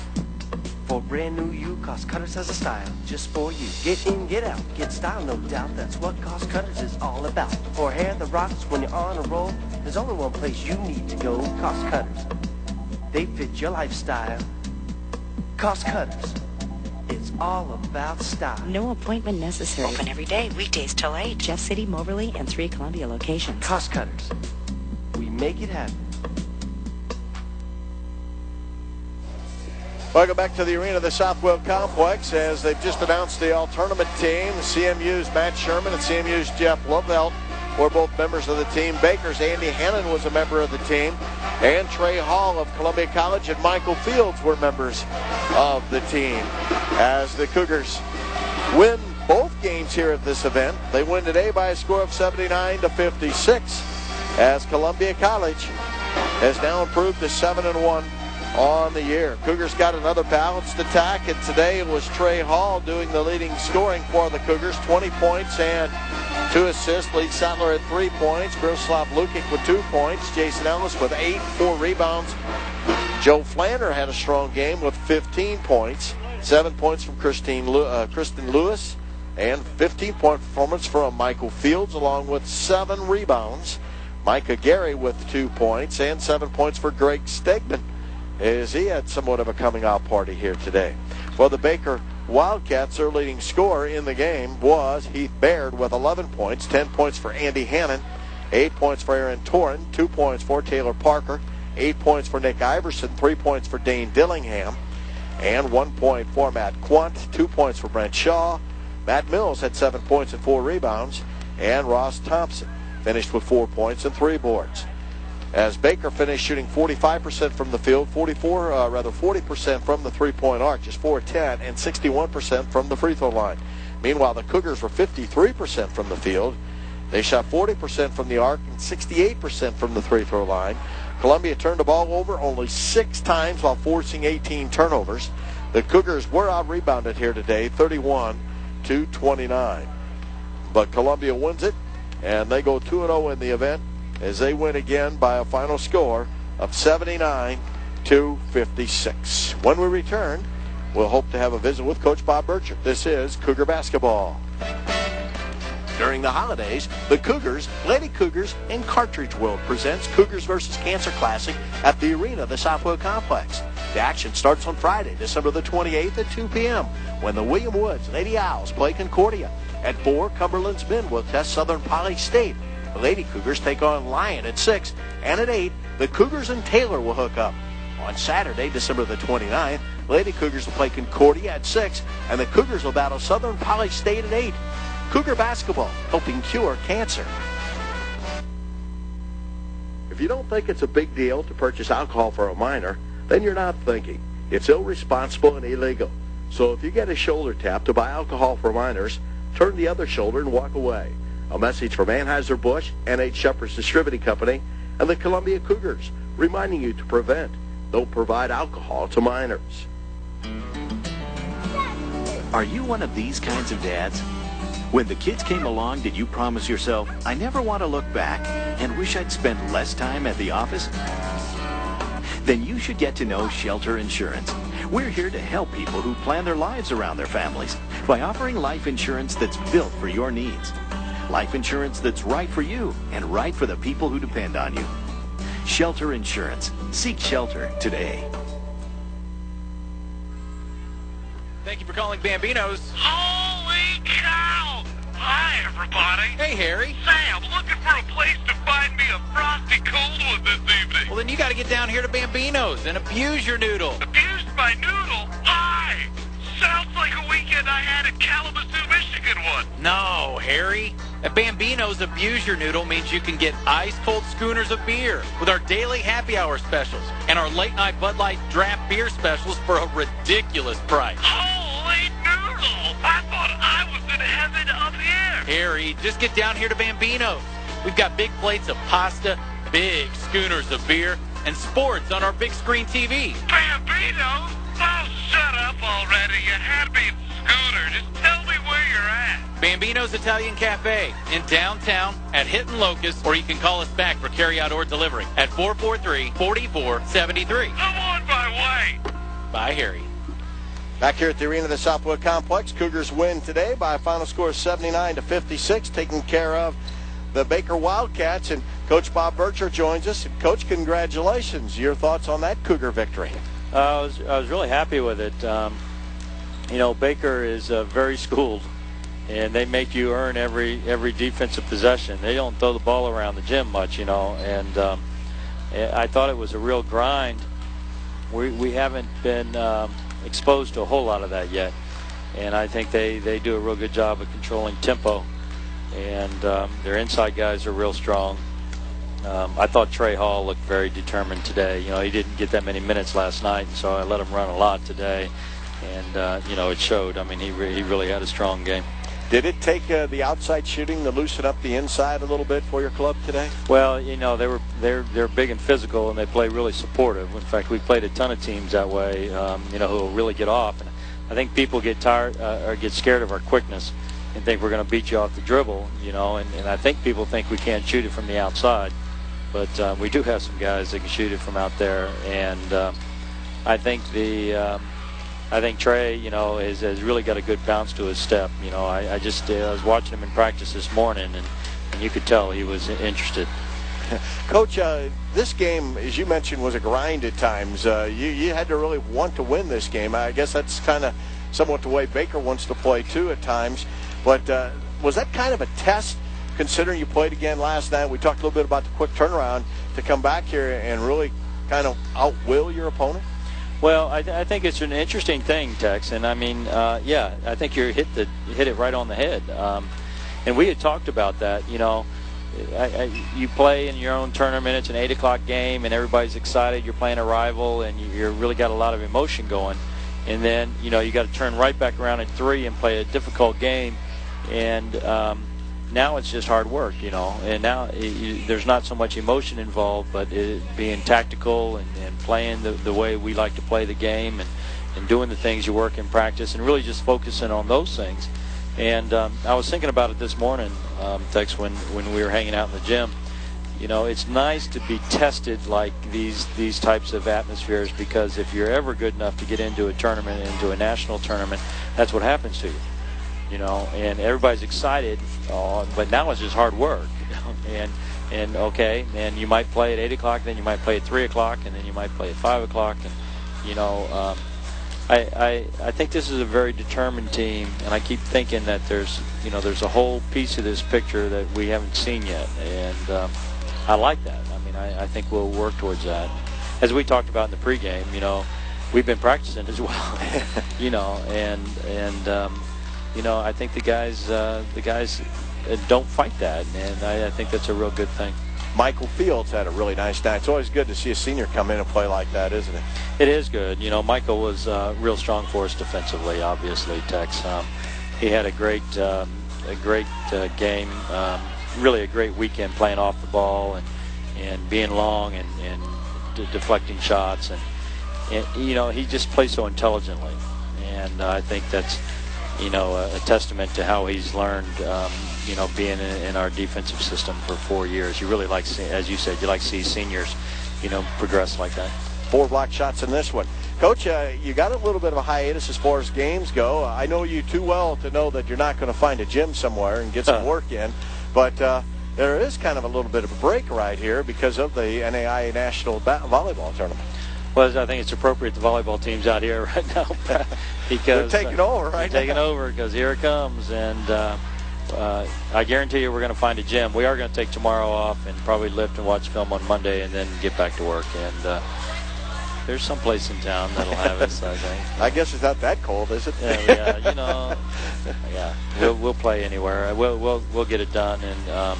For brand new you, Cost Cutters has a style just for you. Get in, get out, get style, no doubt. That's what Cost Cutters is all about. For hair that rocks when you're on a roll, there's only one place you need to go, Cost Cutters. They fit your lifestyle. Cost Cutters. It's all about style. No appointment necessary. Open every day, weekdays till 8. Jeff City, Moberly, and 3 Columbia locations. Cost Cutters. We make it happen. Welcome back to the arena of the Southwell Complex as they've just announced the all-tournament team. CMU's Matt Sherman and CMU's Jeff Lovell were both members of the team. Baker's Andy Hannon was a member of the team. And Trey Hall of Columbia College and Michael Fields were members of the team. As the Cougars win both games here at this event, they win today by a score of 79-56 as Columbia College has now improved to 7-1 on the year. Cougars got another balanced attack, and today it was Trey Hall doing the leading scoring for the Cougars, 20 points and 2 assists. Lee Sattler had 3 points. Miroslav Lukic with 2 points. Jason Ellis with 8, 4 rebounds. Joe Flander had a strong game with 15 points. 7 points from Kristen Lewis, and 15-point performance from Michael Fields, along with 7 rebounds. Micah Gary with 2 points, and 7 points for Greg Stegman, as he had somewhat of a coming-out party here today. For the Baker Wildcats, their leading scorer in the game was Heath Baird with 11 points, 10 points for Andy Hannon, 8 points for Aaron Torren, 2 points for Taylor Parker, 8 points for Nick Iverson, 3 points for Dane Dillingham, and 1 point for Matt Quant, 2 points for Brent Shaw. Matt Mills had 7 points and 4 rebounds, and Ross Thompson finished with 4 points and 3 boards. As Baker finished shooting 45% from the field, 40% from the three-point arc, just 4-10, and 61% from the free throw line. Meanwhile, the Cougars were 53% from the field. They shot 40% from the arc and 68% from the free throw line. Columbia turned the ball over only 6 times while forcing 18 turnovers. The Cougars were out-rebounded here today, 31-29. But Columbia wins it, and they go 2-0 in the event, as they win again by a final score of 79-56. When we return, we'll hope to have a visit with Coach Bob Burchard. This is Cougar Basketball. During the holidays, the Cougars, Lady Cougars, and Cartridge World presents Cougars vs. Cancer Classic at the arena of the Southwell Complex. The action starts on Friday, December the 28th at 2 p.m. when the William Woods Lady Owls play Concordia. At 4, Cumberland's men will test Southern Poly State. The Lady Cougars take on Lyon at 6, and at 8, the Cougars and Taylor will hook up. On Saturday, December the 29th, Lady Cougars will play Concordia at 6, and the Cougars will battle Southern Poly State at 8. Cougar Basketball, helping cure cancer. If you don't think it's a big deal to purchase alcohol for a minor, then you're not thinking. It's irresponsible and illegal. So if you get a shoulder tap to buy alcohol for minors, turn the other shoulder and walk away. A message from Anheuser-Busch, N.H. Shepherd's Distributing Company, and the Columbia Cougars, reminding you to prevent, don't provide alcohol to minors. Are you one of these kinds of dads? When the kids came along, did you promise yourself, I never want to look back and wish I'd spent less time at the office? Then you should get to know Shelter Insurance. We're here to help people who plan their lives around their families by offering life insurance that's built for your needs. Life insurance that's right for you and right for the people who depend on you. Shelter Insurance. Seek shelter today. Thank you for calling Bambino's. Holy cow! Hi, everybody. Hey, Harry. Say, I'm looking for a place to find me a frosty cold one this evening. Well, then you got to get down here to Bambino's and abuse your noodle. Abused my noodle? Hi! Sounds like a weekend I had in Kalamazoo, Michigan one. No, Harry. At Bambino's, Abuse Your Noodle means you can get ice-cold schooners of beer with our daily happy hour specials and our late-night Bud Light draft beer specials for a ridiculous price. Holy noodle! I thought I was in heaven up here. Harry, just get down here to Bambino's. We've got big plates of pasta, big schooners of beer, and sports on our big screen TV. Bambino's? Oh, shut up already. You had me at Scooter. Just tell me where you're at. Bambino's Italian Cafe in downtown at Hitton Locust, or you can call us back for carry-out or delivery at 443-4473. I'm on my way. Bye, Harry. Back here at the arena of the Southwood Complex, Cougars win today by a final score of 79-56, taking care of the Baker Wildcats. And Coach Bob Burchard joins us. And Coach, congratulations. Your thoughts on that Cougar victory? I was really happy with it. You know, Baker is very schooled, and they make you earn every defensive possession. They don't throw the ball around the gym much, you know, and I thought it was a real grind. We haven't been exposed to a whole lot of that yet, and I think they do a real good job of controlling tempo, and their inside guys are real strong. I thought Trey Hall looked very determined today. You know, he didn't get that many minutes last night, and so I let him run a lot today, and you know, it showed. I mean, he really had a strong game. Did it take the outside shooting to loosen up the inside a little bit for your club today? Well, you know, they're big and physical, and they play really supportive. In fact, we played a ton of teams that way, you know, who will really get off. And I think people get tired or get scared of our quickness and think we're going to beat you off the dribble, you know, and I think people think we can't shoot it from the outside. But we do have some guys that can shoot it from out there, and I think Trey, you know, has really got a good bounce to his step. You know, I was watching him in practice this morning, and you could tell he was interested. Coach, this game, as you mentioned, was a grind at times. You had to really want to win this game. I guess that's kind of somewhat the way Baker wants to play too at times. But was that kind of a test, considering you played again last night? We talked a little bit about the quick turnaround to come back here and really kind of outwill your opponent. Well, I think it's an interesting thing, Tex, and I mean, yeah, I think you hit it right on the head. And we had talked about that. You know, you play in your own tournament. It's an 8 o'clock game, and everybody's excited. You're playing a rival, and you really got a lot of emotion going. And then, you know, you got to turn right back around at 3 and play a difficult game. And now it's just hard work, you know. And now there's not so much emotion involved, but being tactical and playing the way we like to play the game, and doing the things you work in practice, and really just focusing on those things. And I was thinking about it this morning, Tex, when we were hanging out in the gym. You know, it's nice to be tested like these types of atmospheres, because if you're ever good enough to get into a tournament, into a national tournament, that's what happens to you. You know, and everybody's excited, but now it's just hard work. You know? And okay, and you might play at 8 o'clock, then you might play at 3 o'clock, and then you might play at 5 o'clock. And you know, I think this is a very determined team, and I keep thinking that there's a whole piece of this picture that we haven't seen yet, and I like that. I mean, I think we'll work towards that. As we talked about in the pregame, you know, we've been practicing as well. You know, and you know, I think the guys don't fight that, and I think that's a real good thing. Michael Fields had a really nice night. It's always good to see a senior come in and play like that, isn't it? It is good. You know, Michael was real strong for us defensively, obviously, Tex. He had a great game, really a great weekend playing off the ball and being long and deflecting shots. And, you know, he just plays so intelligently. And I think that's, you know, a testament to how he's learned, you know, being in our defensive system for 4 years. You really like, as you said, you like to see seniors, you know, progress like that. 4 block shots in this one. Coach, you got a little bit of a hiatus as far as games go. I know you too well to know that you're not going to find a gym somewhere and get some work in, but there is kind of a little bit of a break right here because of the NAIA National Volleyball Tournament. Well, I think it's appropriate the volleyball team's out here right now because they're taking over, right? They're taking over because here it comes, and I guarantee you we're going to find a gym. We are going to take tomorrow off and probably lift and watch film on Monday, and then get back to work. And There's some place in town that'll have us, I think. I guess it's not that cold, is it? Yeah, you know, yeah, we'll play anywhere. We'll get it done, and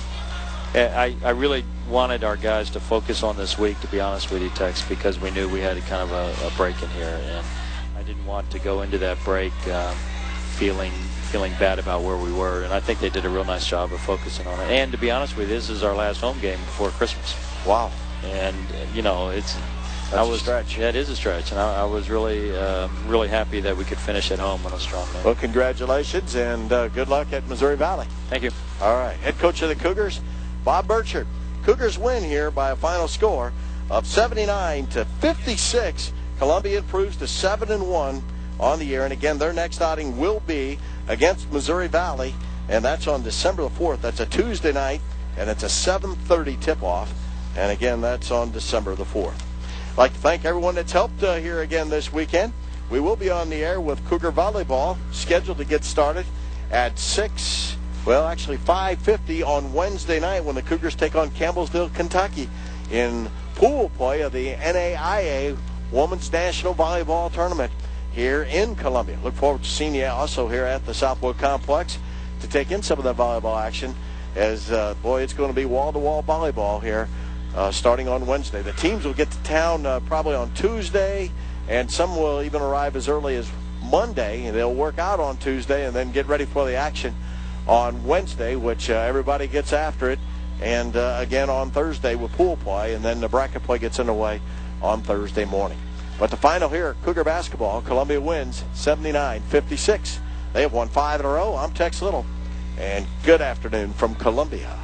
I really wanted our guys to focus on this week, to be honest with you, Tex, because we knew we had kind of a break in here, and I didn't want to go into that break feeling bad about where we were, and I think they did a real nice job of focusing on it. And to be honest with you, this is our last home game before Christmas. Wow. And you know, a stretch. Yeah, it is a stretch, and I was really happy that we could finish at home on a strong note. Well, congratulations, and good luck at Missouri Valley. Thank you. All right, head coach of the Cougars, Bob Burchard. Cougars win here by a final score of 79-56. Columbia improves to 7-1 on the year, and again, their next outing will be against Missouri Valley, and that's on December the 4th. That's a Tuesday night, and it's a 7:30 tip-off, and again, that's on December the 4th. I'd like to thank everyone that's helped here again this weekend. We will be on the air with Cougar Volleyball, scheduled to get started at 5:50 on Wednesday night when the Cougars take on Campbellsville, Kentucky in pool play of the NAIA Women's National Volleyball Tournament here in Columbia. Look forward to seeing you also here at the Southwood Complex to take in some of the volleyball action as, it's going to be wall-to-wall volleyball here starting on Wednesday. The teams will get to town probably on Tuesday, and some will even arrive as early as Monday, and they'll work out on Tuesday and then get ready for the action on Wednesday, which everybody gets after it, and again on Thursday with pool play, and then the bracket play gets underway on Thursday morning. But the final here, Cougar basketball, Columbia wins 79-56. They have won 5 in a row. I'm Tex Little, and good afternoon from Columbia.